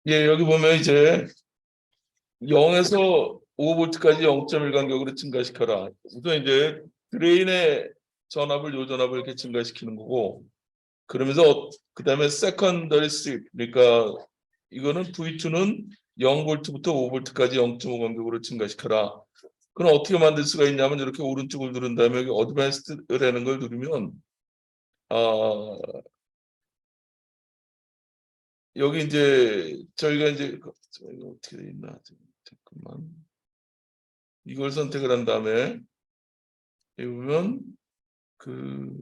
예, 여기 보면 이제 0에서 5V까지 0.1 간격으로 증가시켜라. 우선 이제 드레인의 전압을 요 전압을 이렇게 증가시키는 거고, 그러면서 그다음에 세컨더리 스윕, 그러니까 이거는 V2는 0V부터 5V까지 0.5 간격으로 증가시켜라. 그럼 어떻게 만들 수가 있냐면 이렇게 오른쪽을 누른 다음에 여기 어드밴스드라는 걸 누르면 여기 이제 저희가 이제 저희가 어떻게 돼 있나 잠깐만 이걸 선택을 한 다음에 여기 보면 그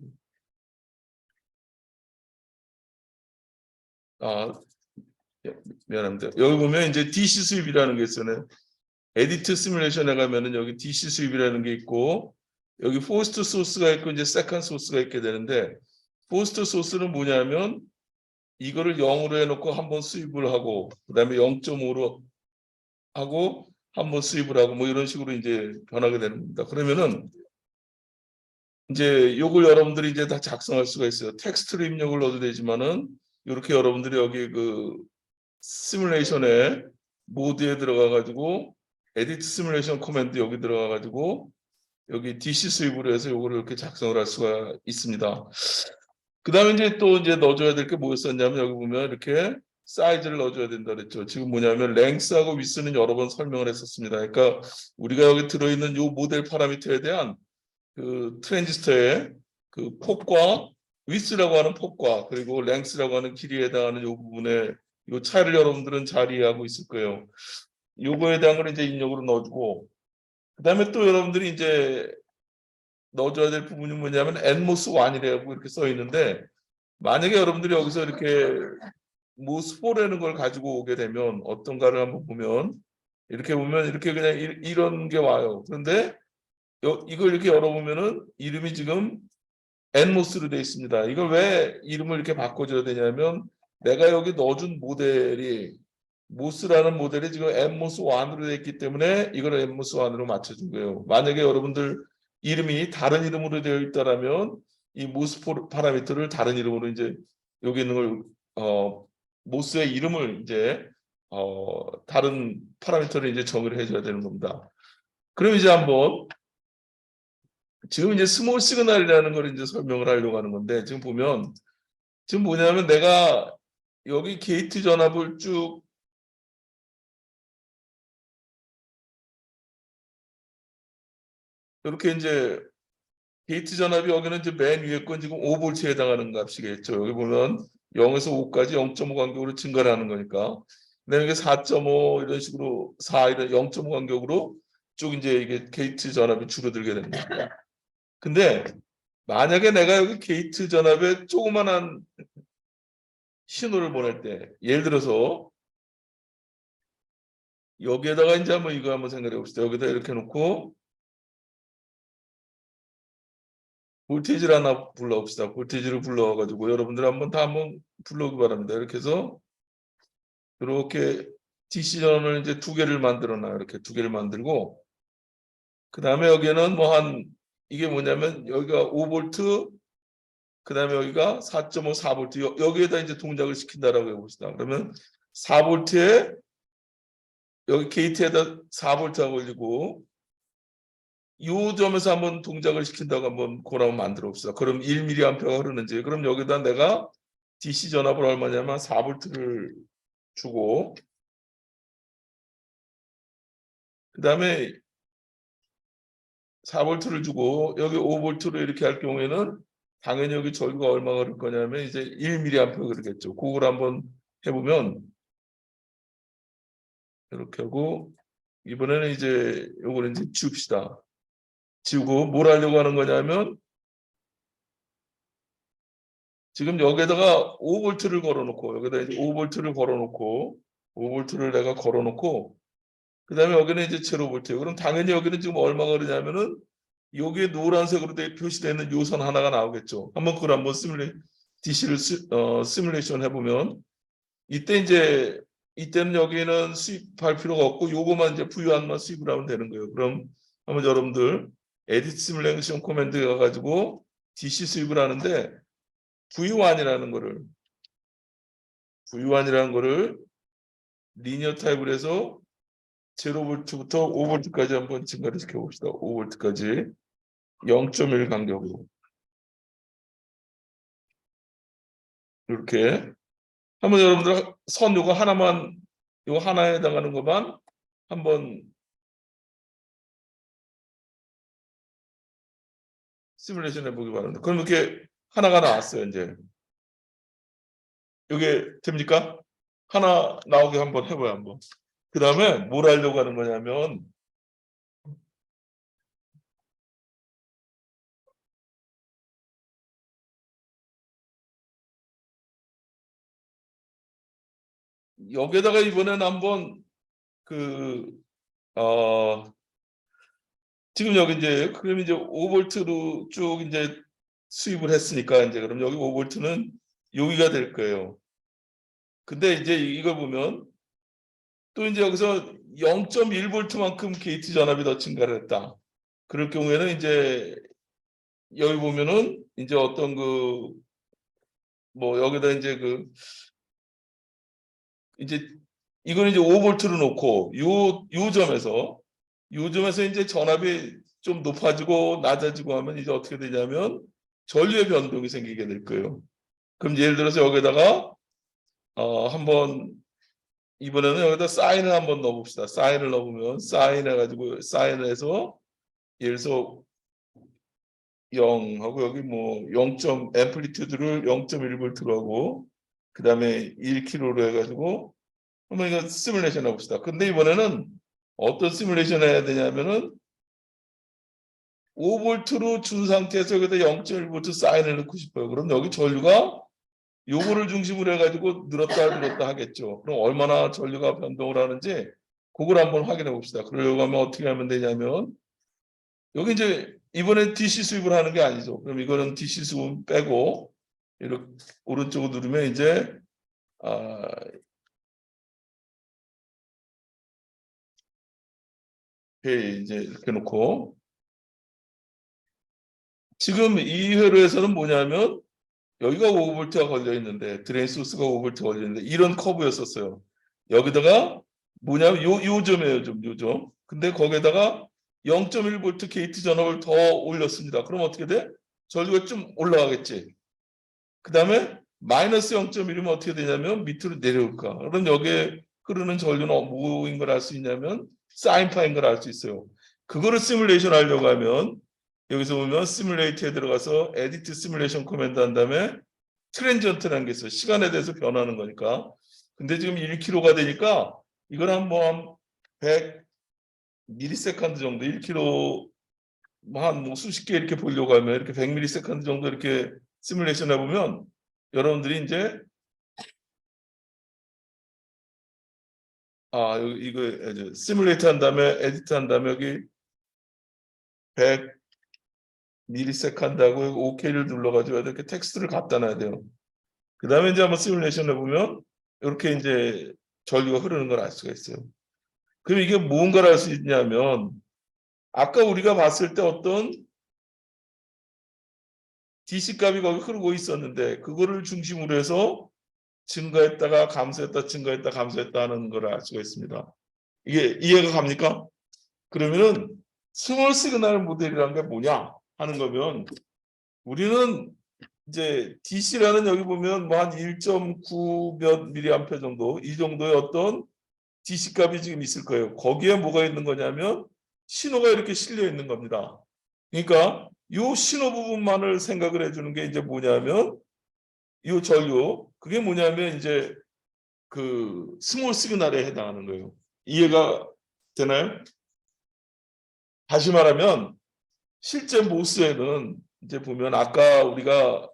아, 미안합니다. 여기 보면 이제 DC 수입이라는 게 있어요. 에디트 시뮬레이션에 가면은 여기 DC 수입이라는 게 있고 여기 포스트 소스가 있고 이제 세컨 소스가 있게 되는데 포스트 소스는 뭐냐면 이거를 0으로 해놓고 한번 수입을 하고 그다음에 0.5로 하고 한번 수입을 하고 뭐 이런 식으로 이제 변하게 되는 겁니다. 그러면은 이제 요걸 여러분들이 이제 다 작성할 수가 있어요. 텍스트로 입력을 넣어도 되지만은 이렇게 여러분들이 여기 그 시뮬레이션에 모드에 들어가 가지고 에디트 시뮬레이션 코맨드 여기 들어가 가지고 여기 DC 수입으로 해서 요거를 이렇게 작성을 할 수가 있습니다. 그다음에 이제 넣어줘야 될 게 뭐였었냐면 여기 보면 이렇게 사이즈를 넣어줘야 된다 그랬죠. 지금 뭐냐면 랭스하고 위스는 여러 번 설명을 했었습니다. 그러니까 우리가 여기 들어있는 요 모델 파라미터에 대한 그 트랜지스터의 그 폭과 위스라고 하는 폭과 그리고 랭스라고 하는 길이에 해당하는 요 부분에 요 차이를 여러분들은 잘 이해하고 있을 거예요. 요거에 대한 걸 이제 입력으로 넣어주고 그다음에 또 여러분들이 이제 넣어줘야 될 부분이 뭐냐면 nmos 1이라고 이렇게 써 있는데 만약에 여러분들이 여기서 이렇게 모스4라는 걸 가지고 오게 되면 어떤가를 한번 보면 이렇게 보면 이렇게 그냥 이런 게 와요. 그런데 이걸 이렇게 열어보면은 이름이 지금 nmos로 되어 있습니다. 이걸 왜 이름을 이렇게 바꿔줘야 되냐면 내가 여기 넣어준 모델이 모스라는 모델이 지금 nmos 1으로 되어 있기 때문에 이걸 nmos 1으로 맞춰준 거예요. 만약에 여러분들 이름이 다른 이름으로 되어 있다라면 이 모스 파라미터를 다른 이름으로 이제 여기 있는 걸 모스의 이름을 이제 다른 파라미터를 이제 정의를 해줘야 되는 겁니다. 그럼 이제 한번 지금 이제 스몰 시그널이라는 걸 이제 설명을 하려고 하는 건데 지금 보면 지금 뭐냐면 내가 여기 게이트 전압을 쭉 이렇게 이제 게이트 전압이 여기는 이제 맨 위에 건 지금 5V에 해당하는 값이겠죠. 여기 보면 0에서 5까지 0.5 간격으로 증가를 하는 거니까. 그다음에 이게 4.5 이런 식으로 4 이런 0.5 간격으로 쭉 이제 이게 게이트 전압이 줄어들게 되는 겁니다. 근데 만약에 내가 여기 게이트 전압에 조그만한 신호를 보낼 때 예를 들어서 여기에다가 이제 한번 이거 한번 생각해 봅시다. 여기다 이렇게 놓고 볼테이지를 하나 불러봅시다. 볼테이지를 불러가지고 여러분들 한번 다 한번 불러오기 바랍니다. 이렇게 해서 이렇게 DC전을 이제 두 개를 만들어놔요. 이렇게 두 개를 만들고 그 다음에 여기는 뭐 한 이게 뭐냐면 여기가 5V 그 다음에 여기가 4.5, 4V 여기에다 이제 동작을 시킨다라고 해봅시다. 그러면 4V에 여기 게이트에다 4V가 걸리고 이 점에서 한번 동작을 시킨다고 한번 그걸 만들어 봅시다. 그럼 1mA가 흐르는지 그럼 여기다 내가 DC 전압을 얼마냐면 4V를 주고 그 다음에 4V를 주고 여기 5V로 이렇게 할 경우에는 당연히 여기 전류가 얼마가 흐를 거냐면 이제 1mA 그러겠죠. 그걸 한번 해보면 이렇게 하고 이번에는 이제 요거는 이제 지웁시다. 지우고 뭘 하려고 하는 거냐면 지금 여기에다가 5V를 걸어놓고 여기다 이제 5V를 걸어놓고 5V를 내가 걸어놓고 그 다음에 여기는 이제 제로볼트예요. 그럼 당연히 여기는 지금 얼마가 그러냐면은 여기에 노란색으로 표시되어 있는 요선 하나가 나오겠죠. 한번 그걸 한번 DC를 시뮬레이션 해보면 이때는 여기는 수입할 필요가 없고 요거만 이제 부유한만 수입을 하면 되는 거예요. 그럼 한번 여러분들 에디트 시뮬레이션 코맨드 가가지고 DC 수입을 하는데 V1이라는 거를 리니어 타입을 해서 0V부터 5V까지 한번 증가를 시켜봅시다. 5V까지 0.1 간격으로 이렇게 한번 여러분들 선 요거 하나만 요거 하나에 해당하는 것만 한번 시뮬레이션 해보기 바랍니다. 그럼 이렇게 하나가 나왔어요. 이제 이게 됩니까? 하나 나오게 한번 해봐요. 한번. 그 다음에 뭘 하려고 하는 거냐면 여기에다가 이번에는 한번 그 지금 여기 이제 그럼 이제 5V로 쭉 이제 수입을 했으니까 이제 그럼 여기 5V는 여기가 될 거예요. 근데 이제 이걸 보면 또 이제 여기서 0.1V만큼 게이트 전압이 더 증가를 했다. 그럴 경우에는 이제 여기 보면은 이제 어떤 그 뭐 여기다 이제 그 이제 이건 이제 5V로 놓고 요 점에서 이제 전압이 좀 높아지고 낮아지고 하면 이제 어떻게 되냐면 전류의 변동이 생기게 될 거예요. 그럼 예를 들어서 여기다가 한번 이번에는 여기다 사인을 한번 넣어봅시다. 사인을 넣으면 사인해가지고 사인을 해서 예를 들어서 0 하고 여기 뭐 0. 앰플리튜드를 0.1V로 하고 그 다음에 1kH로 해가지고 한번 이거 시뮬레이션 해봅시다. 근데 이번에는 어떤 시뮬레이션 해야 되냐면은 5V로 준 상태에서 여기다 0.1V 사인을 넣고 싶어요. 그럼 여기 전류가 요거를 중심으로 해가지고 늘었다 하겠죠. 그럼 얼마나 전류가 변동을 하는지 그걸 한번 확인해 봅시다. 그러려고 하면 어떻게 하면 되냐면 여기 이제 이번엔 DC 수입을 하는 게 아니죠. 그럼 이거는 DC 수입 빼고 이렇게 오른쪽으로 누르면 이제 이제 이렇게 놓고 지금 이 회로에서는 뭐냐면 여기가 5V가 걸려 있는데 드레인 소스가 5V 걸려 있는데 이런 커브였었어요. 여기다가 뭐냐면 요 점이에요, 요 점. 근데 거기에다가 0.1V 게이트 전압을 더 올렸습니다. 그럼 어떻게 돼? 전류가 좀 올라가겠지. 그 다음에 마이너스 0.1이면 어떻게 되냐면 밑으로 내려올까? 그럼 여기에 흐르는 전류는 뭐인 걸 알 수 있냐면 사인파인 걸 알 수 있어요. 그거를 시뮬레이션 하려고 하면 여기서 보면 시뮬레이트에 들어가서 에디트 시뮬레이션 코맨드 한 다음에 트랜지언트라는 게 있어요. 시간에 대해서 변하는 거니까. 근데 지금 1km가 되니까 이걸 한번 100 미리세컨드 정도 1km 한 수십 개 이렇게 보려고 하면 이렇게 100 미리세컨드 정도 이렇게 시뮬레이션 해보면 여러분들이 이제 이거 시뮬레이트 한 다음에 에디트 한 다음에 여기 100 미리세컨드 하고 OK를 눌러가지고 이렇게 텍스트를 갖다 놔야 돼요. 그 다음에 이제 한번 시뮬레이션 해보면 이렇게 이제 전류가 흐르는 걸 알 수가 있어요. 그럼 이게 뭔가를 알 수 있냐면 아까 우리가 봤을 때 어떤 DC 값이 거기 흐르고 있었는데 그거를 중심으로 해서 증가했다가 감소했다 증가했다 감소했다 하는 걸 알 수가 있습니다. 이게 이해가 갑니까? 그러면은 스몰 시그널 모델이라는 게 뭐냐 하는 거면 우리는 이제 DC라는 여기 보면 뭐 한 1.9 몇 미리암페어 정도 이 정도의 어떤 DC 값이 지금 있을 거예요. 거기에 뭐가 있는 거냐면 신호가 이렇게 실려 있는 겁니다. 그러니까 이 신호 부분만을 생각을 해주는 게 이제 뭐냐면 이 전류 그게 뭐냐면 이제 그 스몰 시그널에 해당하는 거예요. 이해가 되나요? 다시 말하면 실제 모스에는 이제 보면 아까 우리가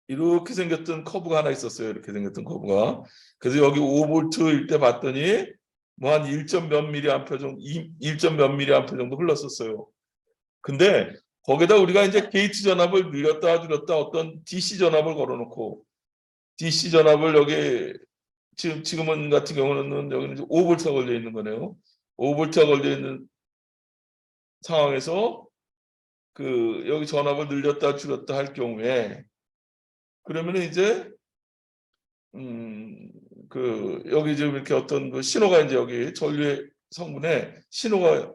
이렇게 생겼던 커브가 하나 있었어요. 이렇게 생겼던 커브가. 그래서 여기 5V일 때 봤더니 뭐 한 1점 몇 미리암페어 정도, 1점 몇 미리암페어 정도 흘렀었어요. 근데 거기다 우리가 이제 게이트 전압을 늘렸다 줄였다 어떤 DC 전압을 걸어놓고 DC 전압을 여기 지금은 같은 경우는 여기는 5V가 걸려 있는 거네요. 5V가 걸려 있는 상황에서 그 여기 전압을 늘렸다 줄였다 할 경우에 그러면 이제 여기 지금 이렇게 어떤 그 신호가 이제 여기 전류의 성분에 신호가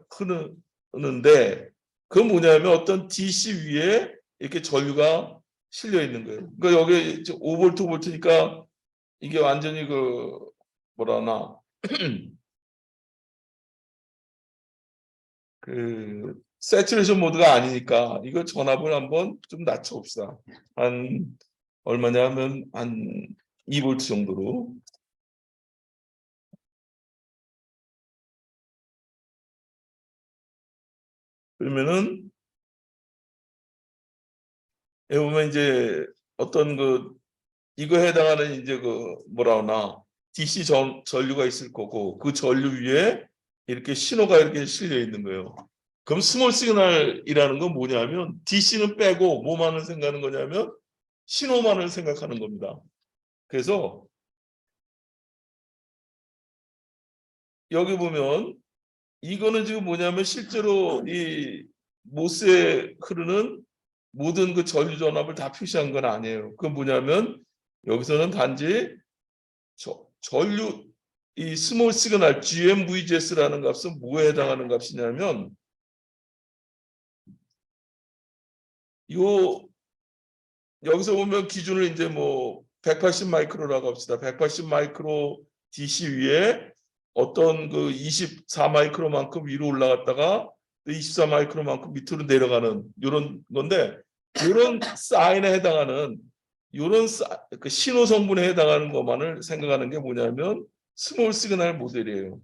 흐르는데 그건 뭐냐면 어떤 DC 위에 이렇게 전류가 실려 있는 거예요. 그러니까 여기 5V, 5V니까 이게 완전히 그 뭐라나 그 세츄레이션 모드가 아니니까 이거 전압을 한번 좀 낮춰봅시다. 한 얼마냐 하면 한 2V 정도로. 그러면은 여기 보면 이제 어떤 그 이거에 해당하는 이제 그 뭐라 하나 DC 전류가 있을 거고 그 전류 위에 이렇게 신호가 이렇게 실려 있는 거예요. 그럼 스몰 시그널이라는 건 뭐냐면 DC는 빼고 뭐만을 생각하는 거냐면 신호만을 생각하는 겁니다. 그래서 여기 보면 이거는 지금 뭐냐면 실제로 이 모스에 흐르는 모든 그 전류 전압을 다 표시한 건 아니에요. 그건 뭐냐면 여기서는 단지 전류 이 스몰 시그널 GMVGS라는 값은 뭐에 해당하는 값이냐면 요 여기서 보면 기준을 이제 뭐 180 마이크로라고 합시다. 180 마이크로 DC 위에 어떤 그 24 마이크로만큼 위로 올라갔다가 24 마이크로만큼 밑으로 내려가는 이런 건데 이런 사인에 해당하는 이런 그 신호 성분에 해당하는 것만을 생각하는 게 뭐냐면 스몰 시그널 모델이에요.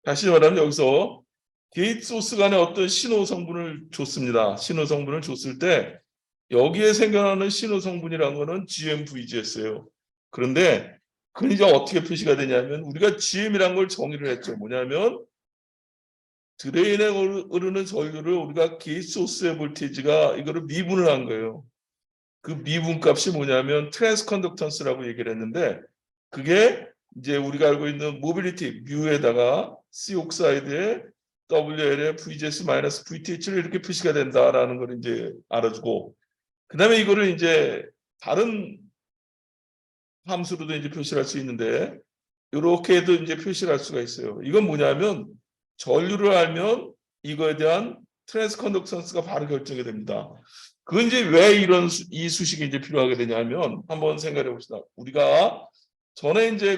다시 말하면 여기서 게이트 소스 간에 어떤 신호 성분을 줬습니다. 신호 성분을 줬을 때 여기에 생겨나는 신호 성분이라는 거는 GMVGS예요. 그런데 그건 이제 어떻게 표시가 되냐면 우리가 GM이라는 걸 정의를 했죠. 뭐냐면 드레인에 흐르는 전류를 우리가 게이트 소스의 볼테이지가 이거를 미분을 한 거예요. 그 미분 값이 뭐냐면 트랜스 컨덕턴스라고 얘기를 했는데 그게 이제 우리가 알고 있는 모빌리티 뮤에다가 C 옥사이드에 WL에 VGS 마이너스 VTH를 이렇게 표시가 된다라는 걸 이제 알아주고 그다음에 이거를 이제 다른 함수로도 이제 표시할 수 있는데 이렇게도 이제 표시를 할 수가 있어요. 이건 뭐냐면 전류를 알면 이거에 대한 트랜스 컨덕턴스가 바로 결정이 됩니다. 그건 이제 왜 이 수식이 이제 필요하게 되냐면 한번 생각해 봅시다. 우리가 전에 이제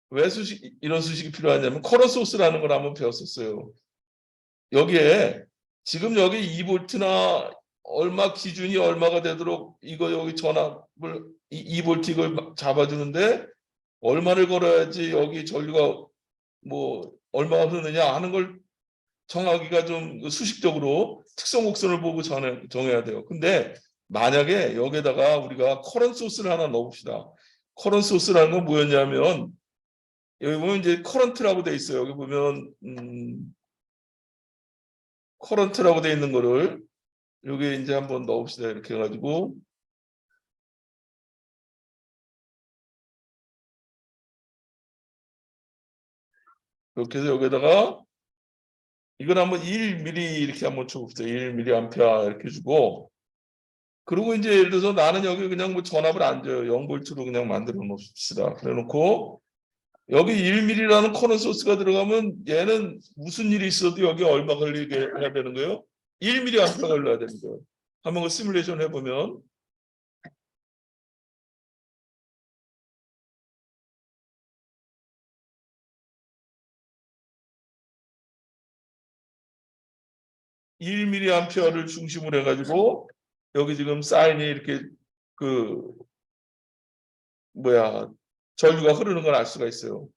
왜 이런 수식이 필요하냐면 커런 소스라는 걸 한번 배웠었어요. 여기에 지금 여기 2볼트나 얼마 기준이 얼마가 되도록 이거 여기 전압을 2볼트 이걸 잡아주는데 얼마를 걸어야지 여기 전류가 뭐 얼마가 흐르느냐 하는 걸 정하기가 좀 수식적으로 특성 곡선을 보고 정해야 돼요. 근데 만약에 여기에다가 우리가 커런 소스를 하나 넣어봅시다. 커런 소스라는 건 뭐였냐면 여기 보면 이제 커런트라고 돼 있어요. 여기 보면 커런트라고 돼 있는 거를 여기 이제 한번 넣읍시다. 이렇게 해가지고 이렇게 해서 여기다가 이걸 한번 1mA 이렇게 한번 쳐봅시다. 1mA 이렇게 주고 그리고 이제 예를 들어서 나는 여기 그냥 뭐 전압을 안 줘요. 0V로 그냥 만들어 놓읍시다. 그래 놓고 여기 1mA라는 커런 소스가 들어가면 얘는 무슨 일이 있어도 여기 얼마 걸리게 해야 되는 거예요? 1mA가 걸려야 되는 거예요. 한번 그 시뮬레이션 해보면 1mA를 중심으로 해가지고 여기 지금 사인이 이렇게 그 뭐야 전류가 흐르는 걸 알 수가 있어요.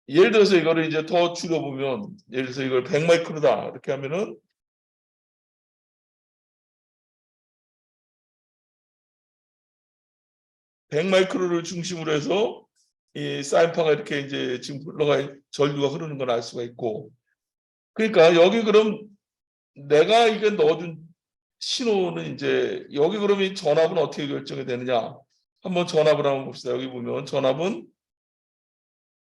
예를 들어서 이거를 이제 더 줄여보면 예를 들어서 이걸 100마이크로다 이렇게 하면은 100마이크로를 중심으로 해서 이 사인파가 이렇게 이제 지금 흘러가 전류가 흐르는 걸 알 수가 있고 그러니까 여기 그럼 내가 이게 넣어준 신호는 이제 여기 그러면 전압은 어떻게 결정이 되느냐? 한번 전압을 한번 봅시다. 여기 보면 전압은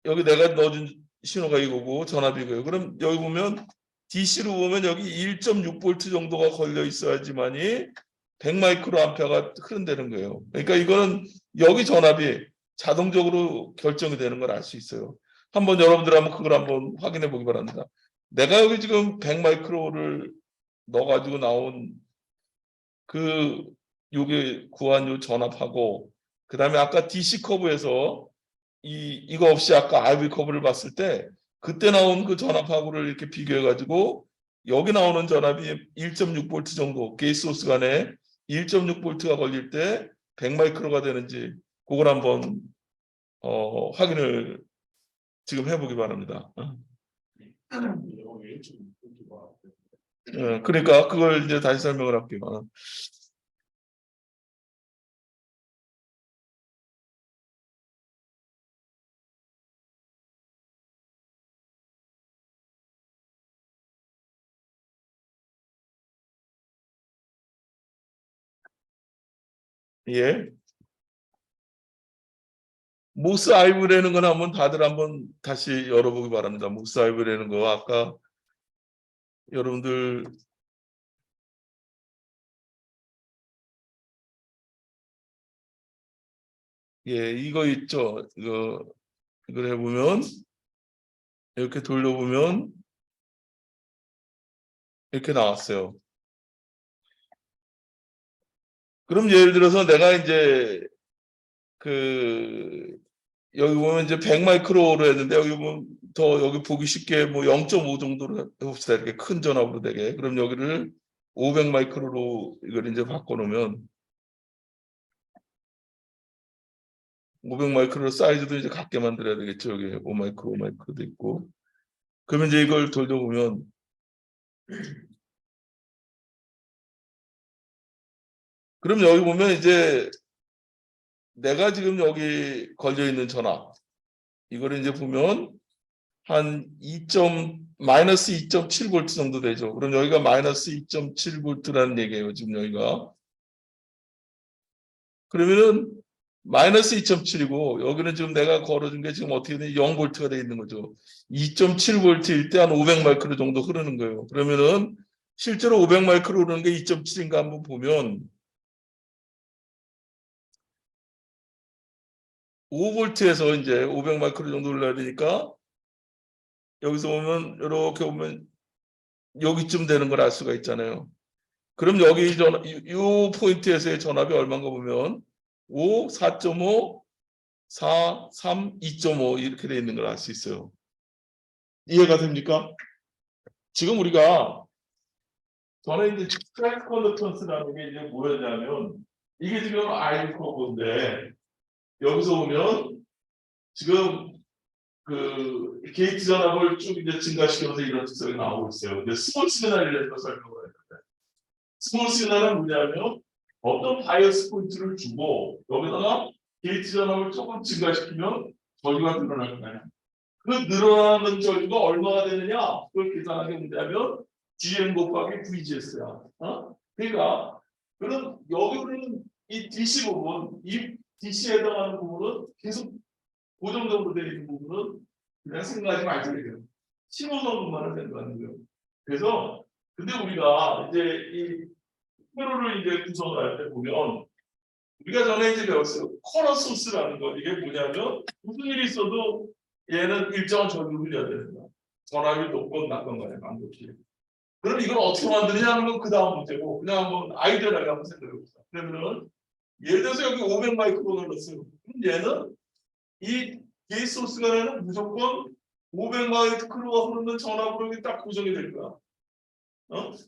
여기 내가 넣어준 신호가 이거고 전압이 이거예요. 그럼 여기 보면 DC로 보면 여기 1.6V 정도가 걸려 있어야지만이 100 마이크로 암페어가 흐른다는 거예요. 그러니까 이거는 여기 전압이 자동적으로 결정이 되는 걸 알 수 있어요. 한번 여러분들 한번 그걸 한번 확인해 보기 바랍니다. 내가 여기 지금 100 마이크로를 넣어가지고 나온 그 요게 구한 요 전압하고 그다음에 아까 DC 커브에서 이거 없이 아까 RV 커브를 봤을 때 그때 나온 그 전압하고를 이렇게 비교해 가지고 여기 나오는 전압이 1.6V 정도 게이트 소스 간에 1.6V가 걸릴 때 100 마이크로가 되는지 그걸 한번 확인을 지금 해보기 바랍니다. 그러니까 그걸 이제 다시 설명을 할게요. 예. 모스 아이브라는 건 한번 다들 한번 다시 열어보기 바랍니다. 모스 아이브라는 거 아까 여러분들 예 이거 있죠. 이걸 해보면 이렇게 돌려보면 이렇게 나왔어요. 그럼 예를 들어서 내가 이제 그 여기 보면 이제 100 마이크로로 했는데 여기 보면 더 여기 보기 쉽게 뭐 0.5 정도로 해봅시다. 이렇게 큰 전압으로 되게. 그럼 여기를 500 마이크로로 이걸 이제 바꿔놓으면 500 마이크로 사이즈도 이제 같게 만들어야 되겠죠. 여기 5 마이크로, 5 마이크로도 있고. 그러면 이제 이걸 돌려보면 그럼 여기 보면 이제 내가 지금 여기 걸려 있는 전압 이거를 이제 보면 한 마이너스 2.7V 정도 되죠. 그럼 여기가 마이너스 2.7V라는 얘기예요. 지금 여기가. 그러면은 마이너스 2.7이고 여기는 지금 내가 걸어준 게 지금 어떻게 되냐 0V가 돼 있는 거죠. 2.7V일 때 한 500 마이크로 정도 흐르는 거예요. 그러면은 실제로 500 마이크로 흐르는 게 2.7인가 한번 보면 5V에서 이제 500 마이크로 정도 올라야 되니까 여기서 보면 이렇게 보면 여기쯤 되는 걸 알 수가 있잖아요. 그럼 여기 이 포인트에서의 전압이 얼마인가 보면 5, 4.5, 4, 3, 2.5 이렇게 돼 있는 걸 알 수 있어요. 이해가 됩니까? 지금 우리가 전에 이제 스트라이크 컨덕턴스라는 게 이제 뭐였냐면 이게 지금 아이디 커브인데 여기서 보면 지금 그 게이트 전압을 쭉 이제 증가시켜서 이런 특성이 나오고 있어요. 근데 스몰 시그널에 대해서 설명을 했는데 스몰 시그널은 뭐냐면 어떤 바이어스 포인트를 주고 여기다가 게이트 전압을 조금 증가시키면 저주가 늘어날 거예요. 그 늘어나는 저주가 얼마가 되느냐 그걸 계산하게 된다면 GM 곱하기 VGS야. 그러니까 그럼 여기 우리는 이 DC 부분, 이 DC에 해당하는 부분은 계속 고정적으로 되어 있는 부분은 그냥 생각하지 말자 이거예요. 신호성분만을 생각하는 거예요. 그래서 근데 우리가 이제 이 회로를 이제 구성을 할 때 보면 우리가 전에 이제 배웠어요. 커러 소스라는 거 이게 뭐냐면 무슨 일이 있어도 얘는 일정한 전류를 흘려야 된다. 전압이 높건 낮건 간에 반드시. 그럼 이걸 어떻게 만드느냐 하는 건 그 다음 문제고 그냥 한번 아이디어를 한번 생각해 봅시다. 그러면은 예를 들어서 여기 500 마이크론을 넣었어요. 그럼 얘는 이 게이트 소스가 무조건 500 마이크로가 흐르는 전압으로 딱 고정이 될 거야.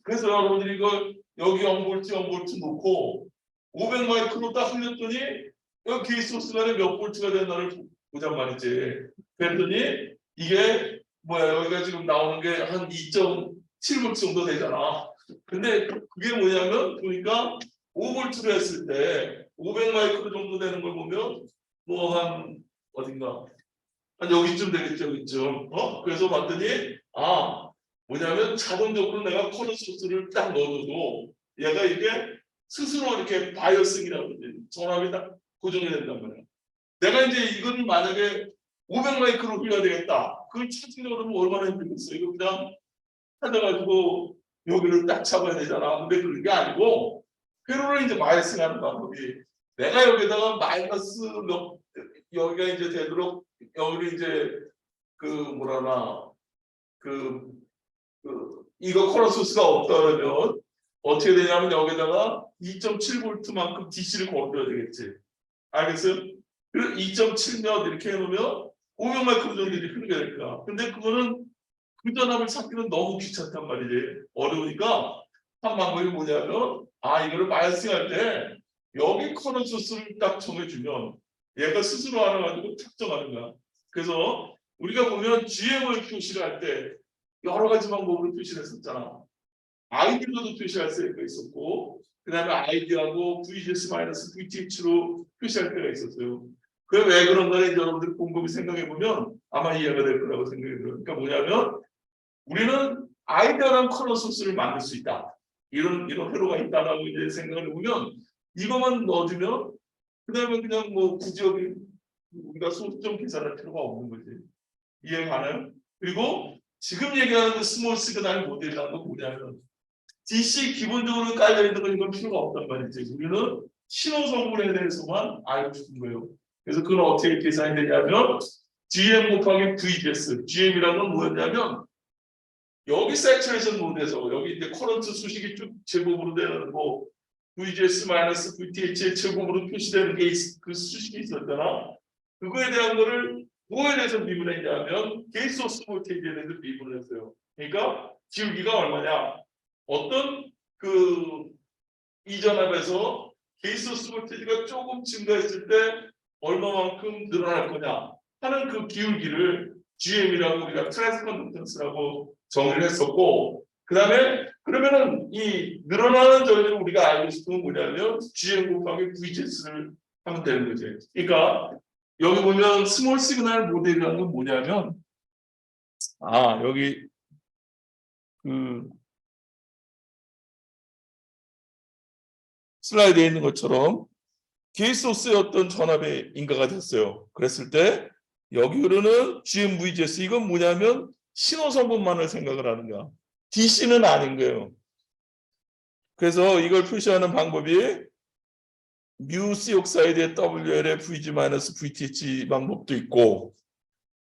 그래서 여러분들이 이걸 여기 0V, 0V 놓고 500 마이크로 딱 흘렸더니 여기 게이트 소스가 몇 볼트가 된다를 보잔 말이지. 그랬더니 이게 뭐야 여기가 지금 나오는 게 한 2.7V 정도 되잖아. 근데 그게 뭐냐면 보니까 5V로 했을 때 500 마이크로 정도 되는 걸 보면 뭐 한 어딘가 한 여기쯤 되겠죠, 여기쯤. 그래서 봤더니 뭐냐면 자동적으로 내가 커너 소스를 딱 넣어줘도 얘가 이게 스스로 이렇게 바이어싱이라고 이제 전압이 딱 고정이 된단 말이야. 내가 이제 이거를 만약에 500마이크로 흘려야 되겠다. 그걸 찾으려고 그러면 얼마나 힘들겠어. 이거 그냥 찾아가지고 여기를 딱 잡아야 되잖아. 근데 그런 게 아니고 회로를 이제 바이어싱하는 방법이 내가 여기다가 마이너스 몇 여기가 이제 되도록 여기를 이제 그 뭐라나 그 이거 커런소스가 없다 그러면 어떻게 되냐면 여기다가 2.7V만큼 DC를 걸어줘야 되겠지. 알겠어요? 그래서 2.7몇 이렇게 해놓으면 500마이크로 정도 이렇게 흐르게 될까. 근데 그거는 그 전압을 찾기는 너무 귀찮단 말이지. 어려우니까 한 방법이 뭐냐면 이거를 바이어싱할 때 여기 커런소스를 딱 정해주면 얘가 스스로 알아가지고 특정하는 거야. 그래서 우리가 보면 GM을 표시를 할 때 여러 가지 방법으로 표시를 했었잖아. 아이디로도 표시할 수가 있었고, 그 다음에 아이디하고 VGS-VTH로 표시할 때가 있었어요. 그 왜 그런가를 이제 여러분들 곰곰이 생각해 보면 아마 이해가 될 거라고 생각이 들어요. 그러니까 뭐냐면 우리는 아이디어랑 컬러 소스를 만들 수 있다. 이런 회로가 있다라고 이제 생각을 해보면 이것만 넣어주면 그 다음에 그냥 뭐 굳이 여기 우리가 소수점 계산할 필요가 없는 거지. 이해 가나요? 그리고 지금 얘기하는 그 스몰 시그널 모델이라는 건 뭐냐면 DC 기본적으로 깔려있는 건 이건 필요가 없단 말이지. 우리는 신호 성분에 대해서만 알고 싶은 거예요. 그래서 그건 어떻게 계산이 되냐면 GM 곱하기 VGS. GM이라는 건 뭐였냐면 여기 세츄레이션 모드에서 여기 이제 커런트 수식이 쭉 제곱으로 되는 뭐 VGS-VTH의 제곱으로 표시되는 게 그 수식이 있었잖아. 그거에 대한 거를 뭐에 대해서 미분했냐면 게이트 소스 볼테이지에 대해서 미분했어요. 그러니까 기울기가 얼마냐? 어떤 그 이전압에서 게이트 소스 볼테이지가 조금 증가했을 때 얼마만큼 늘어날 거냐 하는 그 기울기를 GM이라고 우리가 트랜스컨덕턴스라고 정의를 했었고, 그 다음에 그러면은 이 늘어나는 저희를 우리가 알고 싶은 건 뭐냐면 GM 곱하기 VGS를 하면 되는 거지. 그러니까 여기 보면 스몰 시그널 모델이라는 건 뭐냐면 여기 그 슬라이드에 있는 것처럼 게이트 소스의 어떤 전압에 인가가 됐어요. 그랬을 때 여기 흐르는 GM-VGS 이건 뭐냐면 신호 성분만을 생각을 하는 거야. DC는 아닌 거예요. 그래서 이걸 표시하는 방법이 뮤 C 옥사이드의 WL의 VG-VTH 방법도 있고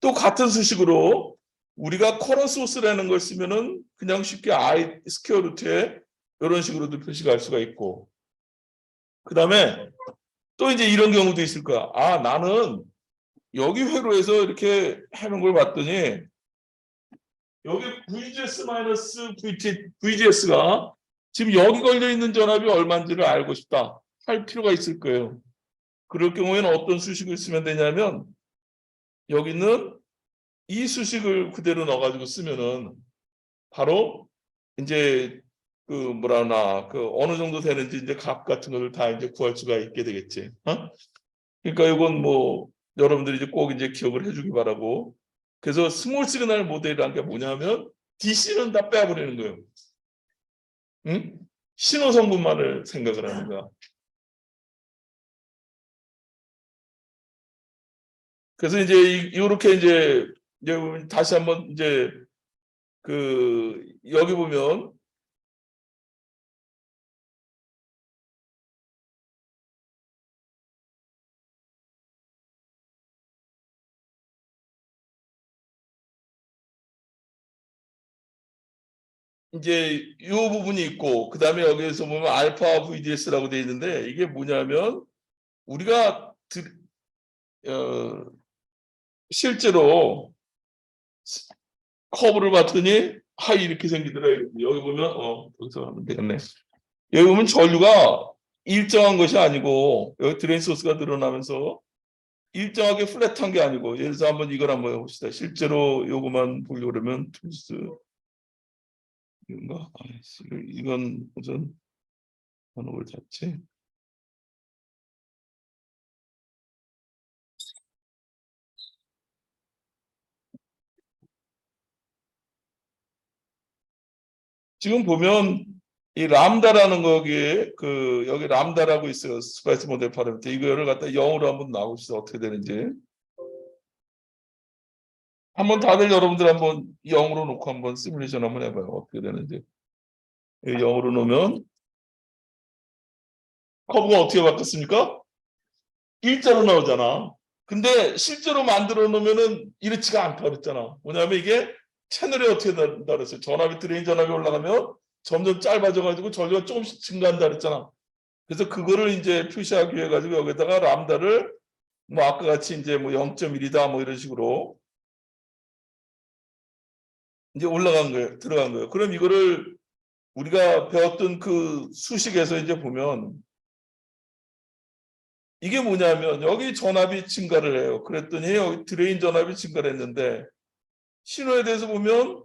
또 같은 수식으로 우리가 커런 소스라는 걸 쓰면은 그냥 쉽게 I 스퀘어 루트에 이런 식으로도 표시가 할 수가 있고, 그 다음에 또 이제 이런 경우도 있을 거야. 나는 여기 회로에서 이렇게 해놓은 걸 봤더니 여기 VGS-VGS가 지금 여기 걸려 있는 전압이 얼마인지를 알고 싶다 할 필요가 있을 거예요. 그럴 경우에는 어떤 수식을 쓰면 되냐면 여기는 이 수식을 그대로 넣어가지고 쓰면은 바로 이제 그 뭐라나 그 어느 정도 되는지 이제 값 같은 것을 다 이제 구할 수가 있게 되겠지. 그러니까 이건 뭐 여러분들이 이제 꼭 이제 기억을 해주기 바라고. 그래서 스몰 시그널 모델이라는 게 뭐냐면 DC는 다 빼버리는 거예요. 응? 신호 성분만을 생각을 하는 거야. 그래서 이제 이렇게 이제 다시 한번 이제 그 여기 보면 이제 이 부분이 있고 그 다음에 여기에서 보면 알파 VDS라고 되어 있는데 이게 뭐냐면 우리가 실제로 커브를 봤더니 이렇게 생기더라고요. 여기 보면 여기서 하면 되겠네. 여기 보면 전류가 일정한 것이 아니고 여기 드레인 소스가 늘어나면서 일정하게 플랫한 게 아니고, 예를 들어서 한번 이걸 한번 해봅시다. 실제로 요거만 보려고 그러면 투스 이건가? 이건 무슨 번호를 잡지? 지금 보면 이 람다라는 거기에 여기 람다라고 있어요. 스파이스 모델 파라미터. 이거를 갖다 0으로 한번 나옵시다. 어떻게 되는지. 한번 다들 여러분들 한번 0으로 놓고 한번 시뮬레이션 한번 해봐요. 어떻게 되는지. 0으로 놓으면 커브가 어떻게 바뀌었습니까? 일자로 나오잖아. 근데 실제로 만들어 놓으면은 이렇지가 않다 그랬잖아. 뭐냐면 이게 채널이 어떻게 된다 그랬어요. 전압이 드레인 전압이 올라가면 점점 짧아져 가지고 전류가 조금씩 증가한다 그랬잖아. 그래서 그거를 이제 표시하기 위해 가지고 여기다가 람다를 뭐 아까 같이 이제 뭐 0.1이다 뭐 이런 식으로 이제 올라간 거예요. 들어간 거예요. 그럼 이거를 우리가 배웠던 그 수식에서 이제 보면 이게 뭐냐면 여기 전압이 증가를 해요. 그랬더니 여기 드레인 전압이 증가를 했는데 신호에 대해서 보면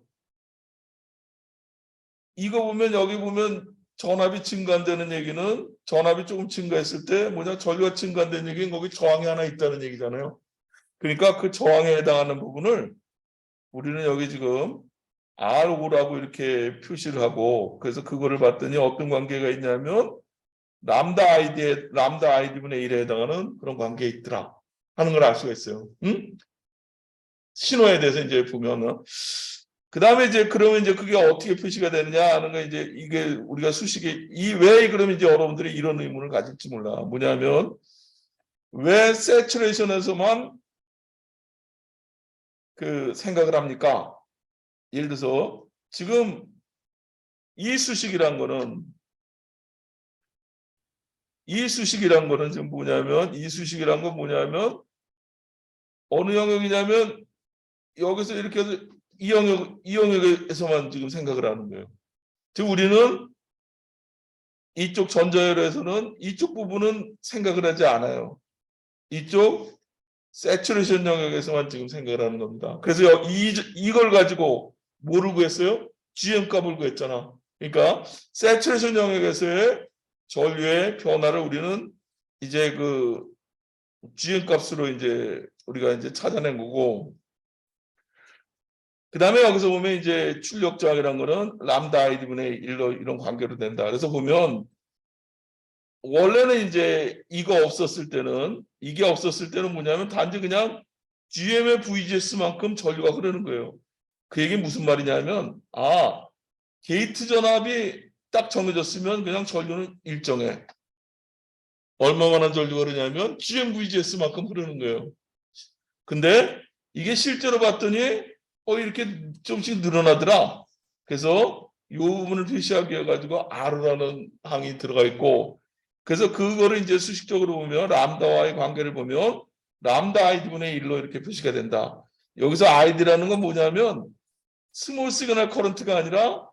이거 보면 여기 보면 전압이 증가한다는 얘기는 전압이 조금 증가했을 때 뭐냐 전류가 증가한다는 얘기는 거기 저항이 하나 있다는 얘기잖아요. 그러니까 그 저항에 해당하는 부분을 우리는 여기 지금 R5라고 이렇게 표시를 하고 그래서 그거를 봤더니 어떤 관계가 있냐면 람다 ID분의 1에 해당하는 그런 관계에 있더라 하는 걸 알 수가 있어요. 응? 신호에 대해서 이제 보면은 그 다음에 이제 그러면 이제 그게 어떻게 표시가 되느냐 하는 거 이제 이게 우리가 수식이 이 왜 그러면 이제 여러분들이 이런 의문을 가질지 몰라. 뭐냐면 왜 세츄레이션에서만 그 생각을 합니까? 예를 들어서 지금 이 수식이란 거는 지금 뭐냐면 이 수식이란 건 뭐냐면 어느 영역이냐면 여기서 이렇게 해서 이 영역에서만 지금 생각을 하는 거예요. 즉 우리는 이쪽 전자열에서는 이쪽 부분은 생각을 하지 않아요. 이쪽 세츄레이션 영역에서만 지금 생각을 하는 겁니다. 그래서 이걸 가지고 뭐를 구했어요? GM 값을 구했잖아. 그러니까 세츄레이션 영역에서의 전류의 변화를 우리는 이제 그 GM 값으로 이제 우리가 이제 찾아낸 거고 그 다음에 여기서 보면 이제 출력 저항이라는 거는 람다 ID분의 1로 이런 관계로 된다. 그래서 보면 원래는 이제 이게 없었을 때는 뭐냐면 단지 그냥 GM의 VGS만큼 전류가 흐르는 거예요. 그 얘기 무슨 말이냐면 게이트 전압이 딱 정해졌으면 그냥 전류는 일정해. 얼마만한 전류가 흐르냐면 GM VGS만큼 흐르는 거예요. 근데 이게 실제로 봤더니 이렇게 좀씩 늘어나더라. 그래서 이 부분을 표시하기 위해 가지고 R라는 항이 들어가 있고 그래서 그거를 이제 수식적으로 보면 람다와의 관계를 보면 람다 ID분의 1로 이렇게 표시가 된다. 여기서 ID라는 건 뭐냐면 스몰 시그널 커런트가 아니라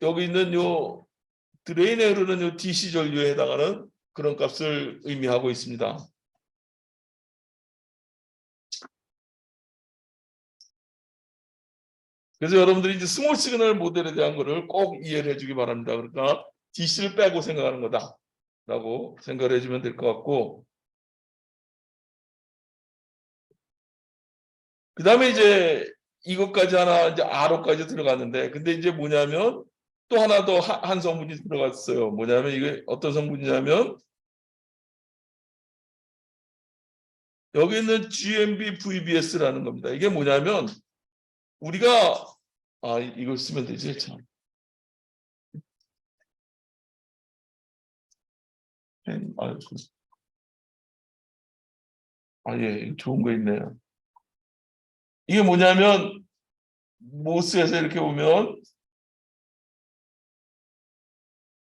여기 있는 요 드레인에 흐르는 요 DC 전류에 해당하는 그런 값을 의미하고 있습니다. 그래서 여러분들이 이제 스몰 시그널 모델에 대한 거를 꼭 이해를 해주기 바랍니다. 그러니까 DC를 빼고 생각하는 거다라고 생각을 해주면 될 것 같고 그 다음에 이제 이것까지 하나 이제 R호까지 들어갔는데 근데 이제 뭐냐면 또 하나 더 한 성분이 들어갔어요. 뭐냐면 이게 어떤 성분이냐면 여기 있는 GMB VBS라는 겁니다. 이게 뭐냐면 우리가 이걸 쓰면 되지 참. 예, 좋은 거 있네요. 이게 뭐냐면 모스에서 이렇게 보면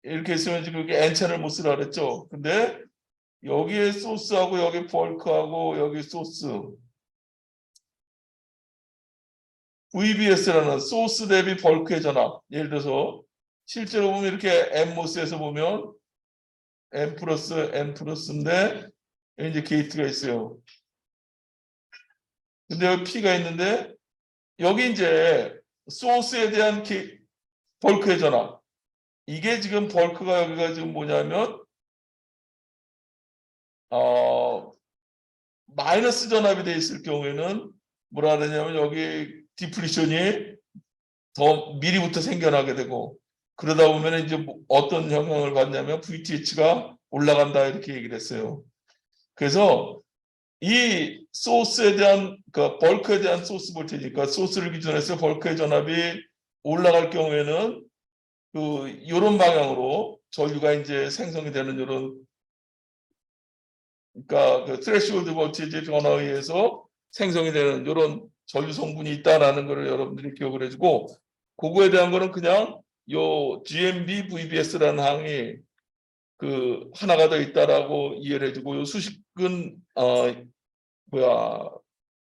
이렇게 있으면 지금 이게 N채널 모스라 그랬죠. 근데 여기에 소스하고 여기 벌크하고 여기 소스 VBS라는 소스 대비 벌크의 전압. 예를 들어서 실제로 보면 이렇게 N모스에서 보면 N 플러스인데 이제 게이트가 있어요. 근데 여기 P가 있는데 여기 이제 소스에 대한 벌크의 전압. 이게 지금 벌크가 여기가 지금 뭐냐면 마이너스 전압이 돼 있을 경우에는 뭐라 그러냐면 여기 디플리션이 더 미리부터 생겨나게 되고 그러다 보면 이제 어떤 영향을 받냐면 VTH가 올라간다 이렇게 얘기를 했어요. 그래서 이 소스에 대한 그 벌크에 대한 소스 볼테이지, 그러니까 소스를 기준으로 해서 벌크의 전압이 올라갈 경우에는 그 이런 방향으로 전류가 이제 생성이 되는 이런, 그러니까 그 트레시홀드 볼테이지 변화에 의해서 생성이 되는 이런 전류 성분이 있다라는 것을 여러분들이 기억을 해주고, 그거에 대한 거는 그냥 요 GMB VBS라는 항이 그 하나가 더 있다라고 이해를 해주고, 요 수식은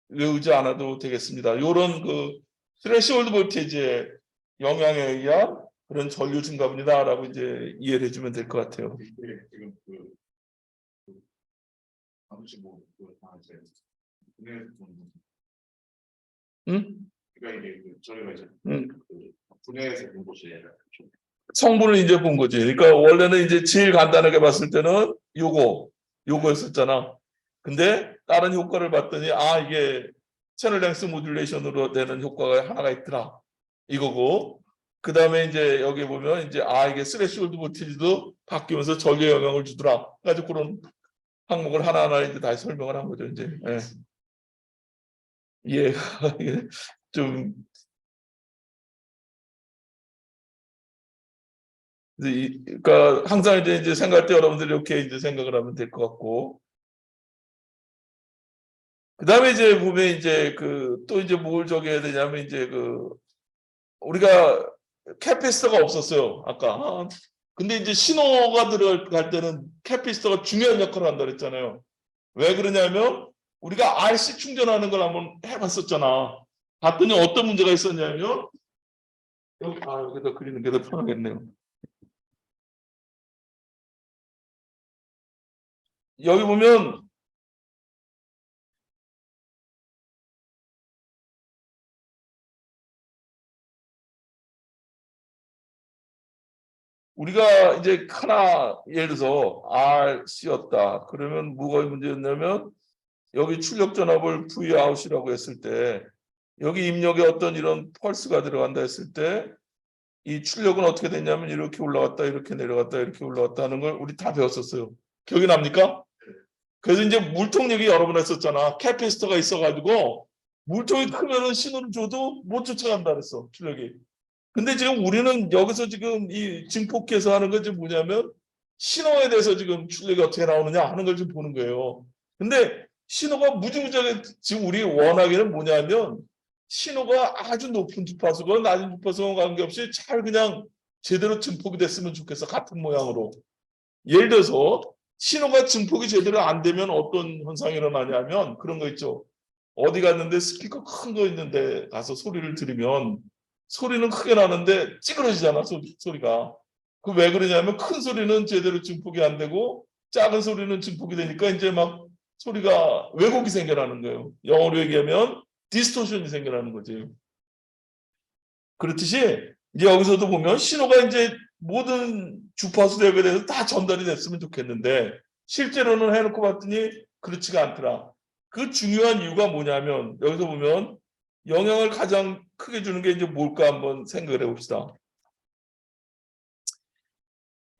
외우지 않아도 되겠습니다. 요런 그 스레시홀드 볼테이지의 영향에 의한 그런 전류 증가분이다라고 이제 이해를 해주면 될 것 같아요. 지금 아무튼 응? 그러니까 이게 저희가 이제 분해해서 본 곳이에요. 성분을 이제 본 거지. 그러니까 원래는 이제 제일 간단하게 봤을 때는 요거였었잖아. 근데 다른 효과를 봤더니 이게 채널 랭스 모듈레이션으로 되는 효과가 하나가 있더라. 이거고. 그 다음에 이제 여기 보면 이제 이게 스레시홀드 볼티지도 바뀌면서 전류에 영향을 주더라. 그래가지고 그런 항목을 하나하나 이제 다시 설명을 한 거죠. 이제. 예. 좀 그러니까 항상 이제 생각할 때 여러분들이 이렇게 이제 생각을 하면 될 것 같고, 그 다음에 이제 보면 이제 또 이제 뭘 적어야 되냐면 이제 우리가 캐피스터가 없었어요 아까. 근데 이제 신호가 들어갈 때는 캐피스터가 중요한 역할을 한다 그랬잖아요. 왜 그러냐면 우리가 RC 충전하는 걸 한번 해봤었잖아. 봤더니 어떤 문제가 있었냐면 여기다 그리는 게 더 편하겠네요. 여기 보면 우리가 이제 하나 예를 들어서 RC였다. 그러면 뭐가 문제였냐면 여기 출력 전압을 Vout이라고 했을 때 여기 입력에 어떤 이런 펄스가 들어간다 했을 때 이 출력은 어떻게 됐냐면 이렇게 올라갔다 이렇게 내려갔다 이렇게 올라갔다 하는 걸 우리 다 배웠었어요. 기억이 납니까? 그래서 이제 물통 얘기 여러 번 했었잖아. 캐피스터가 있어가지고 물통이 크면은 신호를 줘도 못 쫓아간다 그랬어, 출력이. 근데 지금 우리는 여기서 지금 이 증폭해서 하는 건 지금 뭐냐면 신호에 대해서 지금 출력이 어떻게 나오느냐 하는 걸 좀 보는 거예요. 근데 신호가 무지무지하게 지금 우리 원하기는 뭐냐면 신호가 아주 높은 주파수건 낮은 주파수건 관계없이 잘 그냥 제대로 증폭이 됐으면 좋겠어. 같은 모양으로. 예를 들어서 신호가 증폭이 제대로 안 되면 어떤 현상이 일어나냐면 그런 거 있죠. 어디 갔는데 스피커 큰 거 있는데 가서 소리를 들으면 소리는 크게 나는데 찌그러지잖아, 소리가. 그 왜 그러냐면 큰 소리는 제대로 증폭이 안 되고 작은 소리는 증폭이 되니까 이제 막 소리가 왜곡이 생겨나는 거예요. 영어로 얘기하면 디스토션이 생겨나는 거지. 그렇듯이 이제 여기서도 보면 신호가 이제 모든 주파수 대역에 대해서 다 전달이 됐으면 좋겠는데 실제로는 해놓고 봤더니 그렇지가 않더라. 그 중요한 이유가 뭐냐면 여기서 보면 영향을 가장 크게 주는 게 이제 뭘까 한번 생각을 해봅시다.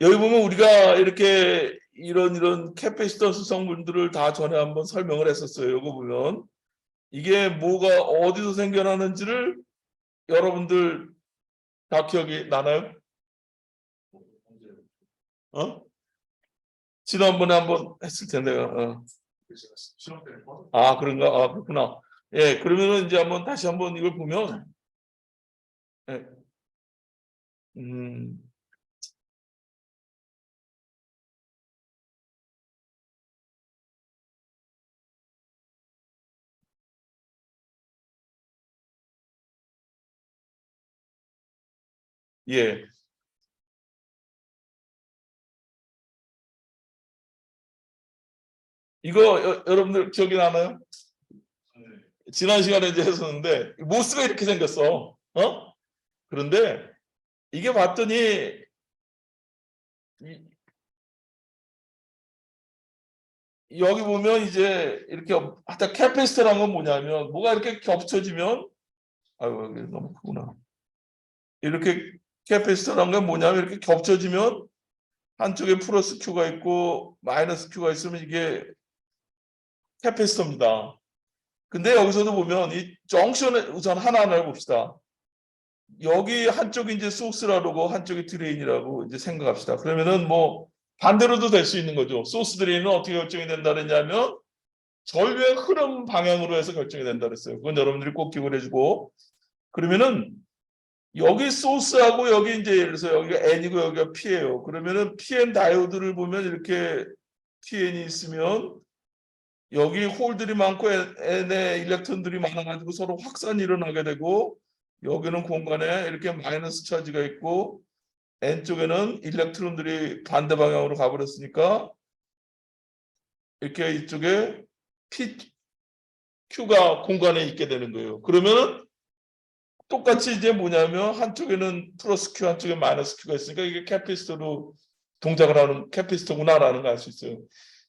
여기 보면 우리가 이렇게 이런 캐패시턴스 성분들을 다 전에 한번 설명을 했었어요. 이거 보면 이게 뭐가 어디서 생겨나는지를 여러분들 다 기억이 나나요? 지난번에 한번 했을 텐데. 그런가? 그렇구나. 예, 그러면은 이제 한번 다시 한번 이걸 보면, 예, 예. 이거 여러분들 기억이 나나요? 지난 시간에 이제 했었는데 모스가 이렇게 생겼어. 그런데 이게 봤더니 여기 보면 이제 이렇게 하여튼 캐패시터라는 건 뭐냐면 뭐가 이렇게 겹쳐지면 아유 너무 크구나. 이렇게 캐패시터란 게 뭐냐면 이렇게 겹쳐지면 한쪽에 플러스 Q가 있고 마이너스 Q가 있으면 이게 캐패시터입니다. 근데 여기서도 보면 이 정션을 우선 하나하나 봅시다. 여기 한쪽이 이제 소스라고 그러고 한쪽이 드레인이라고 이제 생각합시다. 그러면은 뭐 반대로도 될 수 있는 거죠. 소스 드레인은 어떻게 결정이 된다 그랬냐면 전류의 흐름 방향으로 해서 결정이 된다 그랬어요. 그건 여러분들이 꼭 기억을 해주고, 그러면은 여기 소스하고 여기 이제 예를 들어서 여기가 N이고 여기가 P예요. 그러면은 PN 다이오드를 보면 이렇게 PN이 있으면 여기 홀들이 많고 N의 일렉트론들이 많아가지고 서로 확산이 일어나게 되고, 여기는 공간에 이렇게 마이너스 차지가 있고 N 쪽에는 일렉트론들이 반대 방향으로 가버렸으니까 이렇게 이쪽에 Q가 공간에 있게 되는 거예요. 그러면은 똑같이 이제 뭐냐면 한쪽에는 플러스 Q, 한쪽에 마이너스 Q가 있으니까 이게 캐피스터로 동작을 하는 캐피스터구나라는 걸 알 수 있어요.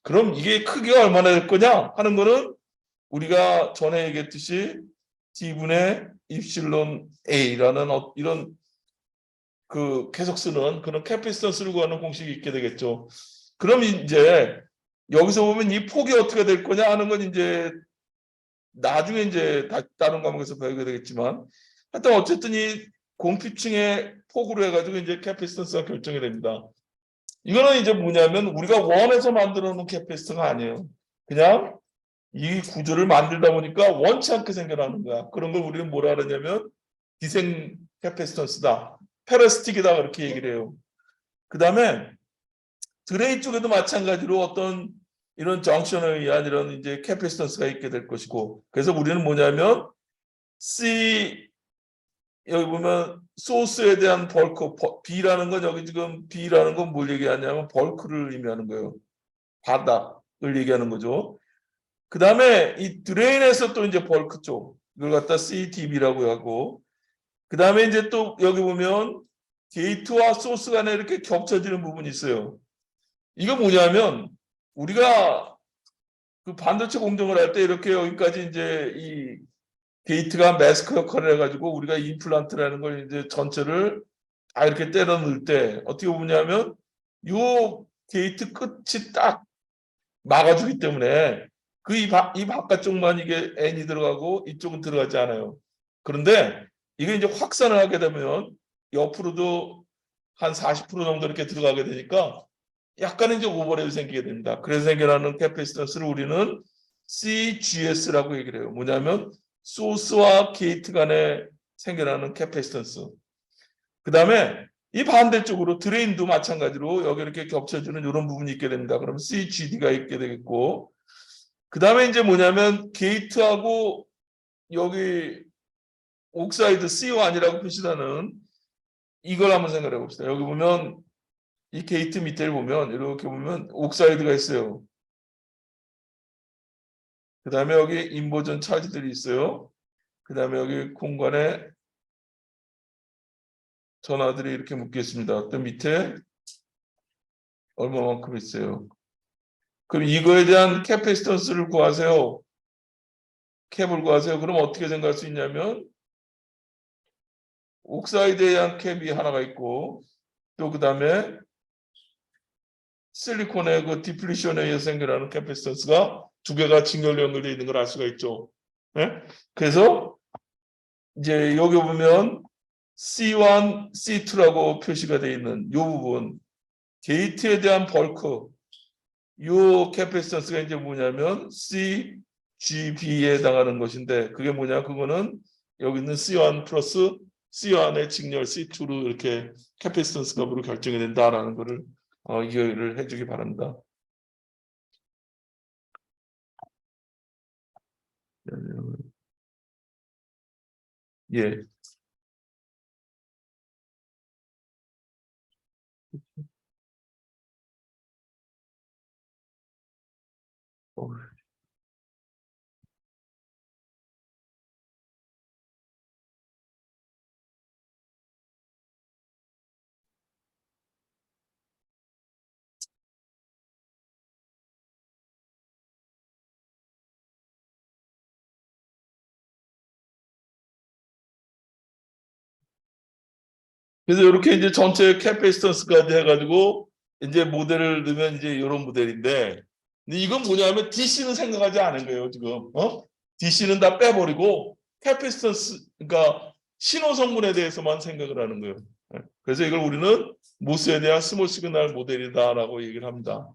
그럼 이게 크기가 얼마나 될 거냐 하는 거는 우리가 전에 얘기했듯이 D분의 입실론 A라는 이런 그 계속 쓰는 그런 캐피스턴스를 구하는 공식이 있게 되겠죠. 그럼 이제 여기서 보면 이 폭이 어떻게 될 거냐 하는 건 이제 나중에 이제 다른 과목에서 배우게 되겠지만, 하여튼 어쨌든 이 공피층의 폭으로 해가지고 이제 캐피스턴스가 결정이 됩니다. 이거는 이제 뭐냐면 우리가 원해서 만들어 놓은 캐피스터가 아니에요. 그냥 이 구조를 만들다 보니까 원치 않게 생겨나는 거야. 그런 걸 우리는 뭐라 그러냐면 기생 캐피스턴스다, 페러스틱이다 그렇게 얘기를 해요. 그 다음에 드레인 쪽에도 마찬가지로 어떤 이런 정션에 의한 이런 이제 캐피스턴스가 있게 될 것이고, 그래서 우리는 뭐냐면 C 여기 보면 소스에 대한 벌크 B라는 건 여기 지금 B라는 건 뭘 얘기하냐면 벌크를 의미하는 거예요. 바닥을 얘기하는 거죠. 그 다음에 이 드레인에서 또 이제 벌크 쪽 이걸 갖다 CTB라고 하고, 그 다음에 이제 또 여기 보면 게이트와 소스 간에 이렇게 겹쳐지는 부분이 있어요. 이거 뭐냐면 우리가 그 반도체 공정을 할 때 이렇게 여기까지 이제 이 게이트가 마스크 역할을 해가지고 우리가 임플란트라는 걸 이제 전체를 다 이렇게 때려 넣을 때 어떻게 보냐면 요 게이트 끝이 딱 막아주기 때문에 그 이 바깥쪽만 이게 N이 들어가고 이쪽은 들어가지 않아요. 그런데 이게 이제 확산을 하게 되면 옆으로도 한 40% 정도 이렇게 들어가게 되니까 약간의 이제 오버랩이 생기게 됩니다. 그래서 생겨나는 캐패시턴스를 우리는 CGS라고 얘기를 해요. 뭐냐면 소스와 게이트 간에 생겨나는 캐패시턴스. 그 다음에 이 반대쪽으로 드레인도 마찬가지로 여기 이렇게 겹쳐지는 이런 부분이 있게 됩니다. 그러면 CGD가 있게 되겠고, 그 다음에 이제 뭐냐면 게이트하고 여기 옥사이드 CO1이라고 표시하는 이걸 한번 생각해 봅시다. 여기 보면 이 게이트 밑에를 보면 이렇게 보면 옥사이드가 있어요. 그 다음에 여기 인버전 차지들이 있어요. 그 다음에 여기 공간에 전화들이 이렇게 묶여 있습니다. 또 밑에 얼마만큼 있어요. 그럼 이거에 대한 캐패시턴스를 구하세요. 캡을 구하세요. 그럼 어떻게 생각할 수 있냐면 옥사이드에 대한 캡이 하나가 있고, 또 그 다음에 실리콘의 그 디플리션에 의해서 생겨나는 캐패시턴스가 두 개가 직렬로 연결되어 있는 걸 알 수가 있죠. 네? 그래서 이제 여기 보면 C1, C2라고 표시가 되어 있는 이 부분, 게이트에 대한 벌크, 이 캐패시턴스가 이제 뭐냐면 CGB에 해당하는 것인데, 그게 뭐냐, 그거는 여기 있는 C1 플러스 C1의 직렬 C2로 이렇게 캐패시턴스 값으로 결정이 된다라는 것을 이해를 해주기 바랍니다. 예. 어, 그래서 이렇게 이제 전체 캐패시턴스까지 해가지고 이제 모델을 넣으면 이제 이런 모델인데, 근데 이건 뭐냐면 DC는 생각하지 않은 거예요 지금. DC는 다 빼버리고 캐패시턴스, 그러니까 신호 성분에 대해서만 생각을 하는 거예요. 그래서 이걸 우리는 모스에 대한 스몰 시그널 모델이다라고 얘기를 합니다.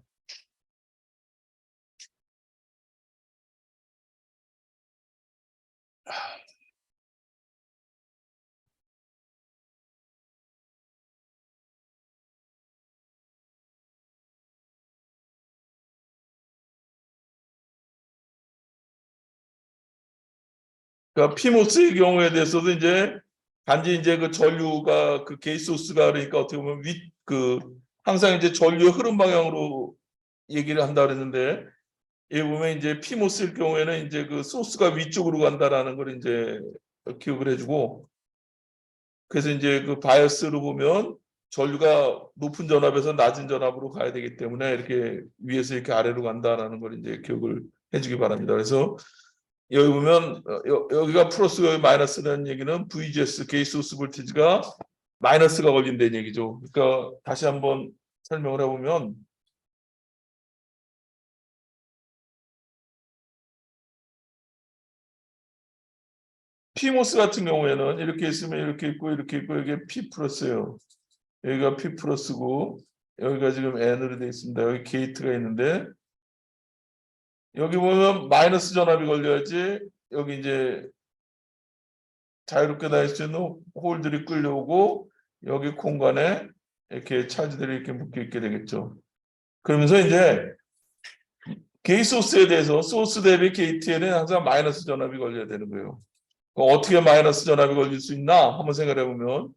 그러니까 피모스의 경우에 대해서도 이제 단지 이제 그 전류가 그 게이트 소스가 그러니까 어떻게 보면 항상 이제 전류의 흐름 방향으로 얘기를 한다 그랬는데, 여기 보면 이제 피모스일 경우에는 이제 그 소스가 위쪽으로 간다라는 걸 이제 기억을 해주고, 그래서 이제 그 바이어스로 보면 전류가 높은 전압에서 낮은 전압으로 가야 되기 때문에 이렇게 위에서 이렇게 아래로 간다라는 걸 이제 기억을 해주기 바랍니다. 그래서 여기 보면 여기가 플러스고 여기 마이너스라는 얘기는 VGS 게이트 소스 볼티지가 마이너스가 걸린다는 얘기죠. 그러니까 다시 한번 설명을 해보면, 피모스 같은 경우에는 이렇게 있으면 이렇게 있고 이렇게 있고 이게 P 플러스예요. 여기가 P 플러스고 여기가 지금 N으로 되어 있습니다. 여기 게이트가 있는데 여기 보면 마이너스 전압이 걸려야지 여기 이제 자유롭게 다닐 수 있는 홀들이 끌려오고 여기 공간에 이렇게 차지들이 이렇게 묶여 있게 되겠죠. 그러면서 이제 게이트 소스에 대해서 소스 대비 게이트에는 항상 마이너스 전압이 걸려야 되는 거예요. 어떻게 마이너스 전압이 걸릴 수 있나 한번 생각해 보면,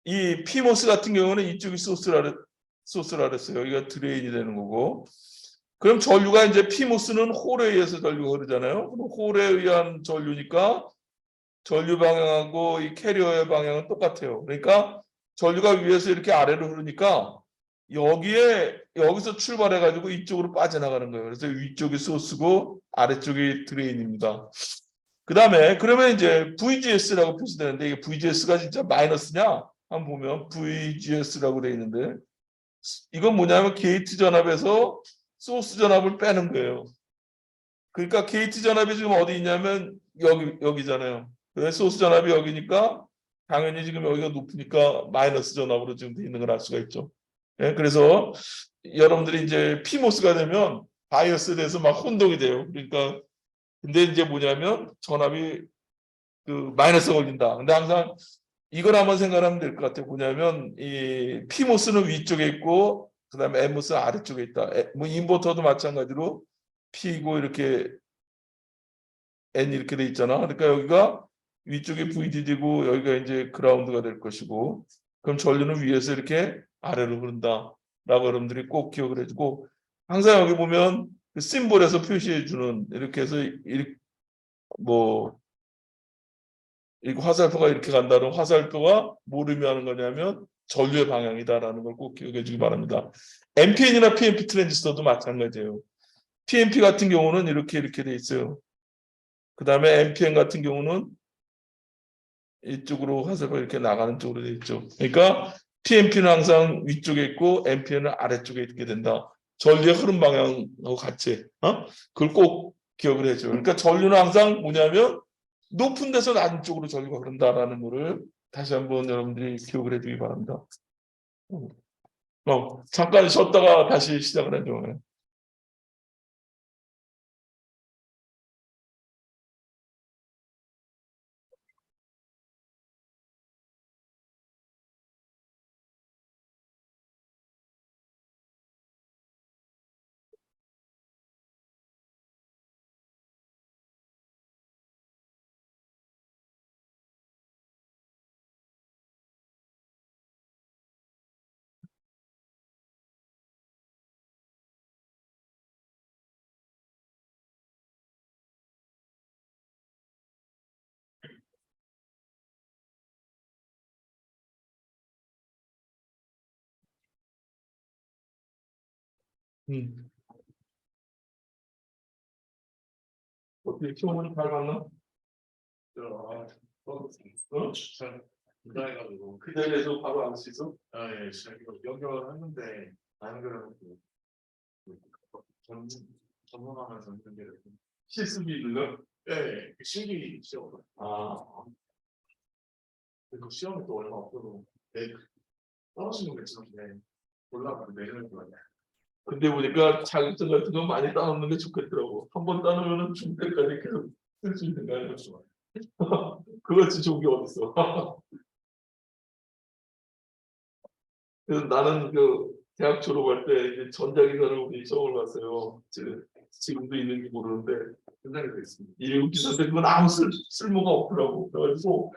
이 피모스 같은 경우는 이쪽이 소스라 그랬어요. 여기가 드레인이 되는 거고, 그럼 전류가 이제 피모스는 홀에 의해서 전류가 흐르잖아요. 그럼 홀에 의한 전류니까 전류 방향하고 이 캐리어의 방향은 똑같아요. 그러니까 전류가 위에서 이렇게 아래로 흐르니까 여기서 출발해 가지고 이쪽으로 빠져나가는 거예요. 그래서 위쪽이 소스고 아래쪽이 드레인입니다. 그다음에 그러면 이제 VGS라고 표시되는데 이게 VGS가 진짜 마이너스냐? 한번 보면 VGS라고 돼 있는데, 이건 뭐냐면 게이트 전압에서 소스 전압을 빼는 거예요. 그러니까 게이트 전압이 지금 어디 있냐면 여기잖아요. 왜 소스 전압이 여기니까 당연히 지금 여기가 높으니까 마이너스 전압으로 지금 돼 있는 걸 알 수가 있죠. 예, 그래서 여러분들이 이제 피모스가 되면 바이어스에 대해서 막 혼동이 돼요. 그러니까 근데 이제 뭐냐면 전압이 그 마이너스 걸린다. 근데 항상 이걸 한번 생각하면 될 것 같아요. 뭐냐면 이 피모스는 위쪽에 있고 그다음에 M모스는 아래쪽에 있다. 뭐 인버터도 마찬가지로 P고 이렇게 N 이렇게 돼 있잖아. 그러니까 여기가 위쪽에 VDD고 여기가 이제 그라운드가 될 것이고, 그럼 전류는 위에서 이렇게 아래로 흐른다라고 여러분들이 꼭 기억을 해주고, 항상 여기 보면 그 심볼에서 표시해 주는 이렇게 해서 이렇게 뭐 이거 화살표가 이렇게 간다는 화살표가 뭘 의미하는 거냐면 전류의 방향이다라는 걸 꼭 기억해 주기 바랍니다. NPN이나 PNP 트랜지스터도 마찬가지예요. PNP 같은 경우는 이렇게 돼 있어요. 그 다음에 NPN 같은 경우는 이쪽으로 화살표가 이렇게 나가는 쪽으로 돼 있죠. 그러니까 PNP는 항상 위쪽에 있고 NPN은 아래쪽에 있게 된다. 전류의 흐름 방향하고 같이. 그걸 꼭 기억을 해줘요. 그러니까 전류는 항상 뭐냐면 높은 데서 낮은 쪽으로 전류가 흐른다라는 거를 다시 한번 여러분들이 기억을 해주기 바랍니다. 잠깐 쉬었다가 다시 시작을 해줘. 어떻게 키워보니 잘 맞나? 어, 어? 부자해가지고 그 자리에서 바로 알 수 있어? 예, 연결했는데 연결하고 전문하면서 연결을 실습이 있는 거? 예, 실기 시험 아, 그 시험이 또 얼마 없어도 떨어지는 게 있었는데 올라가고 내년에 또 근데 보니까 자격증 같은 거 많이 따놓는 게 좋겠더라고. 한 번 따놓으면 중대까지 계속 쓸 수 있는 거 아니야? 그것이 좋은 게 어딨어. 그래서 나는 그 대학 졸업할 때 이제 전자기사를 우리 시험을 봤어요. 지금도 있는지 모르는데 굉장히 돼 있습니다. 일곱 기사인데 그건 아무 쓸모가 없더라고. 그래가지고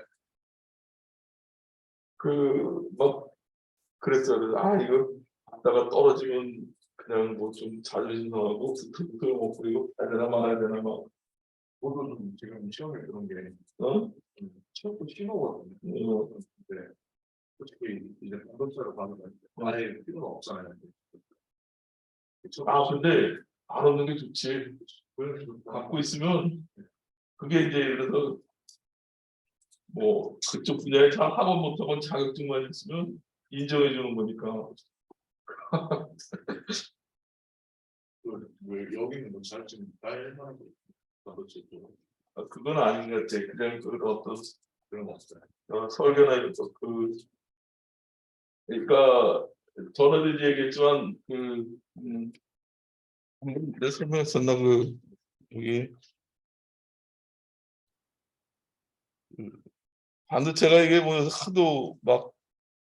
그 막 그랬어요. 그래서 이거 하다가 떨어지면 그냥 뭐 좀 자존심 상하고 스트레스 먹고 이거 해야 되나 말아야 되나 막 모든 지금 시험에 그런 게 어? 시험도 심오거든요. 네. 솔직히 이제 공동차로 받으면 아예 필요가 없잖아요. 근데 안 얻는 게 좋지. 갖고 있으면 그게 이제 예를 들어서 뭐 그쪽 분야에 잘 학원 못하고 자격증만 있으면 인정해 주는 거니까. 왜 여기는 뭐 자격증 딸만 그렇지 또 그건 아닌 것 같아. 그냥 그 어떤 그런 거 없어요. 설계나 이런 거 그러니까 전에도 얘기했지만 내 설명했었나 여기 반도체가 이게 뭐 하도 막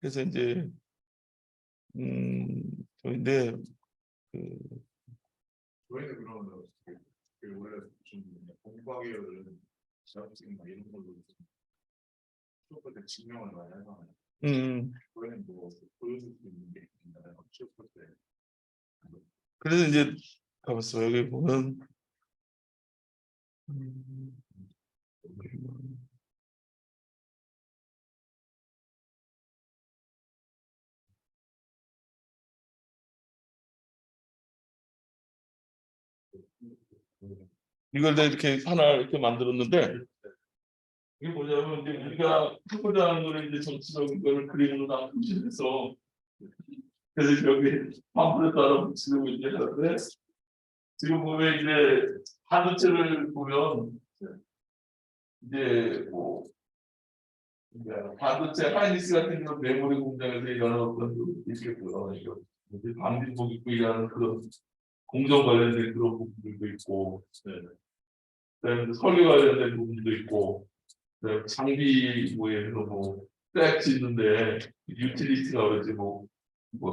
해서 이제 저인데 저희는 그러면 원래 좀 공과계열은 자격증 막 이런 걸로 수업할 때 증명을 많이 하잖아요. 저희는 뭐 보여줄 수 있는 게 있나요? 수업할 때. 그래서 이제 가봤어. 여기 보면 이걸 내가 이렇게 하나 이렇게 만들었는데 이게 뭐냐면 이제 우리가 하고자 하는 거를 이제 정치적인 거를 그림으로 다 표시해서 그래서 여기 팜플렛 따라 붙이고 이제 하는데 지금 보면 이제 반도체를 보면 이제 뭐 반도체 하이닉스 같은 경우 메모리 공장에서 여러 어떤 있겠고요. 방진복 입고 일하는 그런 공정 관련된 그런 부분들도 있고, 그다음에 설계 관련된 부분도 있고, 그다음에 장비 뭐 예를 들어 백 짓는데 유틸리티가 그러지 뭐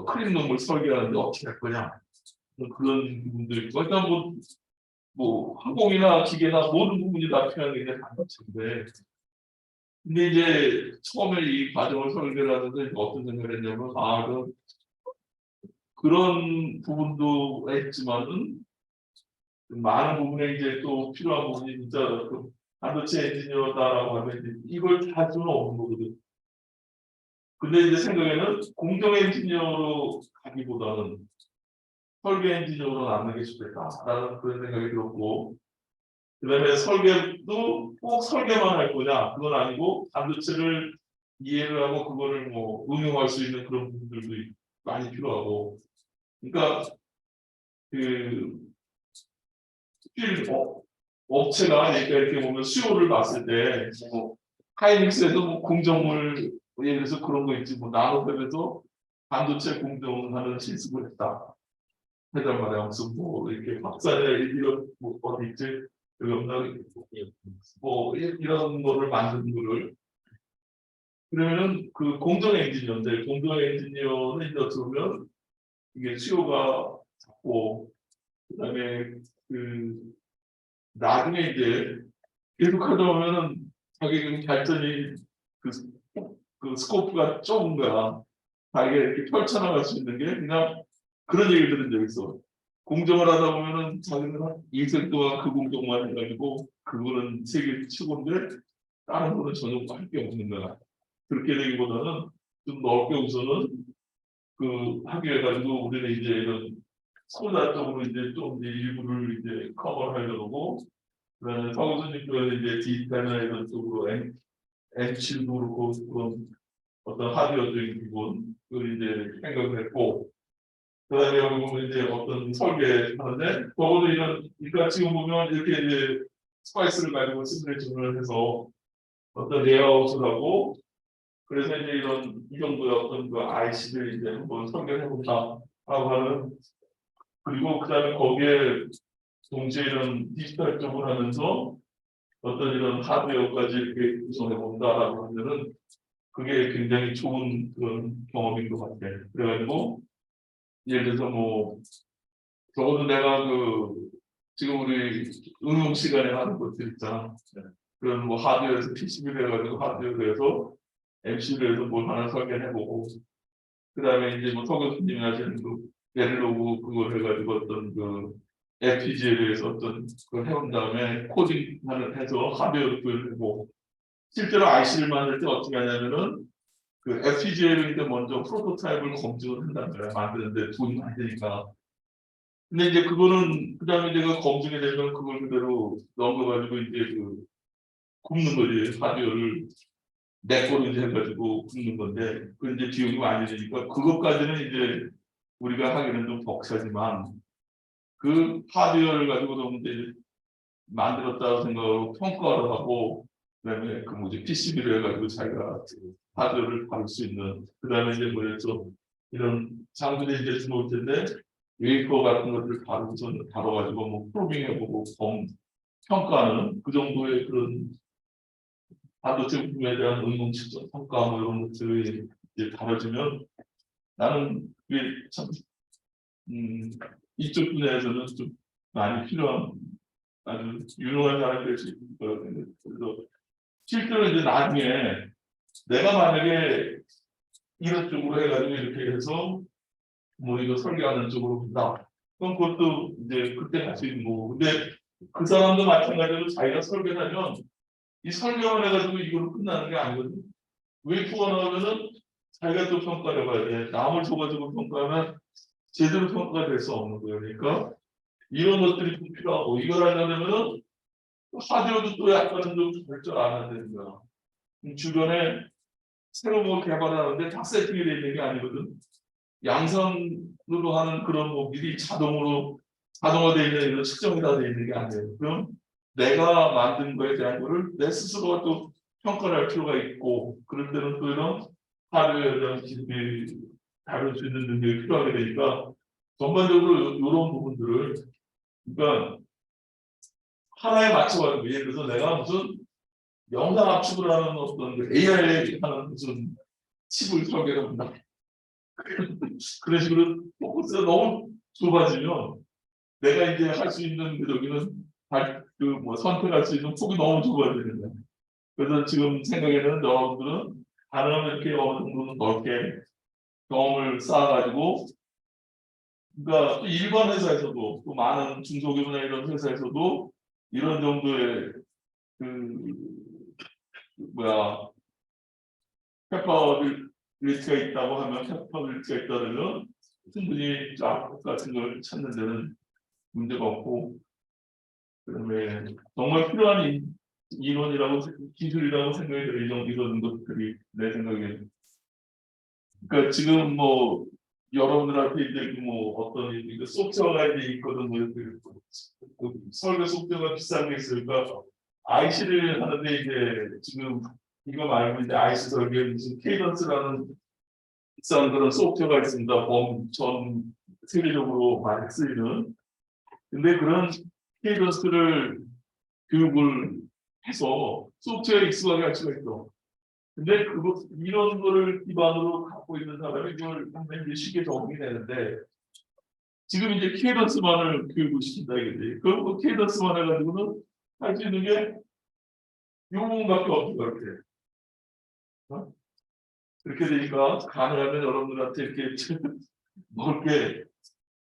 크림 놈을 설계하는데 어떻게 할 거냐 뭐 그런 부분도 있고, 일단 뭐 항공이나 기계나 모든 부분이 다 필요한 게 이제 반도체인데. 근데 이제 처음에 이 과정을 설계를 하면서 어떤 생각을 했냐면 그런 부분도 있지만은 많은 부분에 이제 또 필요한 부분이 진짜 그 반도체 엔지니어다라고 하면 이제 이걸 다 할 수는 없는 거거든. 근데 이제 생각에는 공정 엔지니어로 가기보다는 설계 엔지니어로 남는 게 좋겠다라는 그런 생각이 들었고, 그다음에 설계도 꼭 설계만 할 거냐 그건 아니고 반도체를 이해를 하고 그거를 뭐 응용할 수 있는 그런 부분들도 많이 필요하고, 그러니까 그 업체가 그러니까 이렇게 보면 수요를 봤을 때 하이닉스에도 뭐 공정을 예를 들어서 그런 거 있지, 뭐 나노웹에도 반도체 공정하는 실습을 했다 하단 말이야. 무슨 뭐 이렇게 박사냐 이런 뭐 어디 있지 뭐 이런 거를 만든 거를 그러면은 그 공정 엔지니어인데 공정 엔지니어는 이제 어쩌면 이게 수요가 작고 그다음에 그 나중에 이제 계속 하다 보면은 자기 발전이 그 스코프가 좁은 거야. 자기가 이렇게 펼쳐나갈 수 있는 게 그냥 그런 얘기를 들은 적 있어. 공정을 하다 보면은 자기는 한 일생 동안 그 공정만 해가지고 그거는 세계 최고인데 다른 거는 전혀 할 게 없는 거야. 그렇게 되기보다는 좀 넓게 우선은 그 하기 해가지고 우리는 이제 이런 소다 쪽으로 이제 좀 이제 일부를 이제 커버를 하려고, 그다음에 서구선님들은 이제 디지털이나 이런 쪽으로 M7도 그렇고 그런 어떤 하드웨어적인 기본을 이제 생각을 했고, 그다음에 여기 보면 이제 어떤 설계하는데 적어도 이런 그러니까 지금 보면 이렇게 이제 스파이스를 가지고 시뮬레이션을 해서 어떤 레이아웃을 하고 그래서 이제 이런 이 정도의 어떤 그 IC를 이제 한번 설계해 본다 하고 하는 그리고 그다음에 거기에 동시에 이런 디지털 쪽을 하면서 어떤 이런 하드웨어까지 이렇게 구성해 본다라고 하면은 그게 굉장히 좋은 그런 경험인 것 같아요. 그래가지고 예를 들어서 뭐 적어도 내가 그 지금 우리 응용 시간에 하는 것들 있잖아. 그런 뭐 하드웨어에서 PCB를 해가지고 하드웨어에서 MC를 해서 뭘 하나 설계해보고 그다음에 이제 뭐 서 교수님이 하시는 그 벨로그 그걸 해가지고 어떤 그 FPGA에 대해서 어떤 그 해온 다음에 코딩을 해서 하드웨어를 구현하고 실제로 IC를 만들 때 어떻게 하냐면은 그 FPGA를 이제 먼저 프로토타입을 검증을 한다는 거야. 만드는데 돈이 많이 드니까. 근데 이제 그거는 그다음에 이제 그 검증이 되면 그걸 그대로 넘겨가지고 이제 그 굽는 거지 하드웨어를 내 거로 이제 해가지고 굽는 건데 그 이제 비용이 많이 드니까 그것까지는 이제 우리가 하기는 좀 벅차지만 그 하드웨어를 가지고 너무 이제 만들었다고 생각하고 평가를 하고 그다음에 그 뭐지 PCB를 해가지고 자기가 하드웨어를 다룰 수 있는 그다음에 이제 뭐였죠 이런 장비를 이제 들어올 텐데 웨이퍼 같은 것들을 다뤄가지고 뭐 프로빙해보고 평가하는 그 정도의 그런 반도체 부품에 대한 응용 측정 평가 뭐 이런 것들이 이제 다뤄지면 나는 그게 참 이쪽 분야에서는 좀 많이 필요한 아주 유능한 사람이 될 수 있을 거라고 생각해요. 그래서 실제로 이제 나중에 내가 만약에 이런 쪽으로 해가지고 이렇게 해서 뭐 이거 설계하는 쪽으로 본다. 그럼 그것도 이제 그때 할 수 있는 거고. 근데 그 사람도 마찬가지로 자기가 설계하면 이 설계만 해가지고 이걸로 끝나는 게 아니거든. 웨이프가 나오면은 자기가 또 평가를 해봐야 돼. 남을 줘가지고 평가하면 제대로 평가가 될 수 없는 거예요. 그러니까 이런 것들이 좀 필요하고 이걸 하려면은 하드웨어도 또 약간은 좀 발전 안 해야 되는 거야. 주변에 새로 뭐 개발하는데 다 세팅이 되어 있는 게 아니거든. 양선으로 하는 그런 뭐 미리 자동화되어 있는 이런 측정이 다 되어 있는 게 아니에요. 그럼 내가 만든 거에 대한 거를 내 스스로가 또 평가를 할 필요가 있고 그럴 때는 또 이런 하드웨어에 대한 기술이 다룰 수 있는 능력이 필요하게 되니까 전반적으로 이런 부분들을 그러니까 하나에 맞춰가지고 예를 들어서 내가 무슨 영상 압축을 하는 어떤 AI에 하는 무슨 칩을 설계를 한다. 그런 식으로 포커스가 너무 좁아지면 내가 이제 할 수 있는 여기는 그뭐 선택할 수 있는 폭이 너무 좁아지는 거야. 그래서 지금 생각에는 여러분들은 가능하면 이렇게 어느 정도는 넓게 경험을 쌓아가지고 그러니까 또 일반 회사에서도 또 많은 중소기업이나 이런 회사에서도 이런 정도의 그 뭐야 캐퍼빌리티가 있다고 하면 캐퍼빌리티가 있다면 충분히 앞 같은 걸 찾는 데는 문제가 없고 그다음에 정말 필요한 인원이라고 기술이라고 생각이 들어요. 이런 것들이 내 생각에 그러니까 지금 뭐 여러분들한테 이제 뭐 어떤 이제 소프트웨어가 이제 있거든 뭐 설계 소프트웨어가 비싼 게 있으니까 IC를 하는데 이제 지금 이거 말고 이제 IC 설계 무슨 케이던스라는 비싼 그런 소프트웨어가 있습니다. 전 세계적으로 많이 쓰이는. 근데 그런 케이던스를 교육을 해서 소프트웨어에 익숙하게 할 수가 있어. 근데 이런 거를 기반으로 갖고 있는 사람이 이걸 상당히 쉽게 적응이 되는데 지금 이제 케이던스만을 교육을 시킨다 이거지. 그럼 그 케이던스만 해가지고는 할 수 있는 게 이 부분밖에 없는 것 같아. 어? 그렇게 되니까 가능하면 여러분들한테 이렇게 넓게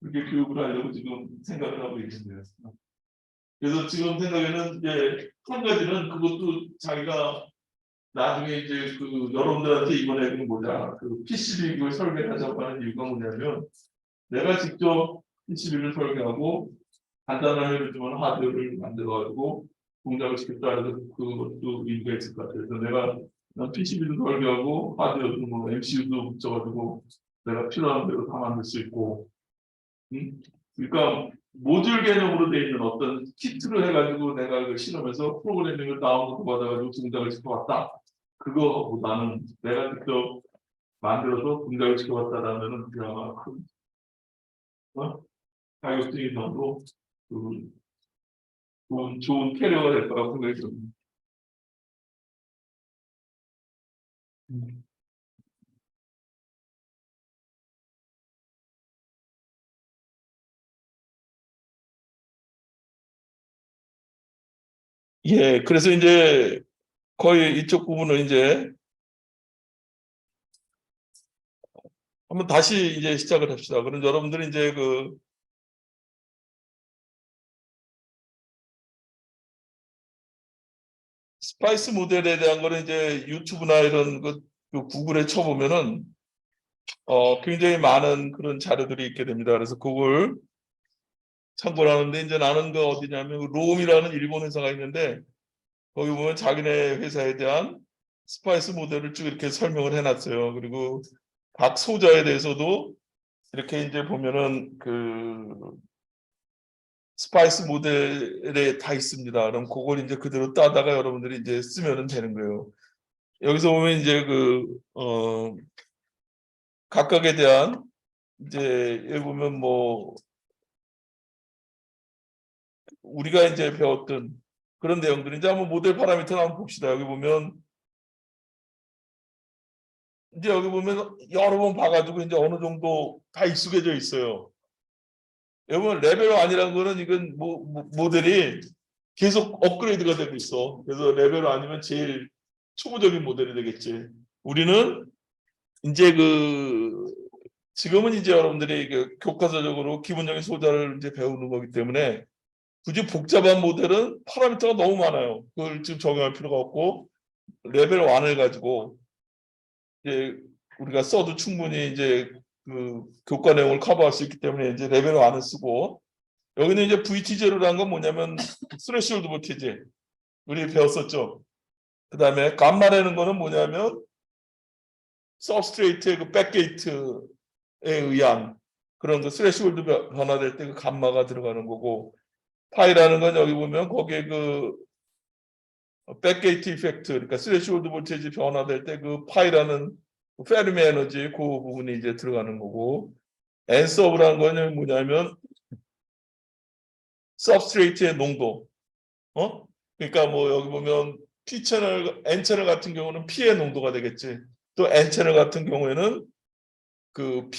그렇게 교육을 하려고 지금 생각을 하고 있습니다. 그래서 지금 생각에는 이제 한 가지는 그것도 자기가 나중에 이제 그 여러분들한테 이번에 그 뭐냐 그 PCB 이걸 설계하자고 하는 이유가 뭐냐면 내가 직접 PCB를 설계하고 간단한 예를 들면 하드웨어를 만들어가지고 동작을 시켰다는 그것도 의미가 있을 것 같아요. 그래서 내가 PCB도 설계하고 하드웨어도 뭐 MCU도 붙여가지고 내가 필요한 대로 다 만들 수 있고, 그러니까 모듈 개념으로 되어 있는 어떤 키트를 해가지고 내가 그 실험에서 프로그래밍을 다운로드 받아가지고 동작을 시켜봤다. 그거보다는 내가 직접 만들어서 동작을 시켜봤다라면은 그나마 큰 자격증이 정도 좋은 캐리어가 될 거라고 생각이 듭니다. 예, 그래서 이제 거의 이쪽 부분은 이제 한번 다시 이제 시작을 합시다. 그럼 여러분들이 이제 그 스파이스 모델에 대한 거는 이제 유튜브나 이런 그 구글에 쳐보면은 굉장히 많은 그런 자료들이 있게 됩니다. 그래서 그걸 참고를 하는데 이제 나는 그 어디냐면 롬이라는 일본 회사가 있는데 거기 보면 자기네 회사에 대한 스파이스 모델을 쭉 이렇게 설명을 해놨어요. 그리고 각 소자에 대해서도 이렇게 이제 보면은 그 스파이스 모델에 다 있습니다. 그럼 그걸 이제 그대로 따다가 여러분들이 이제 쓰면 되는 거예요. 여기서 보면 이제 각각에 대한 이제 여기 보면 뭐 우리가 이제 배웠던 그런 내용들 이제 한번 모델 파라미터를 한번 봅시다. 여기 보면 이제 여기 보면 여러 번 봐가지고 이제 어느 정도 다 익숙해져 있어요. 여러분 레벨 1이라는 거는 이건 모델이 계속 업그레이드가 되고 있어. 그래서 레벨 1이면 제일 초보적인 모델이 되겠지. 우리는 이제 지금은 이제 여러분들이 교과서적으로 기본적인 소자를 이제 배우는 거기 때문에 굳이 복잡한 모델은 파라미터가 너무 많아요. 그걸 지금 적용할 필요가 없고 레벨 1을 가지고 이제 우리가 써도 충분히 이제 그 교과 내용을 커버할 수 있기 때문에 이제 레벨 1을 쓰고 여기는 이제 VT0라는 건 뭐냐면 스레시홀드 볼티지 우리 배웠었죠. 그 다음에 감마라는 거는 뭐냐면 서브스트레이트의 그 백게이트에 의한 그런 그 스레시홀드 변화될 때 그 감마가 들어가는 거고 파이라는 건 여기 보면 거기에 그 백게이트 이펙트 그러니까 스레시홀드 볼테이지 변화될 때 그 파이라는 페르미 에너지 그 부분이 이제 들어가는 거고 앤서브라는 거는 뭐냐면 서브스트레이트의 농도 그러니까 뭐 여기 보면 P 채널, N 채널 같은 경우는 P의 농도가 되겠지. 또 N 채널 같은 경우에는 그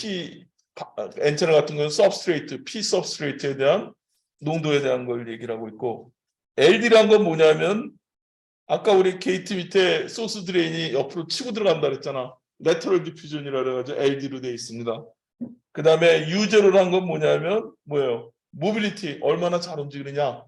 N 채널 같은 경우는 서브스트레이트, P 서브스트레이트에 대한 농도에 대한 걸 얘기를 하고 있고 LD란 건 뭐냐면 아까 우리 게이트 밑에 소스 드레인이 옆으로 치고 들어간다 그랬잖아. 레터럴 디퓨전이라 그래가지고 LD로 되어 있습니다. 그 다음에 U0란 건 뭐냐면 뭐예요? 모빌리티 얼마나 잘 움직이느냐.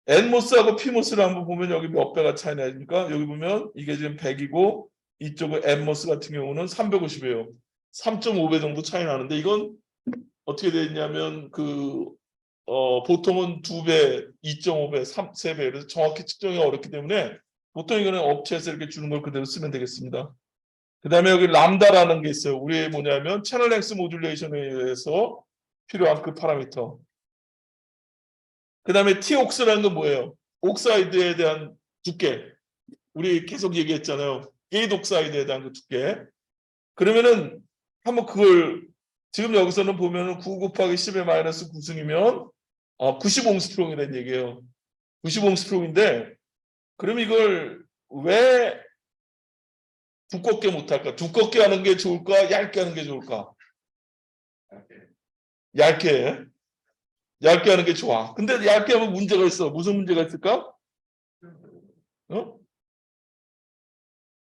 N모스하고 P모스를 한번 보면 여기 몇 배가 차이 나니까 여기 보면 이게 지금 100이고 이쪽은 N모스 같은 경우는 350이에요. 3.5배 정도 차이 나는데 이건 어떻게 되어 있냐면 보통은 2배, 2.5배, 3배 그래서 정확히 측정이 어렵기 때문에 보통 이거는 업체에서 이렇게 주는 걸 그대로 쓰면 되겠습니다. 그 다음에 여기 람다라는 게 있어요. 우리 뭐냐면 채널 랭스 모듈레이션에 의해서 필요한 그 파라미터. 그 다음에 T옥스라는 건 뭐예요? 옥사이드에 대한 두께. 우리 계속 얘기했잖아요. 게이트 옥사이드에 대한 그 두께. 그러면은 한번 그걸 지금 여기서는 보면은 9 곱하기 10의 마이너스 9승이면 90옹스트롱이라는 얘기예요. 90옹스트롱인데 그럼 이걸 왜 두껍게 못할까? 두껍게 하는 게 좋을까? 얇게 하는 게 좋을까? 얇게 하는 게 좋아. 근데 얇게 하면 문제가 있어. 무슨 문제가 있을까?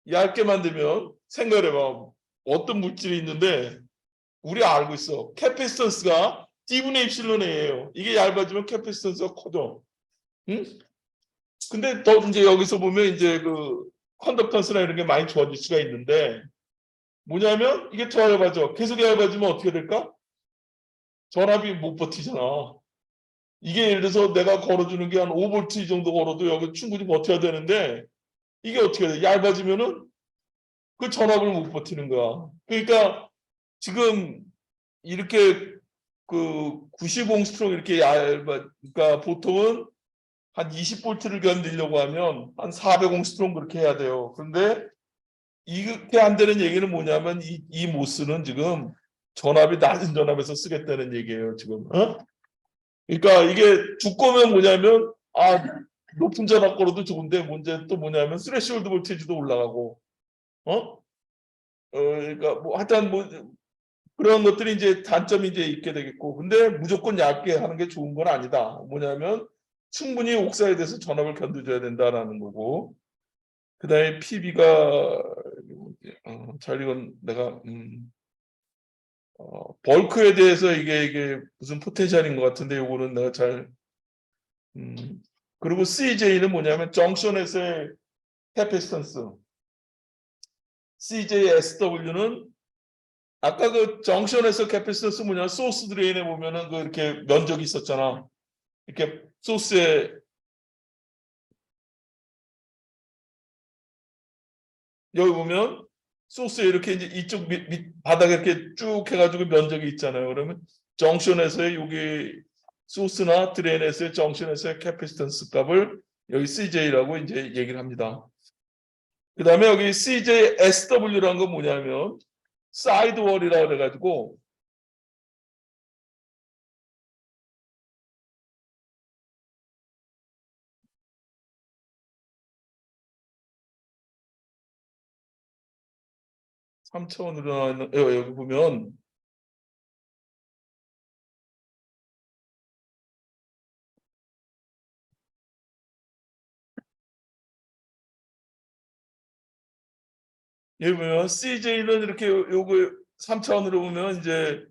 얇게 만들면 생각해봐. 어떤 물질이 있는데 우리 알고 있어. 캐피스턴스가 T분의 입실론 A예요. 이게 얇아지면 캐피스턴스가 커져. 응? 근데 더 이제 여기서 보면 이제 그 컨덕턴스나 이런 게 많이 좋아질 수가 있는데 뭐냐면 이게 더 얇아져. 계속 얇아지면 어떻게 될까? 전압이 못 버티잖아. 이게 예를 들어서 내가 걸어주는 게 한 5V 이 정도 걸어도 여기 충분히 버텨야 되는데 이게 어떻게 돼? 얇아지면은 그 전압을 못 버티는 거야. 그러니까 지금 이렇게 그 90옹스트롱 이렇게 그러니까 보통은 한 20V를 견디려고 하면 한 400옹스트롱 그렇게 해야 돼요. 그런데 이렇게 안 되는 얘기는 뭐냐면 이 모스는 지금 전압이 낮은 전압에서 쓰겠다는 얘기예요. 지금. 어? 그러니까 이게 두꺼우면 뭐냐면 높은 전압 걸어도 좋은데 문제 또 뭐냐면 스레시홀드 볼테이지도 올라가고 그러니까 뭐 하여튼 뭐 그런 것들이 이제 단점이 이제 있게 되겠고 근데 무조건 얇게 하는 게 좋은 건 아니다. 뭐냐면 충분히 옥사이드에서 전압을 견뎌줘야 된다라는 거고 그다음에 PB가 잘 이건 내가 벌크에 대해서 이게 무슨 포텐셜인 것 같은데 요거는 내가 잘 그리고 CJ는 뭐냐면 정션에서의 캐패시턴스 CJSW는 아까 그 정션에서 캐패시턴스 뭐냐 소스 드레인에 보면은 그 이렇게 면적이 있었잖아. 이렇게 소스에 여기 보면 소스에 이렇게 이제 이쪽 바닥에 이렇게 쭉 해가지고 면적이 있잖아요. 그러면 정션에서의 여기 소스나 드레인에서의 정션에서의 캐패시턴스 값을 여기 CJ라고 이제 얘기를 합니다. 그 다음에 여기 CJSW라는 건 뭐냐면 사이드월이라고 그래가지고 3차원으로 나와 있는 여기 보면 여기 보면 CJ는 이렇게 요거 3차원으로 보면 이제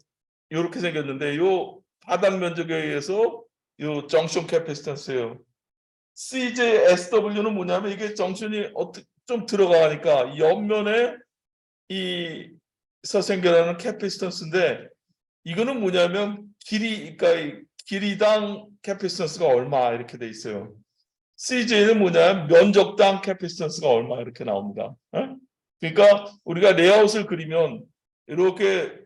이렇게 생겼는데 요 바닥 면적에 의해서 요 정션 캐패시턴스예요. CJSW는 뭐냐면 이게 정션이 어떻게 좀 들어가니까 옆면에 이서 생겨나는 캐패시턴스인데 이거는 뭐냐면 그러니까 길이당 캐패시턴스가 얼마 이렇게 돼 있어요. CJ는 뭐냐면 면적당 캐패시턴스가 얼마 이렇게 나옵니다. 그러니까 우리가 레이아웃을 그리면 이렇게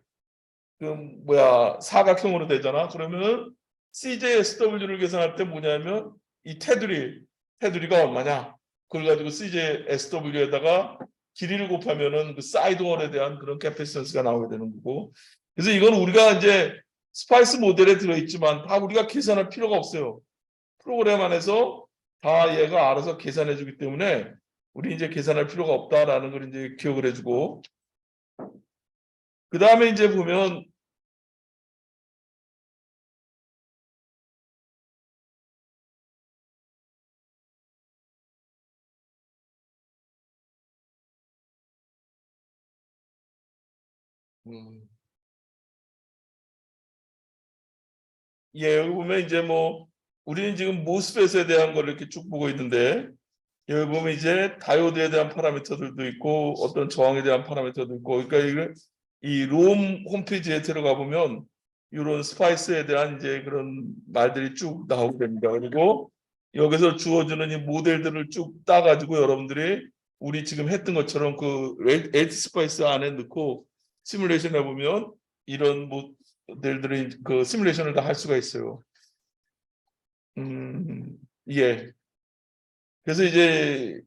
사각형으로 되잖아. 그러면은 CJSW를 계산할 때 뭐냐면 이 테두리가 얼마냐? 그걸 가지고 CJSW에다가 길이를 곱하면은 그 사이드월에 대한 그런 캐패시턴스가 나오게 되는 거고. 그래서 이건 우리가 이제 스파이스 모델에 들어있지만 다 우리가 계산할 필요가 없어요. 프로그램 안에서 다 얘가 알아서 계산해 주기 때문에 우리 이제 계산할 필요가 없다라는 걸 이제 기억을 해주고 그 다음에 이제 보면 여기 보면 이제 뭐 우리는 지금 모스펫에 대한 걸 이렇게 쭉 보고 있는데 여기 보면 이제 다이오드에 대한 파라미터들도 있고 어떤 저항에 대한 파라미터도 있고 그러니까 이 롬 홈페이지에 들어가 보면 이런 스파이스에 대한 이제 그런 말들이 쭉 나오게 됩니다. 그리고 여기서 주어주는 이 모델들을 쭉 따가지고 여러분들이 우리 지금 했던 것처럼 그 에이트 스파이스 안에 넣고 시뮬레이션 해보면 이런 모델들이 그 시뮬레이션을 다 할 수가 있어요. 예. 그래서 이제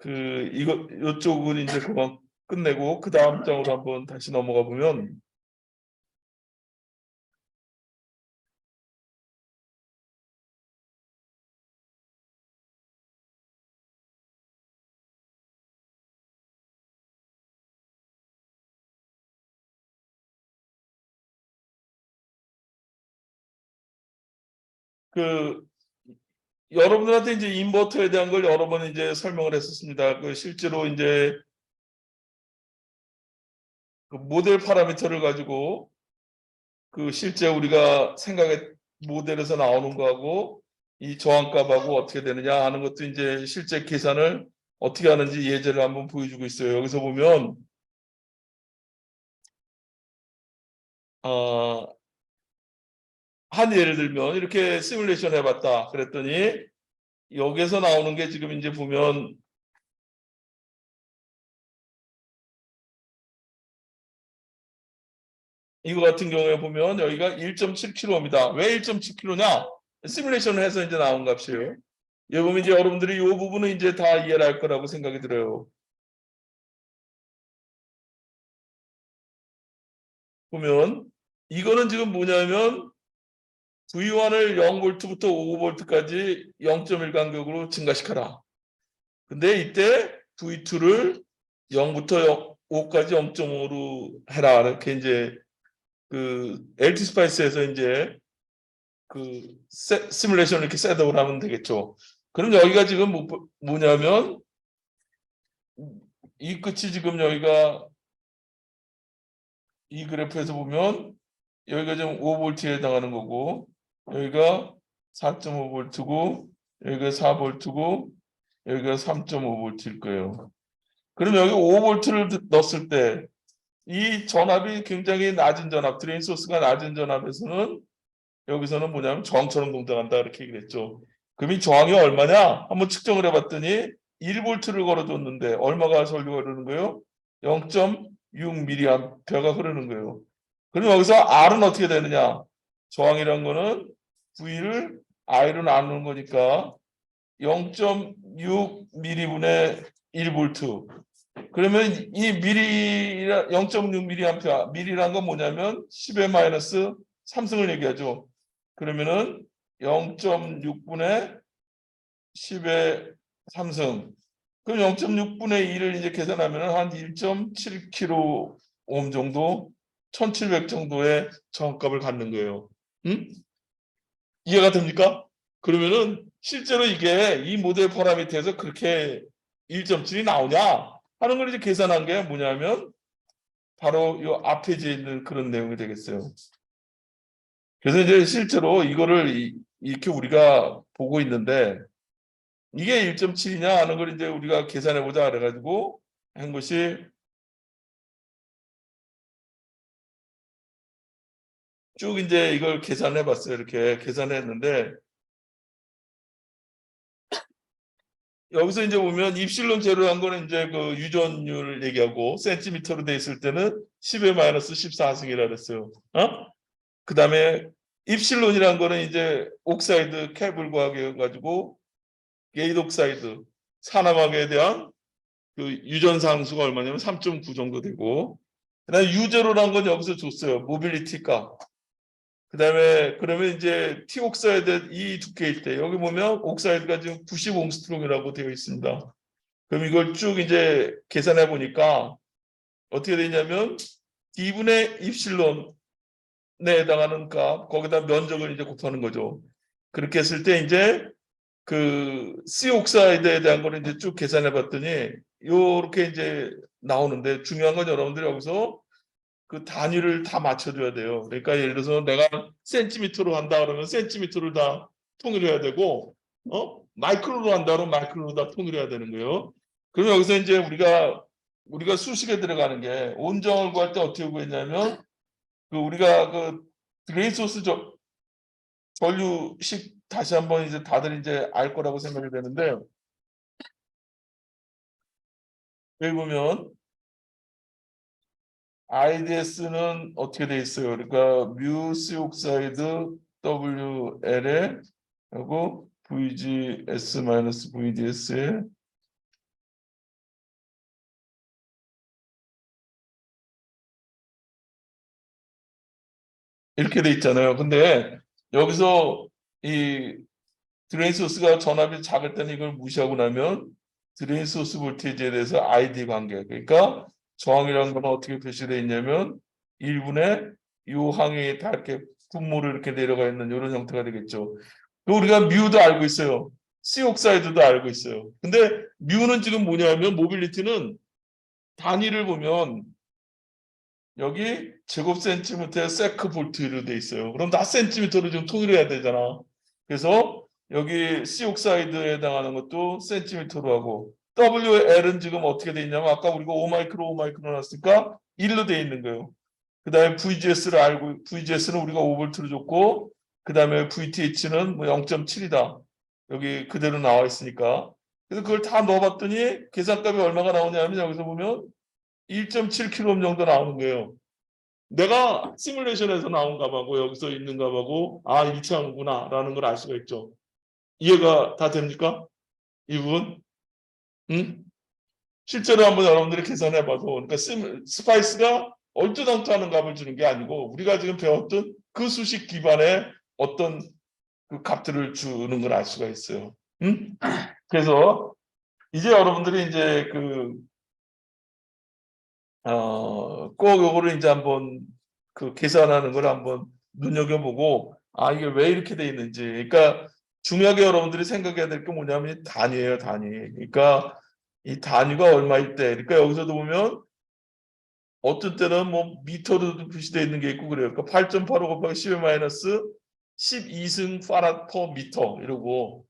이쪽은 이제 그만 끝내고 그 다음 장으로 한번 다시 넘어가 보면 그 여러분들한테 이제 인버터에 대한 걸 여러 번 이제 설명을 했었습니다. 그 실제로 이제 그 모델 파라미터를 가지고 그 실제 우리가 생각의 모델에서 나오는 거하고 이 저항값하고 어떻게 되느냐 하는 것도 이제 실제 계산을 어떻게 하는지 예제를 한번 보여주고 있어요. 여기서 보면 한 예를 들면 이렇게 시뮬레이션 해봤다. 그랬더니 여기서 나오는 게 지금 이제 보면 이거 같은 경우에 보면 여기가 1.7kg입니다. 왜 1.7kg냐? 시뮬레이션을 해서 이제 나온 값이에요. 여기 보면 이제 여러분들이 이 부분은 이제 다 이해를 할 거라고 생각이 들어요. 보면 이거는 지금 뭐냐면 V1을 0V부터 5V까지 0.1 간격으로 증가시켜라. 근데 이때 V2를 0부터 5까지 0.5로 해라. 이렇게 이제 그 LT 스파이스에서 이제 그 시뮬레이션을 이렇게 셋업을 하면 되겠죠. 그럼 여기가 지금 뭐냐면 이 끝이 지금 여기가 이 그래프에서 보면 여기가 지금 5V에 해당하는 거고 여기가 4.5V고 여기가 4V고 여기가 3.5V일 거예요. 그럼 여기 5V를 넣었을 때 이 전압이 굉장히 낮은 전압, 드레인 소스가 낮은 전압에서는 여기서는 뭐냐면 저항처럼 동작한다 이렇게 얘기를 했죠. 그럼 이 저항이 얼마냐? 한번 측정을 해봤더니 1V를 걸어줬는데 얼마가 전류가 흐르는 거예요? 0.6mA가 흐르는 거예요. 그럼 여기서 R은 어떻게 되느냐? 저항이란 거는 V를 I로 나누는 거니까 0.6mV분의 1V. 그러면 이 미리 0.6mA, 미리란 건 뭐냐면 10의 마이너스 3승을 얘기하죠. 그러면은 0.6분의 10의 3승. 그럼 0.6분의 2를 이제 계산하면 한 1.7kΩ 정도, 1700 정도의 저항값을 갖는 거예요. 응? 이해가 됩니까? 그러면은 실제로 이게 이 모델 파라미터에서 그렇게 1.7이 나오냐 하는 걸 이제 계산한 게 뭐냐면 바로 이 앞에 있는 그런 내용이 되겠어요. 그래서 이제 실제로 이거를 이렇게 우리가 보고 있는데 이게 1.7이냐 하는 걸 이제 우리가 계산해 보자 그래가지고 한 것이 쭉 이제 이걸 계산해 봤어요. 이렇게 계산했는데 여기서 이제 보면 입실론 제로한 거는 이제 그 유전율을 얘기하고 센티미터로 돼 있을 때는 10의 마이너스 14승이라 그랬어요. 그 다음에 입실론이란 거는 이제 옥사이드 캡을 구하게 해가지고 게이트 옥사이드 산화막에 대한 그 유전 상수가 얼마냐면 3.9 정도 되고 그다음에 유제로란 건 여기서 줬어요. 모빌리티가. 그다음에 그러면 이제 T 옥사이드 이 두께일 때 여기 보면 옥사이드가 지금 90옹스트롬이라고 되어 있습니다. 그럼 이걸 쭉 이제 계산해 보니까 어떻게 되냐면 D분의 입실론에 해당하는 값 거기다 면적을 이제 곱하는 거죠. 그렇게 했을 때 이제 그 C 옥사이드에 대한 거를 이제 쭉 계산해 봤더니 요렇게 이제 나오는데 중요한 건 여러분들이 여기서 그 단위를 다 맞춰줘야 돼요. 그러니까 예를 들어서 내가 센티미터로 한다 그러면 센티미터를 다 통일해야 되고, 마이크로로 한다 그러면 마이크로로 다 통일해야 되는 거예요. 그럼 여기서 이제 우리가 수식에 들어가는 게 온정을 구할 때 어떻게 구했냐면 그 우리가 그 드레인 소스 전류식 다시 한번 이제 다들 이제 알 거라고 생각이 되는데 여기 보면 IDS는 어떻게 돼 있어요? 그러니까 뮤 C 옥사이드 WL에 하고 VGS 마이너스 VDS에 이렇게 돼 있잖아요. 근데 여기서 이 드레인 소스가 전압이 작을 때는 이걸 무시하고 나면 드레인 소스 볼테이지에 대해서 ID 관계. 그러니까 저항이라는 건 어떻게 표시되어 있냐면 1분의 이 항이 다 이렇게 분모로 이렇게 내려가 있는 이런 형태가 되겠죠. 우리가 뮤도 알고 있어요. C 옥사이드도 알고 있어요. 근데 뮤는 지금 뭐냐면 모빌리티는 단위를 보면 여기 제곱 센티미터에 세크 볼트로 돼 있어요. 그럼 다 센티미터로 좀 통일해야 되잖아. 그래서 여기 C 옥사이드에 해당하는 것도 센티미터로 하고 WL은 지금 어떻게 돼 있냐면 아까 우리가 5마이크로 나왔으니까 1로 돼 있는 거예요. 그 다음에 VGS를 알고 VGS는 우리가 5볼트로 줬고 그 다음에 VTH는 뭐 0.7이다. 여기 그대로 나와 있으니까. 그래서 그걸 다 넣어봤더니 계산값이 얼마가 나오냐면 여기서 보면 1.7kΩ 정도 나오는 거예요. 내가 시뮬레이션에서 나온 값하고 여기서 있는 값하고 아 일치하는구나 라는 걸 알 수가 있죠. 이해가 다 됩니까? 이 부분? 응? 실제로 한번 여러분들이 계산해 봐서 그러니까 스파이스가 얼토당토하는 값을 주는 게 아니고 우리가 지금 배웠던 그 수식 기반의 어떤 그 값들을 주는 걸 알 수가 있어요. 응? 그래서 이제 여러분들이 이제 꼭 요거를 이제 한번 그 계산하는 걸 한번 눈여겨보고 아 이게 왜 이렇게 돼 있는지. 그러니까 중요하게 여러분들이 생각해야 될 게 뭐냐면 단위예요, 단위. 그러니까 이 단위가 얼마일 때. 그러니까 여기서도 보면 어떤 때는 뭐 미터로 표시되어 있는 게 있고 그래요. 그러니까 8.85 곱하기 10의 마이너스 12승 파라드 퍼 미터 이러고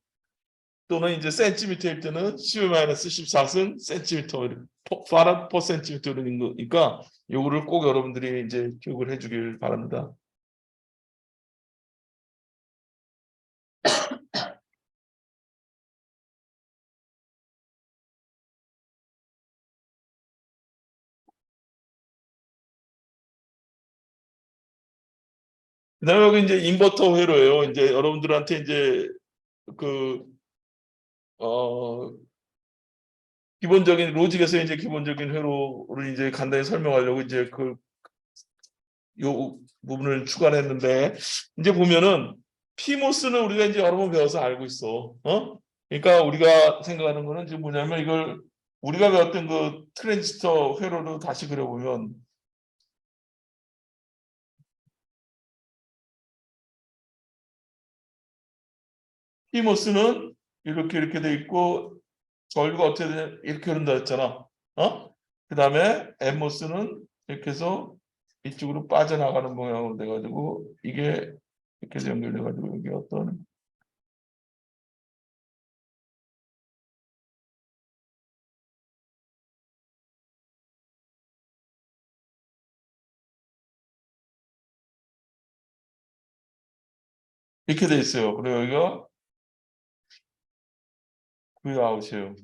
또는 이제 센티미터일 때는 10의 마이너스 14승 센티미터 파라드 퍼 센티미터 이런 거니까 요거를 꼭 여러분들이 이제 기억을 해주길 바랍니다. 그다음에 여기 이제 인버터 회로예요. 이제 여러분들한테 이제 그 기본적인 로직에서 이제 기본적인 회로를 이제 간단히 설명하려고 이제 요 부분을 추가했는데 이제 보면은 피모스는 우리가 이제 여러 번 배워서 알고 있어. 그러니까 우리가 생각하는 거는 지금 뭐냐면 이걸 우리가 배웠던 그 트랜지스터 회로로 다시 그려보면 피모스는 이렇게 돼 있고 전류가 어떻게 되냐 이렇게 흐른다 했잖아. 그 다음에 엠모스는 이렇게 해서 이쪽으로 빠져나가는 모양으로 돼가지고 이게 이렇게 해서 연결돼가지고 여기 어떤 이렇게 돼 있어요. 그리고 여기가 V아웃이에요.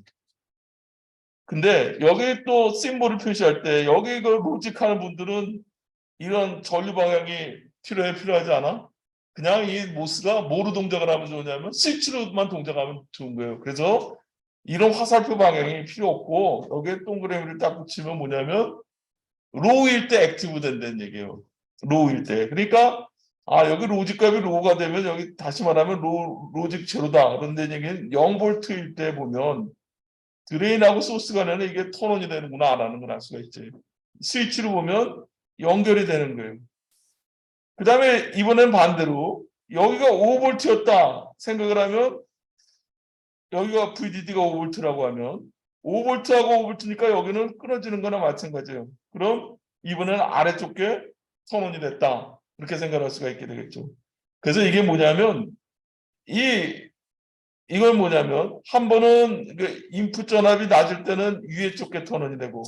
근데 여기 또 심볼을 표시할 때 여기 이걸 로직하는 분들은 이런 전류 방향이 필요하지 않아? 그냥 이 모스가 뭐로 동작을 하면 좋으냐면 스위치로만 동작하면 좋은 거예요. 그래서 이런 화살표 방향이 필요 없고 여기에 동그라미를 딱 붙이면 뭐냐면 로우일 때 액티브 된다는 얘기예요. 로우일 때. 그러니까 아 여기 로직 값이 로우가 되면 여기 다시 말하면 로직 제로다. 그런데 얘기는 0볼트일 때 보면 드레인하고 소스 간에는 이게 턴온이 되는구나 라는 걸 알 수가 있지. 스위치로 보면 연결이 되는 거예요. 그 다음에 이번엔 반대로 여기가 5볼트였다 생각을 하면 여기가 VDD가 5볼트라고 하면 5볼트하고 5볼트니까 여기는 끊어지는 거나 마찬가지예요. 그럼 이번에는 아래쪽 게 턴온이 됐다. 그렇게 생각할 수가 있게 되겠죠. 그래서 이게 뭐냐면 이걸 뭐냐면 한 번은 인풋 전압이 낮을 때는 위에 쪽게 턴온이 되고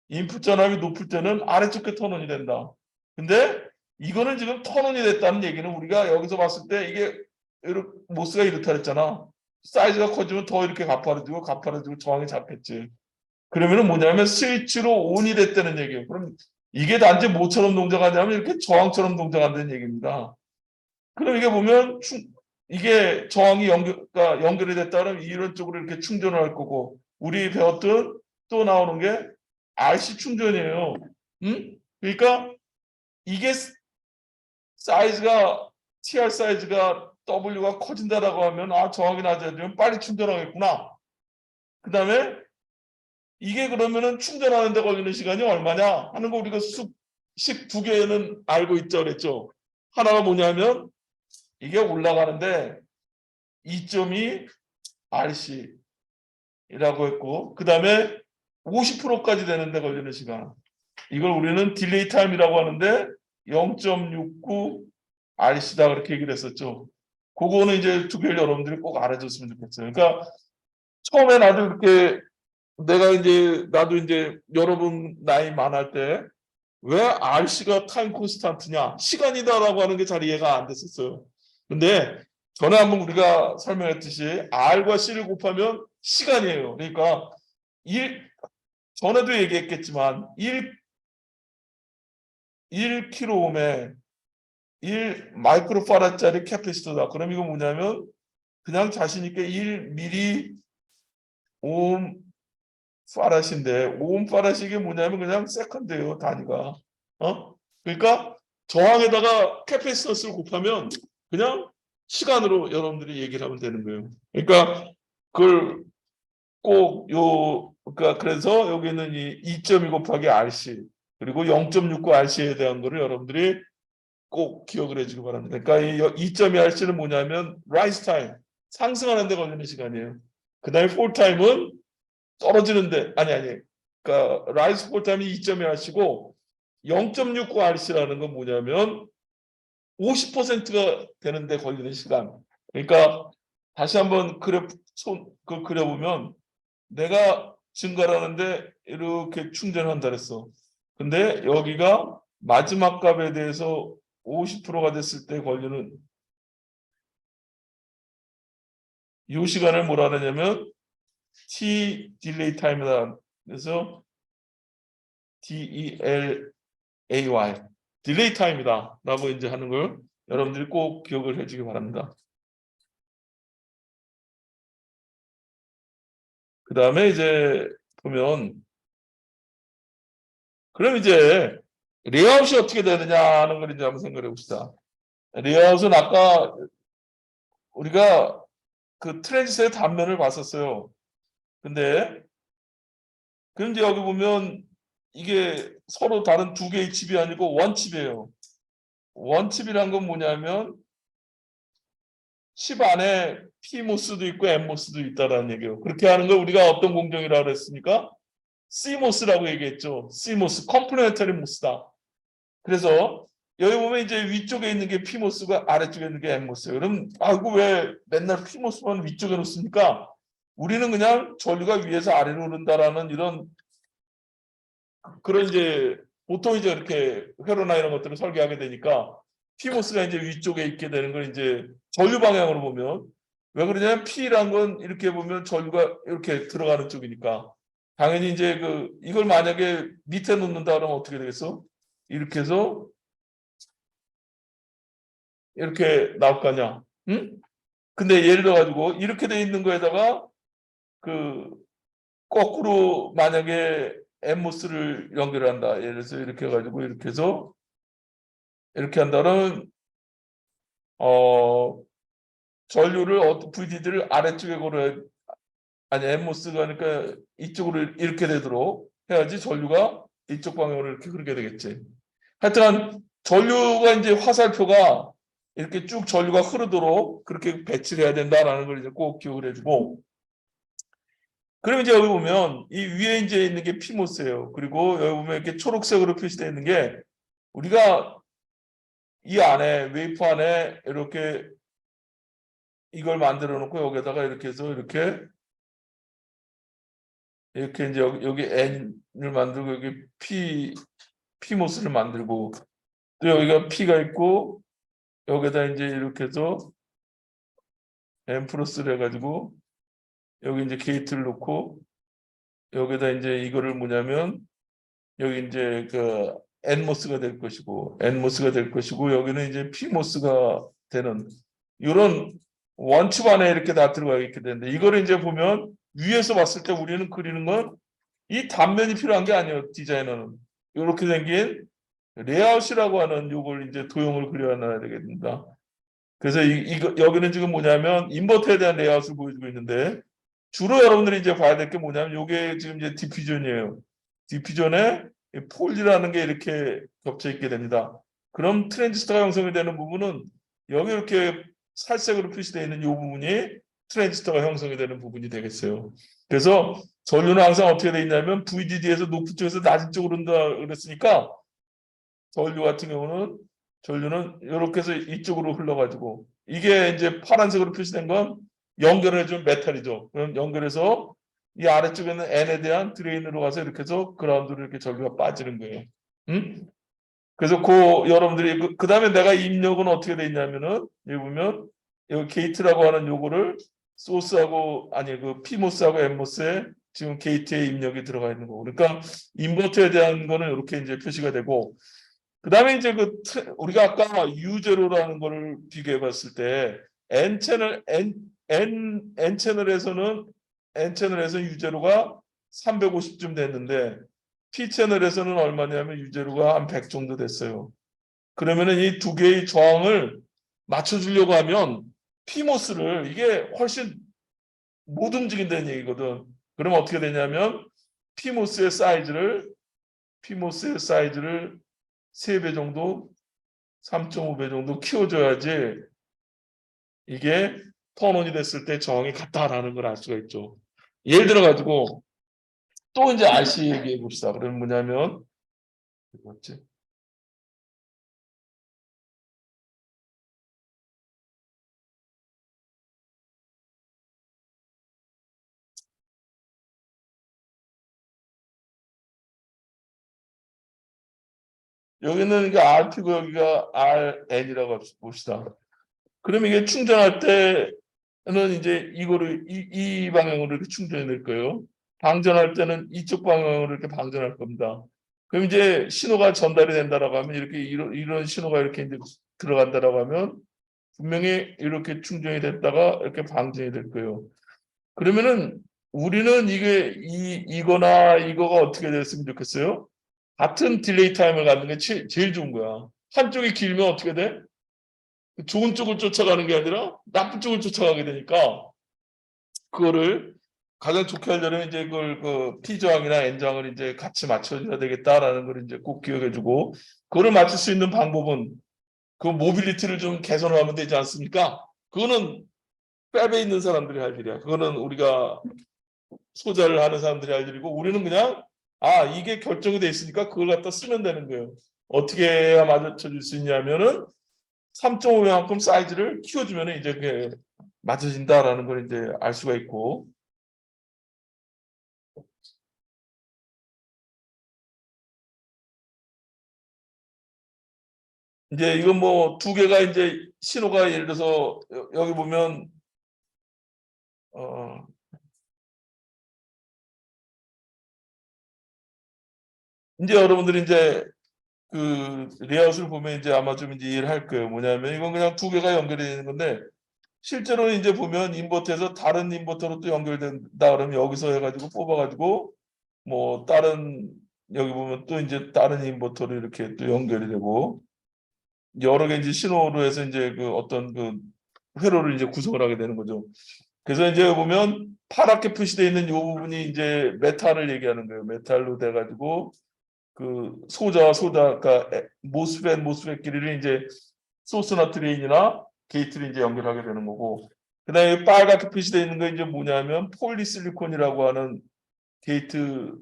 인풋 전압이 높을 때는 아래쪽 게 턴온이 된다. 근데 이거는 지금 턴온이 됐다는 얘기는 우리가 여기서 봤을 때 이게 모스가 이렇다 했잖아. 사이즈가 커지면 더 이렇게 가파라지고 저항이 잡혔지. 그러면은 뭐냐면 스위치로 온이 됐다는 얘기예요. 그럼 이게 단지 뭐처럼 동작하냐면 이렇게 저항처럼 동작한다는 얘기입니다. 그럼 이게 보면 이게 저항이 그러니까 연결이 됐다면 이런 쪽으로 이렇게 충전을 할 거고 우리 배웠던 또 나오는 게 RC 충전이에요. 그러니까 이게 사이즈가 TR 사이즈가 W가 커진다라고 하면 아 저항이 낮아지면 빨리 충전하겠구나. 그 다음에 이게 그러면은 충전하는 데 걸리는 시간이 얼마냐 하는 거 우리가 식 두 개는 알고 있죠 그랬죠. 하나가 뭐냐면 이게 올라가는데 2.2 RC라고 했고 그 다음에 50%까지 되는데 걸리는 시간 이걸 우리는 딜레이 타임이라고 하는데 0.69 RC다 그렇게 얘기를 했었죠. 그거는 이제 두 개를 여러분들이 꼭 알아줬으면 좋겠어요. 그러니까 처음에 나도 이렇게 나도 이제 여러분 나이 많을 때 왜 RC가 타임 콘스탄트냐 시간이다라고 하는 게 잘 이해가 안 됐었어요. 근데 전에 한번 우리가 설명했듯이 R과 C를 곱하면 시간이에요. 그러니까 전에도 얘기했겠지만 1kΩ에 1 마이크로파라짜리 캐패시터다. 그럼 이거 뭐냐면 그냥 자신 있게 1 밀리 파라신데 5파라시 이게 뭐냐면 그냥 세컨드예요. 단위가. 그러니까 저항에다가 캐패시터스를 곱하면 그냥 시간으로 여러분들이 얘기를 하면 되는 거예요. 그러니까 그걸 꼭 그러니까 그래서 여기는 이 2.2 곱하기 RC 그리고 0.69 RC에 대한 거를 여러분들이 꼭 기억을 해주기 바랍니다. 그러니까 이 2.2 RC는 뭐냐면 rise time 상승하는 데 걸리는 시간이에요. 그다음에 fall time은 떨어지는데 아니 그러니까 rise fall time이 2.2 RC고 0.69 RC라는 건 뭐냐면 50%가 되는데 걸리는 시간. 그러니까 다시 한번 그려보면 내가 증가를 하는데 이렇게 충전한다 그랬어. 근데 여기가 마지막 값에 대해서 50%가 됐을 때 걸리는 이 시간을 뭐라 하냐면 T 딜레이 타임이다. 그래서 DELAY 딜레이 타임이다 라고 이제 하는 걸 여러분들이 꼭 기억을 해주기 바랍니다. 그 다음에 이제 보면 그럼 이제 레이아웃이 어떻게 되느냐 하는 걸 이제 한번 생각해 봅시다. 레이아웃은 아까 우리가 그 트랜지스터의 단면을 봤었어요. 근데 그럼 이제 여기 보면 이게 서로 다른 두 개의 칩이 아니고 원칩이에요. 원칩이란 건 뭐냐면 칩 안에 PMOS도 있고 NMOS도 있다라는 얘기예요. 그렇게 하는 걸 우리가 어떤 공정이라고 그랬습니까? CMOS라고 얘기했죠. CMOS, 컴플레멘터리 모스다. 그래서 여기 보면 이제 위쪽에 있는 게 PMOS고 아래쪽에 있는 게 NMOS예요. 그럼 아이고 왜 맨날 PMOS만 위쪽에 놓습니까? 우리는 그냥 전류가 위에서 아래로 흐른다라는 이런 그런 이제 보통 이제 이렇게 회로나 이런 것들을 설계하게 되니까 PMOS가 이제 위쪽에 있게 되는 걸 이제 전류 방향으로 보면 왜 그러냐면 P란 건 이렇게 보면 전류가 이렇게 들어가는 쪽이니까 당연히 이제 이걸 만약에 밑에 놓는다 그러면 어떻게 되겠어? 이렇게 해서 이렇게 나올 거 아니야. 응? 근데 예를 들어 가지고 이렇게 돼 있는 거에다가 거꾸로 만약에 엠모스를 연결한다. 예를 들어서 이렇게 해가지고 이렇게 해서 이렇게 한다면 전류를 VDD를 아래쪽에 걸어야 아니 엠모스가 그러니까 이쪽으로 이렇게 되도록 해야지 전류가 이쪽 방향으로 이렇게 흐르게 되겠지. 하여튼 전류가 이제 화살표가 이렇게 쭉 전류가 흐르도록 그렇게 배치를 해야 된다라는 걸 이제 꼭 기억을 해주고 그럼 이제 여기 보면 이 위에 이제 있는 게 PMOS예요. 그리고 여기 보면 이렇게 초록색으로 표시되어 있는 게 우리가 이 안에 웨이퍼 안에 이렇게 이걸 만들어 놓고 여기다가 이렇게 해서 이렇게 이제 여기 N을 만들고 여기 PMOS를 만들고 또 여기가 P가 있고 여기다 이제 이렇게 해서 N 플러스를 해가지고 여기 이제 게이트를 놓고 여기다 이제 이거를 뭐냐면 여기 이제 N모스가 될 것이고 N모스가 될 것이고 여기는 이제 P모스가 되는 이런 원칩 안에 이렇게 다 들어가 있게 되는데 이거를 이제 보면 위에서 봤을 때 우리는 그리는 건 이 단면이 필요한 게 아니에요. 디자이너는 이렇게 생긴 레이아웃이라고 하는 요걸 이제 도형을 그려놔야 되겠습니다. 그래서 이거 여기는 지금 뭐냐면 인버터에 대한 레이아웃을 보여주고 있는데 주로 여러분들이 이제 봐야 될 게 뭐냐면 이게 지금 이제 디퓨전이에요. 디퓨전에 폴이라는 게 이렇게 겹쳐 있게 됩니다. 그럼 트랜지스터가 형성이 되는 부분은 여기 이렇게 살색으로 표시되어 있는 이 부분이 트랜지스터가 형성이 되는 부분이 되겠어요. 그래서 전류는 항상 어떻게 되어 있냐면 VDD에서 높은 쪽에서 낮은 쪽으로 온다 그랬으니까 전류 같은 경우는 전류는 이렇게 해서 이쪽으로 흘러가지고 이게 이제 파란색으로 표시된 건 연결해준 메탈이죠. 그럼 연결해서 이 아래쪽에는 N에 대한 드레인으로 가서 이렇게 해서 그라운드로 이렇게 전류가 빠지는 거예요. 응? 그래서 여러분들이 그 다음에 내가 입력은 어떻게 돼 있냐면은 여기 보면 여기 게이트라고 하는 요거를 소스하고 아니 그 피모스하고 엠모스에 지금 게이트에 입력이 들어가 있는 거고 그러니까 인버터에 대한 거는 이렇게 이제 표시가 되고 그 다음에 이제 우리가 아까 U0라는 거를 비교해 봤을 때 N 채널에서는 U0가 350쯤 됐는데 P 채널에서는 얼마냐면 U0가 한 100 정도 됐어요. 그러면은 이 두 개의 저항을 맞춰주려고 하면 PMOS를 이게 훨씬 못 움직인다는 얘기거든. 그럼 어떻게 되냐면 PMOS의 사이즈를 3배 정도, 3.5배 정도 키워줘야지 이게 턴온이 됐을 때 저항이 같다라는 걸 알 수가 있죠. 예를 들어 가지고 또 이제 RC 얘기해 봅시다. 그러면 뭐냐면 뭐지? 여기는 이게 RP고 여기가 RN이라고 봅시다. 그럼 이게 충전할 때는 이제 이 방향으로 이렇게 충전이 될 거예요. 방전할 때는 이쪽 방향으로 이렇게 방전할 겁니다. 그럼 이제 신호가 전달이 된다라고 하면 이런 신호가 이렇게 이제 들어간다라고 하면 분명히 이렇게 충전이 됐다가 이렇게 방전이 될 거예요. 그러면은 우리는 이거나 이거가 어떻게 됐으면 좋겠어요? 같은 딜레이 타임을 갖는 게 제일 좋은 거야. 한쪽이 길면 어떻게 돼? 좋은 쪽을 쫓아가는 게 아니라 나쁜 쪽을 쫓아가게 되니까 그거를 가장 좋게 하려면 이제 그걸 P 저항이나 N 저항을 이제 같이 맞춰줘야 되겠다라는 걸 이제 꼭 기억해주고 그거를 맞출 수 있는 방법은 그 모빌리티를 좀 개선하면 되지 않습니까? 그거는 팹에 있는 사람들이 할 일이야. 그거는 우리가 소자를 하는 사람들이 할 일이고 우리는 그냥 이게 결정이 돼 있으니까 그걸 갖다 쓰면 되는 거예요. 어떻게 해야 맞춰줄 수 있냐면은 3.5만큼 사이즈를 키워주면 이제 그게 맞춰진다라는 걸 이제 알 수가 있고 이제 이건 뭐 두 개가 이제 신호가 예를 들어서 여기 보면 어 이제 여러분들이 이제 그 레이아웃을 보면 이제 아마 좀 이제 이해를 할 거예요. 뭐냐면 이건 그냥 두 개가 연결이 되는 건데 실제로 이제 보면 인버터에서 다른 인버터로 또 연결된다 그러면 여기서 해가지고 뽑아가지고 뭐 다른 여기 보면 또 이제 다른 인버터로 이렇게 또 연결이 되고 여러 개 이제 신호로 해서 이제 그 어떤 그 회로를 이제 구성을 하게 되는 거죠. 그래서 이제 보면 파랗게 표시되어 있는 이 부분이 이제 메탈을 얘기하는 거예요. 메탈로 돼가지고 그 소자 그러니까 모스팻끼리를 이제 소스나 드레인이나 게이트를 이제 연결하게 되는 거고 그다음에 빨갛게 표시되어 있는 거 이제 뭐냐면 폴리실리콘이라고 하는 게이트를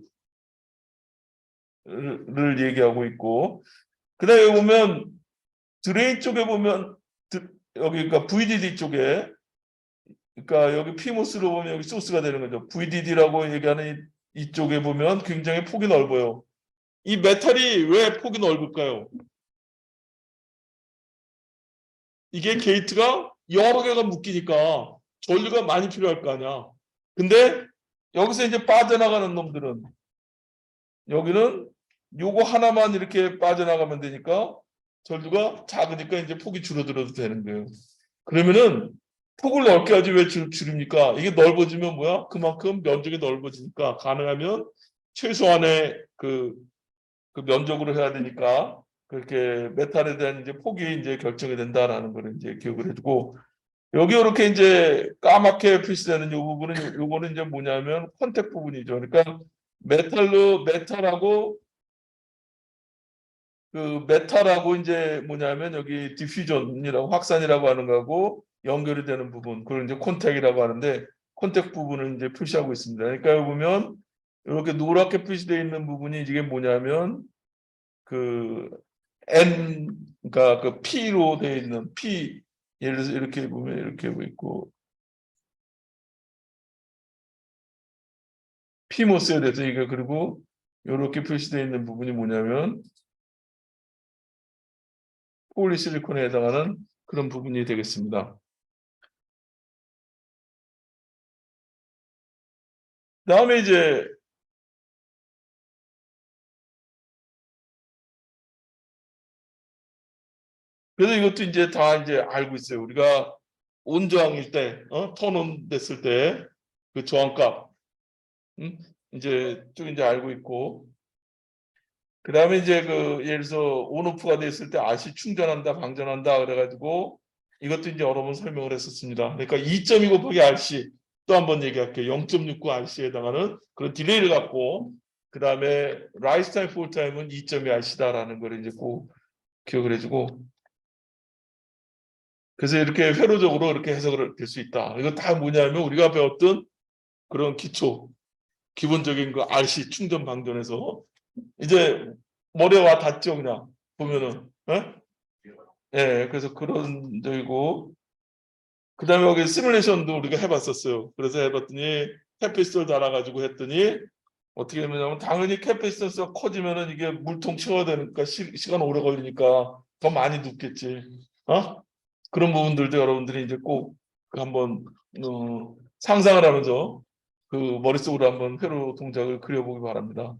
얘기하고 있고 그다음에 여기 보면 드레인 쪽에 보면 여기 그러니까 VDD 쪽에 그러니까 여기 피모스로 보면 여기 소스가 되는 거죠. VDD라고 얘기하는 이쪽에 보면 굉장히 폭이 넓어요. 이 메탈이 왜 폭이 넓을까요? 이게 게이트가 여러 개가 묶이니까 전류가 많이 필요할 거 아니야. 근데 여기서 이제 빠져나가는 놈들은 여기는 요거 하나만 이렇게 빠져나가면 되니까 전류가 작으니까 이제 폭이 줄어들어도 되는 거예요. 그러면은 폭을 넓게 하지 왜 줄입니까? 이게 넓어지면 뭐야? 그만큼 면적이 넓어지니까 가능하면 최소한의 그 면적으로 해야 되니까 그렇게 메탈에 대한 이제 폭이 이제 결정이 된다라는 걸 이제 기억을 해주고 여기 이렇게 이제 까맣게 표시되는 이 부분은 요거는 이제 뭐냐면 컨택 부분이죠. 그러니까 메탈하고 이제 뭐냐면 여기 디퓨전이라고 확산이라고 하는 거하고 연결이 되는 부분 그걸 이제 콘택이라고 하는데 콘택 부분을 이제 표시하고 있습니다. 그러니까 여기 보면 이렇게 노랗게 표시되어 있는 부분이 이게 뭐냐면 그 N 그러니까 그 P로 되어 있는 P 예를 들어서 이렇게 보면 이렇게 있고 P모스에 대해서 이게 그리고 이렇게 표시되어 있는 부분이 뭐냐면 폴리실리콘에 해당하는 그런 부분이 되겠습니다. 다음에 이제 그래서 이것도 이제 다 이제 알고 있어요. 우리가 온저항일 때, 턴온 됐을 때 그 저항값, 이제 쭉 이제 알고 있고, 그 다음에 이제 그 예를 들어서 온오프가 됐을 때 RC 충전한다, 방전한다 그래가지고 이것도 이제 여러 번 설명을 했었습니다. 그러니까 2.2 곱하기 RC 또 한번 얘기할게요. 0.69 RC에 해당하는 그런 딜레이를 갖고 그 다음에 라이스 타임, 폴 타임은 2.2 RC다라는 걸 이제 꼭 기억을 해주고. 그래서 이렇게 회로적으로 이렇게 해석을 될 수 있다. 이거 다 뭐냐면 우리가 배웠던 그런 기초, 기본적인 그 RC 충전 방전에서 이제 머리에 와 닿죠, 그냥 보면은. 예? 예, 그래서 그런 적이고. 그 다음에 여기 시뮬레이션도 우리가 해봤었어요. 그래서 해봤더니 캐피시터를 달아가지고 했더니 어떻게 되냐면 당연히 캐피시터가 커지면은 이게 물통 채워야 되니까 시간 오래 걸리니까 더 많이 눕겠지. 그런 부분들도 여러분들이 이제 꼭 한번 상상을 하면서 그 머릿속으로 한번 회로 동작을 그려보기 바랍니다.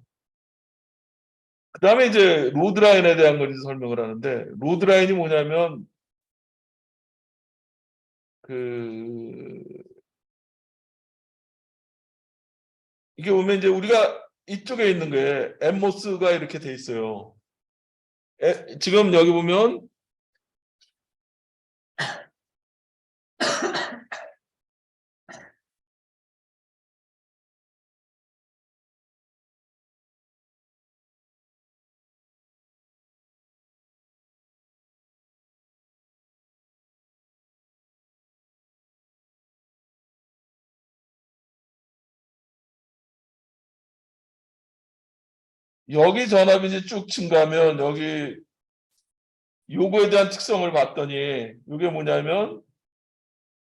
그 다음에 이제 로드라인에 대한 걸 이제 설명을 하는데, 로드라인이 뭐냐면 이게 보면 이제 우리가 이쪽에 있는 게 엠모스가 이렇게 돼 있어요. 지금 여기 보면 여기 전압이 이제 쭉 증가하면 여기 요거에 대한 특성을 봤더니 이게 뭐냐면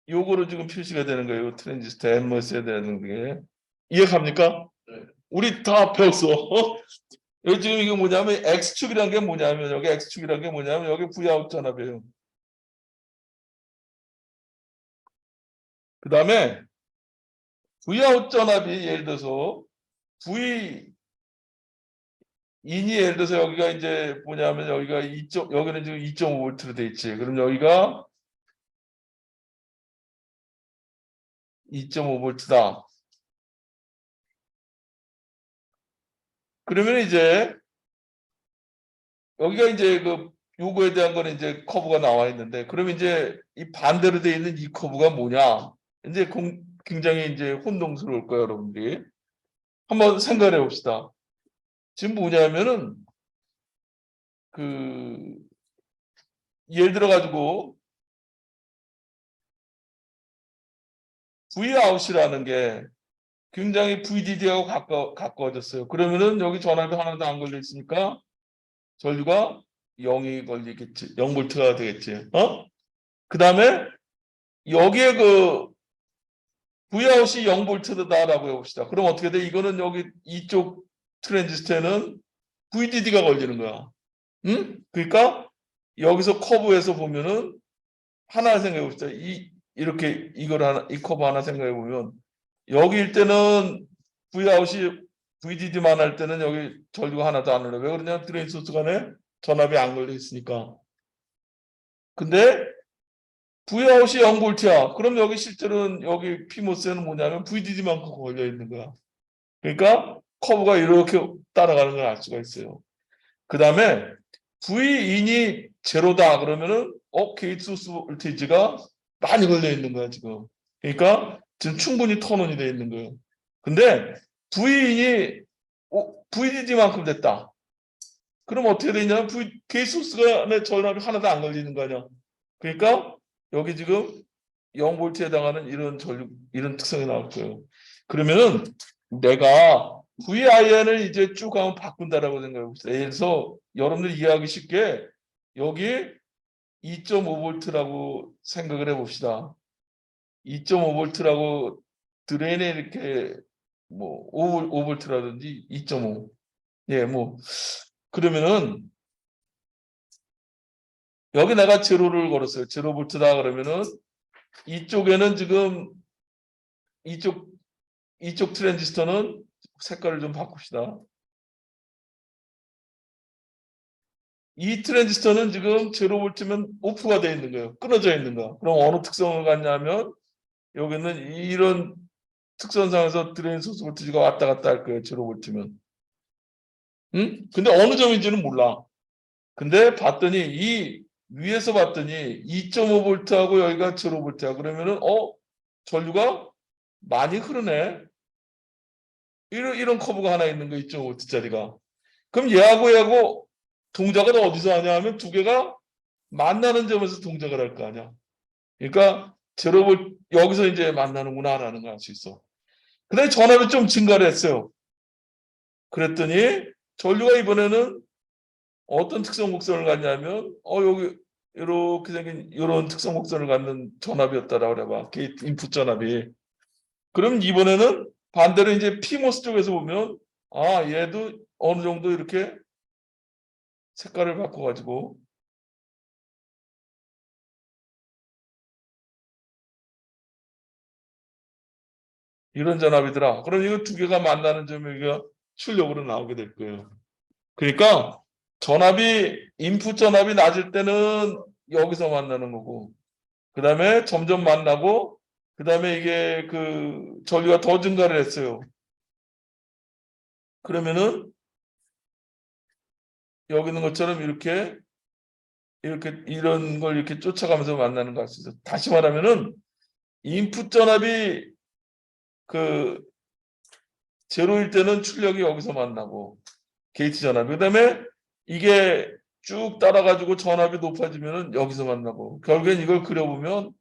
요거로 지금 표시가 되는 거예요. 트랜지스터 엠모스에 대한 게. 이해갑니까? 네. 우리 다 배웠어. 여기 지금 이게 뭐냐면 X축이라는 게 뭐냐면 여기 X축이라는 게 뭐냐면 여기 Vout 전압이에요. 그 다음에 Vout 전압이 예를 들어서 V 인이 예를 들어서 여기가 이제 뭐냐면 여기가 여기는 지금 2.5V로 돼 있지. 그럼 여기가 2.5V다. 그러면 이제 여기가 이제 그 요거에 대한 거는 이제 커브가 나와 있는데, 그러면 이제 이 반대로 돼 있는 이 커브가 뭐냐? 이제 굉장히 이제 혼동스러울 거예요, 여러분들이. 한번 생각해 봅시다. 지금 뭐냐면은 그 예를 들어 가지고 Vout이라는 게 굉장히 VDD하고 가까워졌어요. 그러면은 여기 전압이 하나도 안 걸려 있으니까 전류가 0이 걸리겠지. 0볼트가 되겠지. 그 다음에 여기에 그 Vout이 0볼트다라고 해봅시다. 그럼 어떻게 돼? 이거는 여기 이쪽 트랜지스터에는 VDD가 걸리는 거야. 응? 그러니까 여기서 커브에서 보면은 하나 생각해 봅시다. 이렇게 이걸 하나, 이 커브 하나 생각해 보면 여기일 때는 Vout이 VDD만 할 때는 여기 전류가 하나도 안 흘러. 왜 그러냐면 드레인 소스 간에 전압이 안 걸려 있으니까. 근데 Vout이 0볼트야. 그럼 여기 실제로는 여기 PMOS에는 뭐냐면 VDD만큼 걸려 있는 거야. 그러니까 커브가 이렇게 따라가는 걸 알 수가 있어요. 그 다음에 V인이 제로다 그러면은 게이트 소스 볼테이지가 많이 걸려 있는 거야 지금. 그러니까 지금 충분히 턴온이 돼 있는 거예요. 근데 V인이 VDD만큼 됐다. 그럼 어떻게 되냐면 게이트 소스가 내 전압이 하나도 안 걸리는 거 아니야. 그러니까 여기 지금 0볼트에 해당하는 이런 이런 특성이 나올 거예요. 그러면은 내가 VIN을 이제 쭉 한번 바꾼다라고 생각해 봅시다. 예를 들어서 여러분들 이해하기 쉽게 여기 2.5볼트라고 생각을 해 봅시다. 2.5볼트라고 드레인에 이렇게 뭐 5볼트라든지 2.5. 예, 뭐 그러면은 여기 내가 제로를 걸었어요. 제로 볼트다 그러면은 이쪽에는 지금 이쪽 트랜지스터는 색깔을 좀 바꿉시다. 이 트랜지스터는 지금 제로 볼트면 오프가 되어 있는 거예요. 끊어져 있는 거. 그럼 어느 특성을 갖냐면 여기는 이런 특성상에서 드레인 소스 볼트가 왔다 갔다 할 거예요. 제로 볼트면. 응? 근데 어느 점인지는 몰라. 근데 봤더니 이 위에서 봤더니 2.5볼트하고 여기가 제로 볼트야. 그러면은 전류가 많이 흐르네. 이런 커브가 하나 있는 거 2.5볼트짜리가. 그럼 얘하고 동작을 어디서 하냐 하면 두 개가 만나는 점에서 동작을 할 거 아니야. 그러니까 제로볼 여기서 이제 만나는구나라는 걸 알 수 있어. 근데 전압이 좀 증가를 했어요. 그랬더니 전류가 이번에는 어떤 특성 곡선을 갖냐면 여기 이렇게 생긴 이런 특성 곡선을 갖는 전압이었다라고 그래봐. 게이트 인풋 전압이. 그럼 이번에는 반대로 이제 PMOS 쪽에서 보면 얘도 어느 정도 이렇게 색깔을 바꿔가지고 이런 전압이더라. 그럼 이거 두 개가 만나는 점이 여기가 출력으로 나오게 될 거예요. 그러니까 전압이 인풋 전압이 낮을 때는 여기서 만나는 거고 그 다음에 점점 만나고 그 다음에 이게 그 전류가 더 증가를 했어요. 그러면은 여기 있는 것처럼 이렇게 이런 걸 이렇게 쫓아가면서 만나는 거 알 수 있어요. 다시 말하면은 인풋 전압이 그 제로일 때는 출력이 여기서 만나고 게이트 전압. 그다음에 이게 쭉 따라가지고 전압이 높아지면은 여기서 만나고 결국엔 이걸 그려보면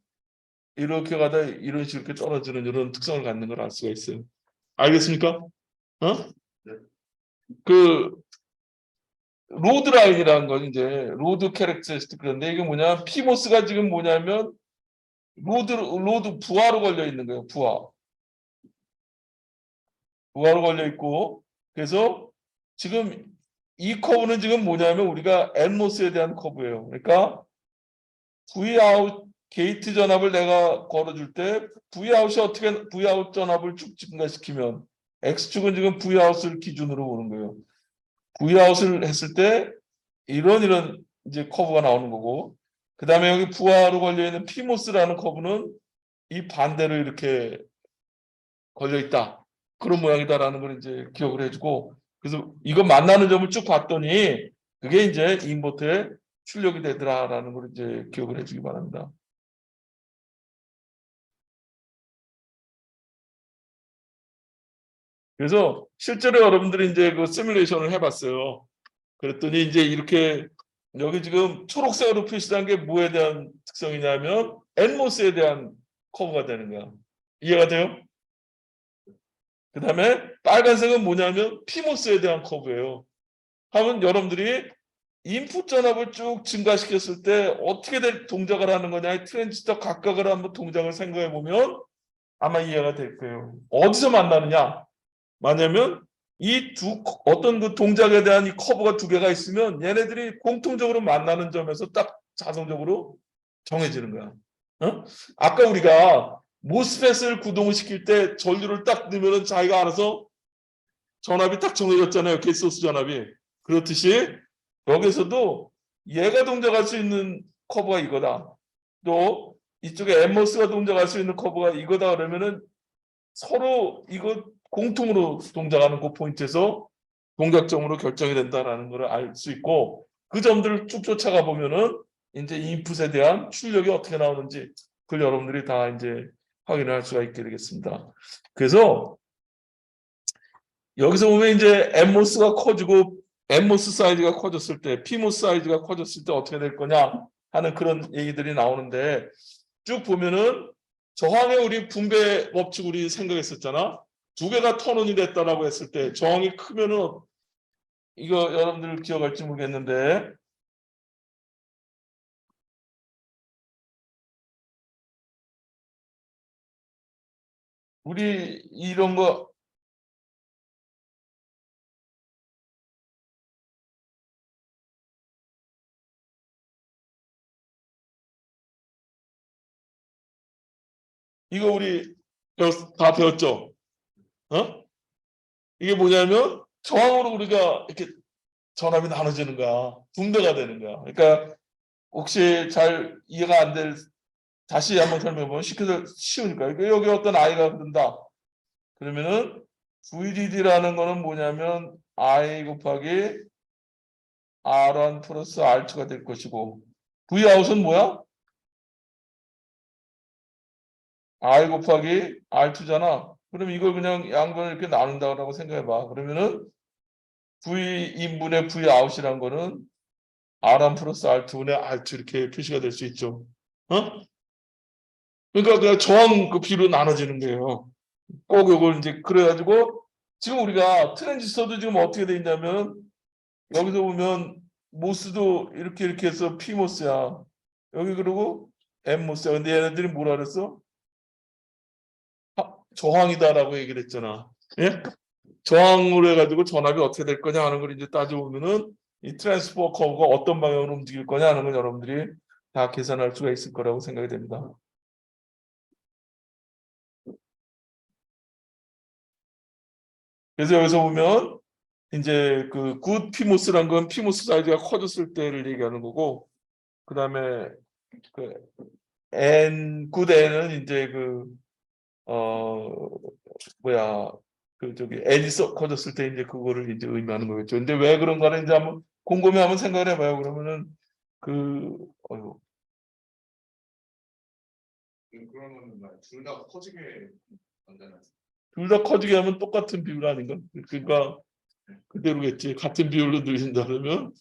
이렇게 가다 이런 식으로 이렇게 떨어지는 이런 특성을 갖는 걸 알 수가 있어요. 알겠습니까? 네. 그 로드 라인이라는 건 이제 로드 캐릭터리스틱 그런데 이게 뭐냐 피모스가 지금 뭐냐면 로드 부하로 걸려 있는 거예요. 부하로 걸려 있고 그래서 지금 이 커브는 지금 뭐냐면 우리가 엔모스에 대한 커브예요. 그러니까 Vout 게이트 전압을 내가 걸어줄 때 Vout이 어떻게 Vout 전압을 쭉 증가시키면 X축은 지금 Vout을 기준으로 보는 거예요. Vout을 했을 때 이런 이제 커브가 나오는 거고 그 다음에 여기 부하로 걸려 있는 PMOS라는 커브는 이 반대로 이렇게 걸려 있다. 그런 모양이다라는 걸 이제 기억을 해주고 그래서 이거 만나는 점을 쭉 봤더니 그게 이제 인버터의 출력이 되더라라는 걸 이제 기억을 해주기 바랍니다. 그래서 실제로 여러분들이 이제 그 시뮬레이션을 해봤어요. 그랬더니 이제 이렇게 여기 지금 초록색으로 표시한 게 뭐에 대한 특성이냐면 엔모스에 대한 커브가 되는 거야. 이해가 돼요? 그 다음에 빨간색은 뭐냐면 피모스에 대한 커브예요. 하면 여러분들이 인풋 전압을 쭉 증가시켰을 때 어떻게 될 동작을 하는 거냐 트랜지스터 각각을 한번 동작을 생각해 보면 아마 이해가 될 거예요. 어디서 만나느냐? 뭐냐면 이 어떤 그 동작에 대한 이 커브가 두 개가 있으면 얘네들이 공통적으로 만나는 점에서 딱 자동적으로 정해지는 거야. 아까 우리가 모스펫을 구동을 시킬 때 전류를 딱 넣으면 자기가 알아서 전압이 딱 정해졌잖아요. 게이트소스 전압이. 그렇듯이 여기서도 얘가 동작할 수 있는 커브가 이거다. 또 이쪽에 엠머스가 동작할 수 있는 커브가 이거다 그러면은 서로 이거 공통으로 동작하는 그 포인트에서 동작점으로 결정이 된다라는 걸 알 수 있고 그 점들을 쭉 쫓아가 보면은 이제 인풋에 대한 출력이 어떻게 나오는지 그걸 여러분들이 다 이제 확인을 할 수가 있게 되겠습니다. 그래서 여기서 보면 이제 엠모스가 커지고 엠모스 사이즈가 커졌을 때 피모스 사이즈가 커졌을 때 어떻게 될 거냐 하는 그런 얘기들이 나오는데 쭉 보면은 저항의 우리 분배 법칙 우리 생각했었잖아. 두 개가 턴온이 됐다라고 했을 때 저항이 크면은 이거 여러분들 기억할지 모르겠는데 우리 이런 거 이거 우리 다 배웠죠? 어? 이게 뭐냐면 저항으로 우리가 이렇게 전압이 나눠지는 거야. 분배가 되는 거야. 그러니까 혹시 잘 이해가 안 될 다시 한번 설명해 보면 쉬우니까. 여기 어떤 아이가 그런다. 그러면은 VDD라는 거는 뭐냐면 I 곱하기 R1 플러스 R2가 될 것이고 Vout은 뭐야? I 곱하기 R2잖아. 그럼 이걸 그냥 양변을 이렇게 나눈다고 생각해 봐. 그러면은 V인분의 Vout이란 거는 R1 플러스 R2분의 R2 이렇게 표시가 될 수 있죠. 어? 그러니까 그 저항 그 비로 나눠지는 거예요. 꼭 이걸 이제 그래가지고 지금 우리가 트랜지스터도 지금 어떻게 돼 있냐면 여기서 보면 모스도 이렇게 해서 P모스야. 여기 그리고 N모스야. 근데 얘네들이 뭐라 그랬어? 저항이다라고 얘기를 했잖아. 예? 저항으로 해가지고 전압이 어떻게 될 거냐 하는 걸 이제 따져보면은 이 트랜스퍼 커브가 어떤 방향으로 움직일 거냐 하는 건 여러분들이 다 계산할 수가 있을 거라고 생각이 됩니다. 그래서 여기서 보면 이제 그 굿 피모스란 건 피모스 사이즈가 커졌을 때를 얘기하는 거고, 그 다음에 그 N 굿 N은 이제 뭐야 그 저기 N이 커졌을 때 이제 그거를 이제 의미하는 거겠죠. 근데 왜 그런가는 이제 한번 곰곰이 한번 생각을 해봐요. 그러면은 그 그러면 둘 다 커지게 만드는. 둘 다 커지게 하면 똑같은 비율 아닌가? 그러니까 그대로겠지. 같은 비율로 늘린다 그러면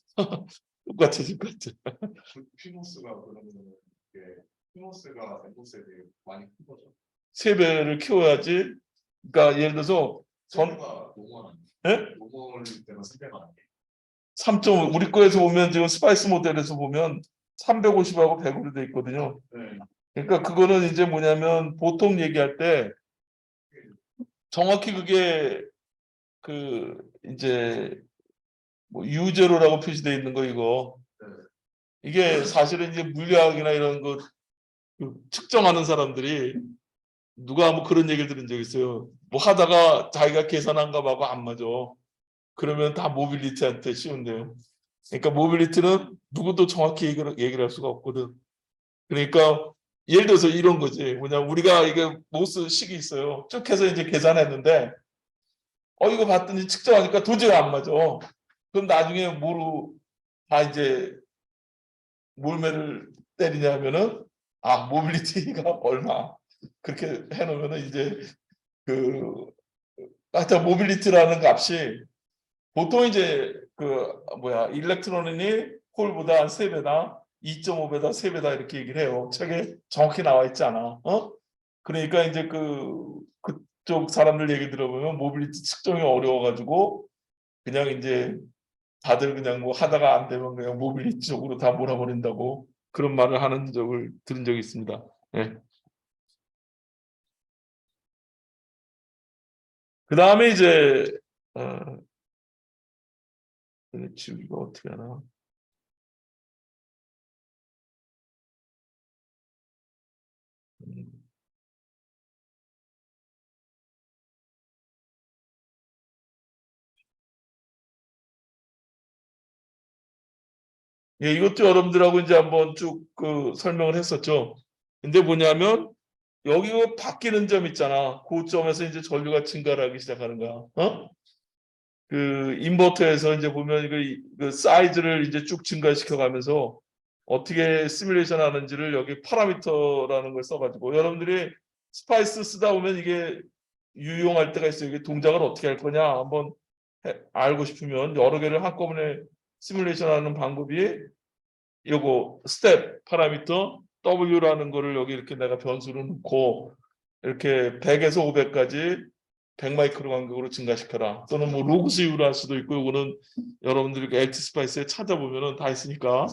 똑같아질 것 같아. 피모스가 그러면 이게 피모스가 엠보스에 되게 많이 큰 거죠. 3배를 키워야지. 그러니까 예를 들어서 세배가 노멀 예? 노멀 때가 3배가 아니에요. 3.5 우리 거에서 보면 지금 스파이스 모델에서 보면 350하고 100으로 돼 있거든요. 네. 그러니까 그거는 이제 뭐냐면 보통 얘기할 때 정확히 그게 그 이제 뭐 U0라고 표시되어 있는 거 이거 네. 이게 사실은 이제 물리학이나 이런 거 측정하는 사람들이 누가 뭐 그런 얘기를 들은 적 있어요. 뭐 하다가 자기가 계산한 거하고 안 맞아. 그러면 다 모빌리티한테 씌운대요. 그러니까 모빌리티는 누구도 정확히 얘기를 할 수가 없거든. 그러니까 예를 들어서 이런 거지. 뭐냐 우리가 이게 모스 식이 있어요. 쭉 해서 이제 계산했는데 이거 봤더니 측정하니까 도저히 안 맞아. 그럼 나중에 뭐로 다 이제 몰매를 때리냐면은 모빌리티가 얼마 그렇게 해놓으면은 이제 하여튼 모빌리티라는 값이 보통 이제 일렉트론이 홀보다 한 3배다 2.5배다 3배다 이렇게 얘기를 해요. 책에 정확히 나와 있지 않아. 그러니까 이제 그쪽 사람들 얘기 들어보면 모빌리티 측정이 어려워가지고 그냥 이제 다들 그냥 뭐 하다가 안 되면 그냥 모빌리티 쪽으로 다 몰아버린다고 그런 말을 하는 적을 들은 적이 있습니다. 네. 그 다음에 이제 지우기가 어떻게 하나? 예, 이것도 여러분들하고 이제 한번 쭉 설명을 했었죠. 근데 뭐냐면 여기 바뀌는 점 있잖아. 그 점에서 이제 전류가 증가를 하기 시작하는 거야. 그 인버터에서 이제 보면 그 사이즈를 이제 쭉 증가시켜 가면서 어떻게 시뮬레이션 하는지를 여기 파라미터라는 걸 써가지고 여러분들이 스파이스 쓰다 보면 이게 유용할 때가 있어요. 이게 동작을 어떻게 할 거냐 한번 알고 싶으면 여러 개를 한꺼번에 시뮬레이션 하는 방법이 요거 스텝 파라미터 W라는 거를 여기 이렇게 내가 변수로 넣고 이렇게 100에서 500까지 100마이크로 간격으로 증가시켜라. 또는 뭐 로그스 이후로 할 수도 있고 이거는 여러분들이 LT 스파이스에 찾아보면은 다 있으니까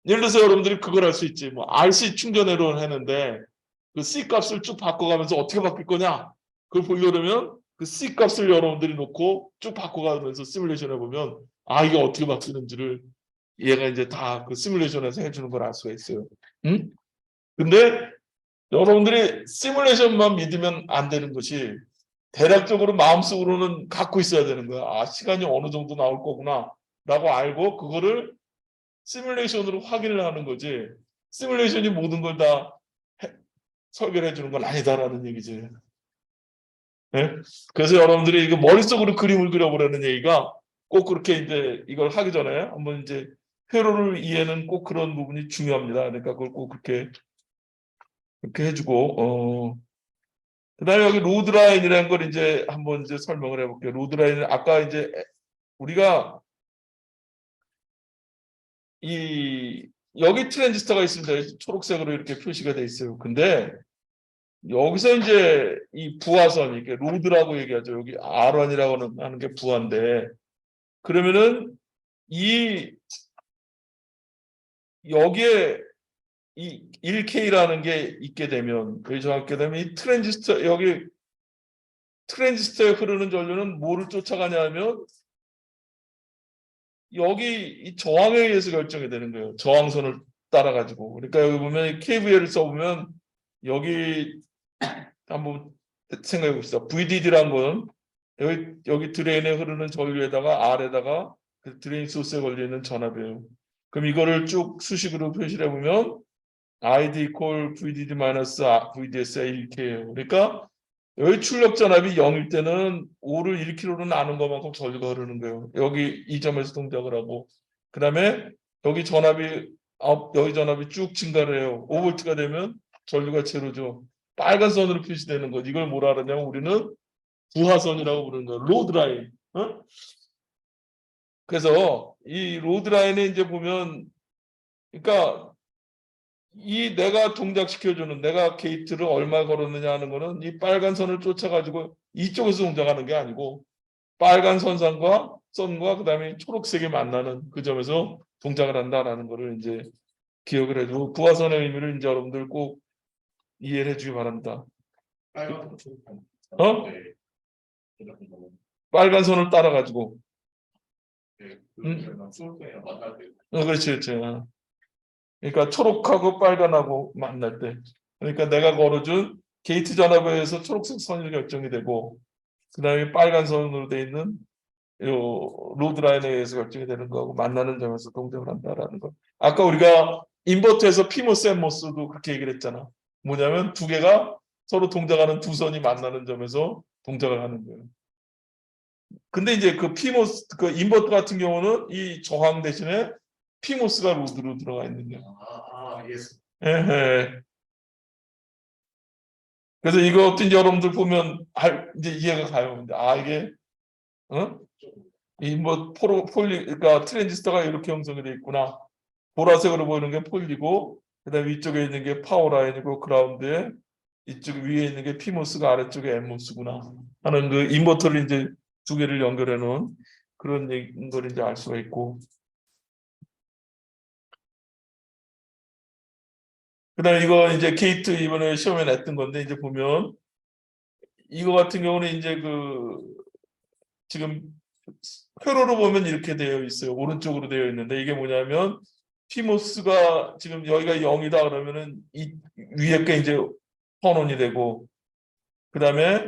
예를 들어서 여러분들이 그걸 할 수 있지. 뭐 RC 충전회로를 했는데 그 C 값을 쭉 바꿔가면서 어떻게 바뀔 거냐 그걸 보려면 그 C 값을 여러분들이 놓고 쭉 바꿔가면서 시뮬레이션 해보면 이게 어떻게 바뀌는지를 얘가 이제 다 그 시뮬레이션에서 해주는 걸 알 수가 있어요. 응? 근데 여러분들이 시뮬레이션만 믿으면 안 되는 것이 대략적으로 마음속으로는 갖고 있어야 되는 거야. 아, 시간이 어느 정도 나올 거구나 라고 알고 그거를 시뮬레이션으로 확인을 하는 거지. 시뮬레이션이 모든 걸 다 설계를 해주는 건 아니다라는 얘기지. 네? 그래서 여러분들이 이거 머릿속으로 그림을 그려보라는 얘기가 꼭 그렇게 이제 이걸 하기 전에 한번 이제 회로를 이해는 꼭 그런 부분이 중요합니다. 그러니까 그걸 꼭 그렇게 해주고, 그다음에 여기 로드라인이라는 걸 이제 한번 이제 설명을 해볼게요. 로드라인은 아까 이제 우리가 여기 트랜지스터가 있습니다. 초록색으로 이렇게 표시가 돼 있어요. 근데 여기서 이제 이 부하선, 이게 로드라고 얘기하죠. 여기 R1이라고 하는 게 부하인데, 그러면은 여기에 이 1K라는 게 있게 되면, 여기 정확하게 되면 이 트랜지스터, 여기 트랜지스터에 흐르는 전류는 뭐를 쫓아가냐면 여기 이 저항에 의해서 결정이 되는 거예요. 저항선을 따라가지고. 그러니까 여기 보면 KVL을 써보면 여기 한번 생각해 봅시다. VDD란 건 여기 드레인에 흐르는 전류에다가 R에다가 그 드레인 소스에 걸리는 전압이에요. 그럼 이거를 쭉 수식으로 표시를 해보면 ID equal VDD 마이너스 VDS가 1K예요. 그러니까 여기 출력 전압이 0일 때는 5를 1km로 나눈 것만큼 전류가 흐르는 거예요. 여기 이 점에서 동작을 하고, 그 다음에 여기 전압이 쭉 증가를 해요. 5V가 되면 전류가 제로죠. 빨간 선으로 표시되는 것. 이걸 뭐라 하냐면 우리는 부하선이라고 부르는 거예요. 로드라인. 어? 그래서 이 로드라인에 이제 보면, 그러니까 내가 동작시켜주는, 내가 게이트를 얼마 걸었느냐 하는 거는 이 빨간 선을 쫓아가지고 이쪽에서 동작하는 게 아니고 빨간 선과 그다음에 초록색이 만나는 그 점에서 동작을 한다라는 거를 이제 기억을 해주고, 부하선의 의미를 이제 여러분들 꼭 이해를 해주기 바랍니다. 어? 빨간 선을 따라가지고. 그렇지, 그렇지. 그러니까 초록하고 빨간하고 만날 때. 그러니까 내가 걸어준 게이트 전압에 의해서 초록색 선이 결정이 되고, 그 다음에 빨간 선으로 되어 있는 요 로드라인에 의해서 결정이 되는 거하고 만나는 점에서 동작을 한다라는 거. 아까 우리가 인버터에서 피모스, 엠모스도 그렇게 얘기를 했잖아. 뭐냐면 두 개가 서로 동작하는 두 선이 만나는 점에서 동작을 하는 거예요. 근데 이제 그 인버터 같은 경우는 이 저항 대신에 피모스가 로드로 들어가 있는 거예요. 예. 그래서 이거 어떤 여러분들 보면 이제 이해가 가요. 근데 이게 그러니까 트랜지스터가 이렇게 형성이 되어 있구나. 보라색으로 보이는 게 폴리고, 그다음에 위쪽에 있는 게 파워 라인이고, 그라운드에 이쪽 위에 있는 게 피모스가 아래쪽에 엠모스구나 하는 그 인버터를 이제 두 개를 연결해 놓은 그런 걸 이제 알 수가 있고. 그다음에 이거 이제 게이트 이번에 시험에 냈던 건데, 이제 보면 이거 같은 경우는 이제 지금 회로로 보면 이렇게 되어 있어요. 오른쪽으로 되어 있는데 이게 뭐냐면 피모스가 지금 여기가 0이다 그러면은 이 위에 게 이제 턴온이 되고, 그다음에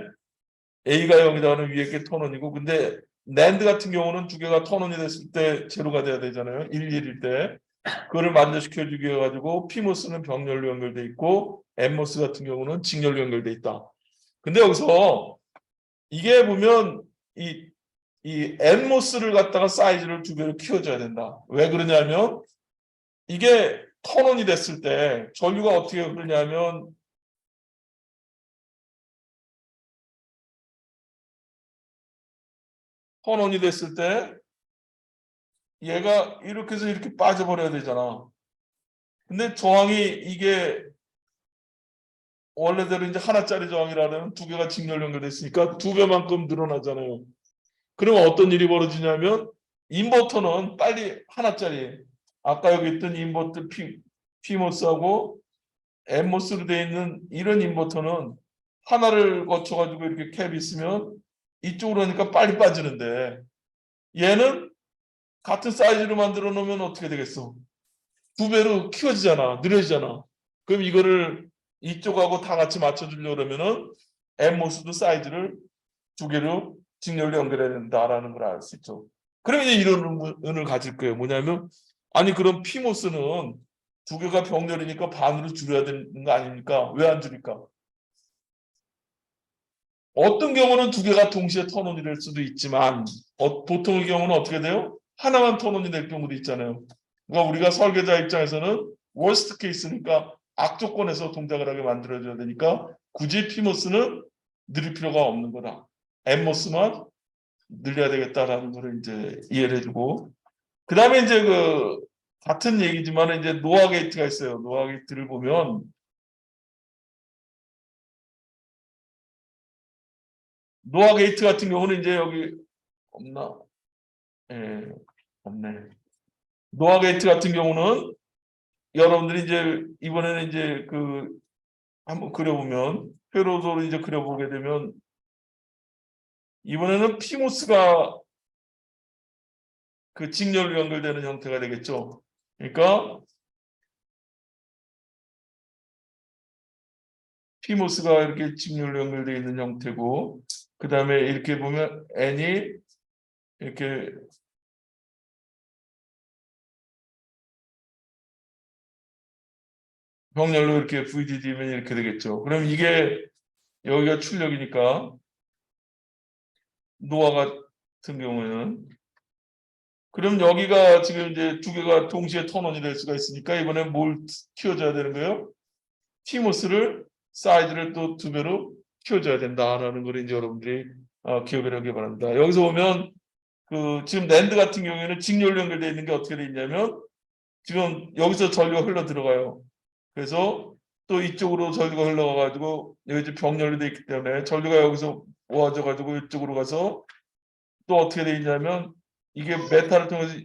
A가 0이다 그러면 위에 게 턴온이고, 근데 낸드 같은 경우는 두 개가 턴온이 됐을 때 제로가 돼야 되잖아요. 1일 때. 그거를 만족시켜 주기 위해 가지고 피모스는 병렬로 연결돼 있고 엠모스 같은 경우는 직렬로 연결돼 있다. 근데 여기서 이게 보면 이 엠모스를 갖다가 사이즈를 두 배로 키워줘야 된다. 왜 그러냐면 이게 턴온이 됐을 때 전류가 어떻게 흐르냐면 턴온이 됐을 때 얘가 이렇게 해서 이렇게 빠져버려야 되잖아. 근데 저항이 이게 원래대로 이제 하나짜리 저항이라면 두 개가 직렬 연결됐으니까 두 배만큼 늘어나잖아요. 그러면 어떤 일이 벌어지냐면 인버터는 빨리 하나짜리, 아까 여기 있던 인버터 피모스하고 엠모스로 되어 있는 이런 인버터는 하나를 거쳐가지고 이렇게 캡이 있으면 이쪽으로 하니까 빨리 빠지는데, 얘는 같은 사이즈로 만들어 놓으면 어떻게 되겠어? 두 배로 키워지잖아. 느려지잖아. 그럼 이거를 이쪽하고 다 같이 맞춰주려고 그러면은 엠모스도 사이즈를 2개로 직렬로 연결해야 된다라는 걸 알 수 있죠. 그러면 이제 이런 의문을 가질 거예요. 뭐냐면 아니 그럼 피모스는 2개가 병렬이니까 반으로 줄여야 되는 거 아닙니까? 왜 안 줄일까? 어떤 경우는 2개가 동시에 턴온이 될 수도 있지만 보통의 경우는 어떻게 돼요? 하나만 턴온이 될 경우도 있잖아요. 그러니까 우리가 설계자 입장에서는 워스트 케이스니까 악조건에서 동작을 하게 만들어줘야 되니까 굳이 피모스는 늘릴 필요가 없는 거다. 엠모스만 늘려야 되겠다라는 거를 이제 이해를 해주고 그 다음에 이제 그 같은 얘기지만 이제 노아 게이트가 있어요. 노아 게이트를 보면 노아 게이트 같은 경우는 이제 여기 없나? 예, 없네. 노아 게이트 같은 경우는 여러분들이 이제 이번에는 이제 그 한번 그려보면 회로도를 이제 그려보게 되면 이번에는 피모스가 그 직렬로 연결되는 형태가 되겠죠. 그러니까 피모스가 이렇게 직렬로 연결되어 있는 형태고 그 다음에 이렇게 보면 n이 이렇게 병렬로 이렇게 VDD면 이렇게 되겠죠. 그럼 이게 여기가 출력이니까 노아 같은 경우에는 그럼 여기가 지금 이제 2개가 동시에 턴온이 될 수가 있으니까 이번에 뭘 키워줘야 되는 거예요? 티모스를 사이즈를 또 2배로 키워줘야 된다라는 걸 이제 여러분들이 기억을 하기 바랍니다. 여기서 보면 그 지금 랜드 같은 경우에는 직렬로 연결되어 있는 게 어떻게 돼 있냐면 지금 여기서 전류가 흘러 들어가요. 그래서 또 이쪽으로 전류가 흘러가가지고 여기 이제 병렬로 되어 있기 때문에 전류가 여기서 모아져가지고 이쪽으로 가서 또 어떻게 돼 있냐면 이게 메탈을 통해서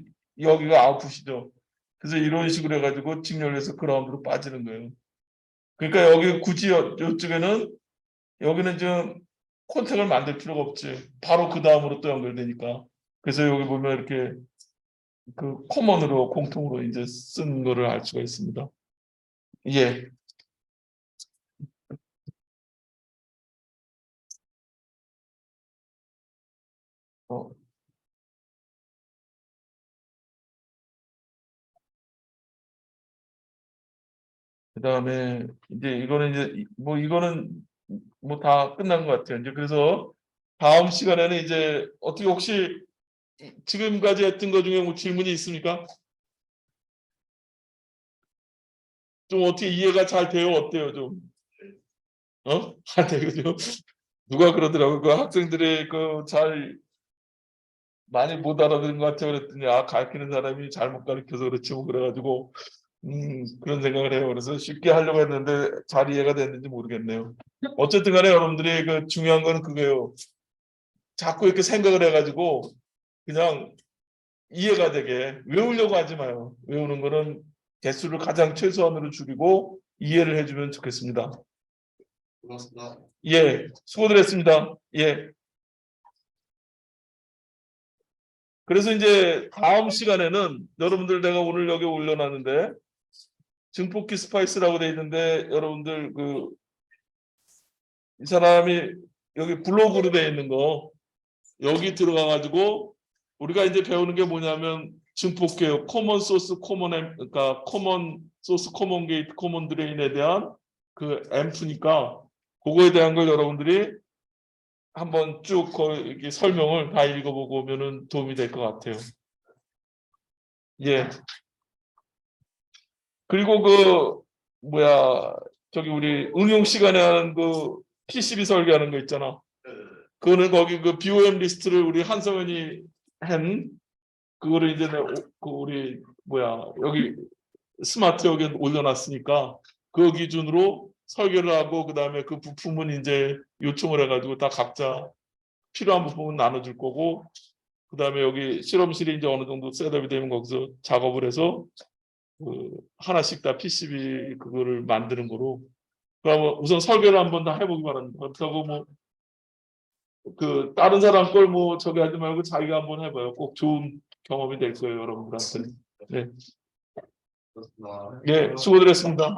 여기가 아웃풋이죠. 그래서 이런 식으로 해가지고 직렬해서 그라운드로 빠지는 거예요. 그러니까 여기 굳이 이쪽에는 여기는 좀 콘택을 만들 필요가 없지. 바로 그 다음으로 또 연결되니까. 그래서 여기 보면 이렇게 그 커먼으로 공통으로 이제 쓴 거를 알 수가 있습니다. 예. 어, 그다음에 이제 이거는 이제 뭐 이거는 뭐 다 끝난 것 같아요. 이제 그래서 다음 시간에는 이제 어떻게 혹시 지금까지 했던 것 중에 뭐 질문이 있습니까? 좀 어떻게 이해가 잘 돼요? 어때요? 좀 안 되거든요. 누가 그러더라고요. 그 학생들이 그 잘 많이 못 알아듣는 것 같아요. 그랬더니 가르치는 사람이 잘못 가르쳐서 그렇지 뭐 그래가지고 그런 생각을 해요. 그래서 쉽게 하려고 했는데 잘 이해가 됐는지 모르겠네요. 어쨌든 간에 여러분들이 그 중요한 건 그거예요. 자꾸 이렇게 생각을 해가지고 그냥 이해가 되게 외우려고 하지 마요. 외우는 거는 개수를 가장 최소한으로 줄이고 이해를 해주면 좋겠습니다. 고맙습니다. 예, 수고들 했습니다. 예. 그래서 이제 다음 시간에는 여러분들 내가 오늘 여기 올려놨는데 증폭기 스파이스라고 돼 있는데 여러분들 그 이 사람이 여기 블로그로 돼 있는 거 여기 들어가 가지고 우리가 이제 배우는 게 뭐냐면 증폭계요. 코먼 소스 코먼 그러니까 코먼 소스 코먼 게이트 코먼 드레인에 대한 그 앰프니까 그거에 대한 걸 여러분들이 한번 쭉 이렇게 설명을 다 읽어보고 오면은 도움이 될 것 같아요. 예. 그리고 그 뭐야 저기 우리 응용 시간에 하는 그 PCB 설계하는 거 있잖아. 그거는 거기 그 BOM 리스트를 우리 한성현이 한 그거를 이제 그 우리 뭐야 여기 스마트 여기 올려놨으니까 그 기준으로 설계를 하고 그 다음에 그 부품은 이제 요청을 해가지고 다 각자 필요한 부품은 나눠줄 거고 그 다음에 여기 실험실이 이제 어느 정도 셋업이 되면 거기서 작업을 해서 그 하나씩 다 PCB 그거를 만드는 거로 그러면 우선 설계를 한번 다 해보기 바랍니다. 그렇다고 뭐 그 다른 사람 걸 뭐 저기 하지 말고 자기가 한번 해봐요. 꼭 좋은 경험이 될 거예요, 여러분들한테. 네, 고맙습니다. 예, 수고드렸습니다.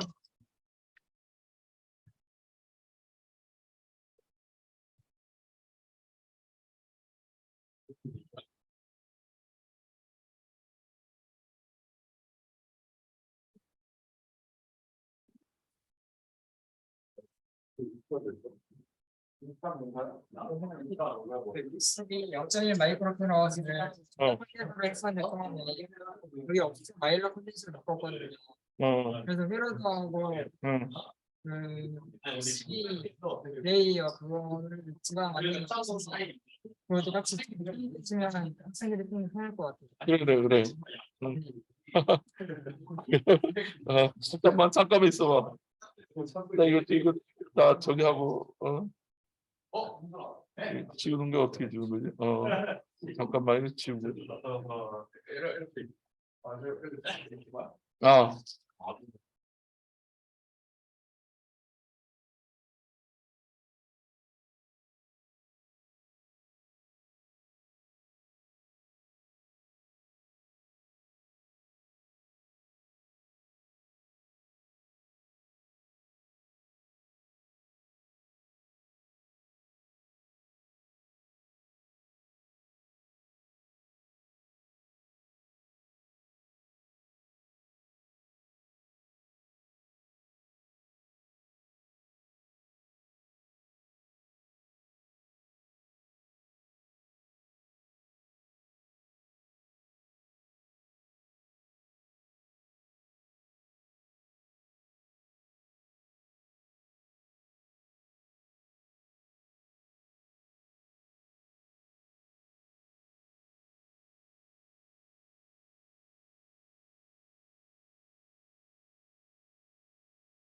수비 0.1 마이크로페너즈를 했었는데 그게 없어 마일러 컨텐츠를 바꿨거든요. 그래서 회로도하고 그 수비 레이어 그거를 지방 만드는 그것도 같이 있으면 학생들이 좀 편할 것 같아요. 그래. 잠깐만 있어봐. 나 이거 나 저기 하고 지우는 게 어떻게 지우는 거지? 잠깐만 이거 지우고. 아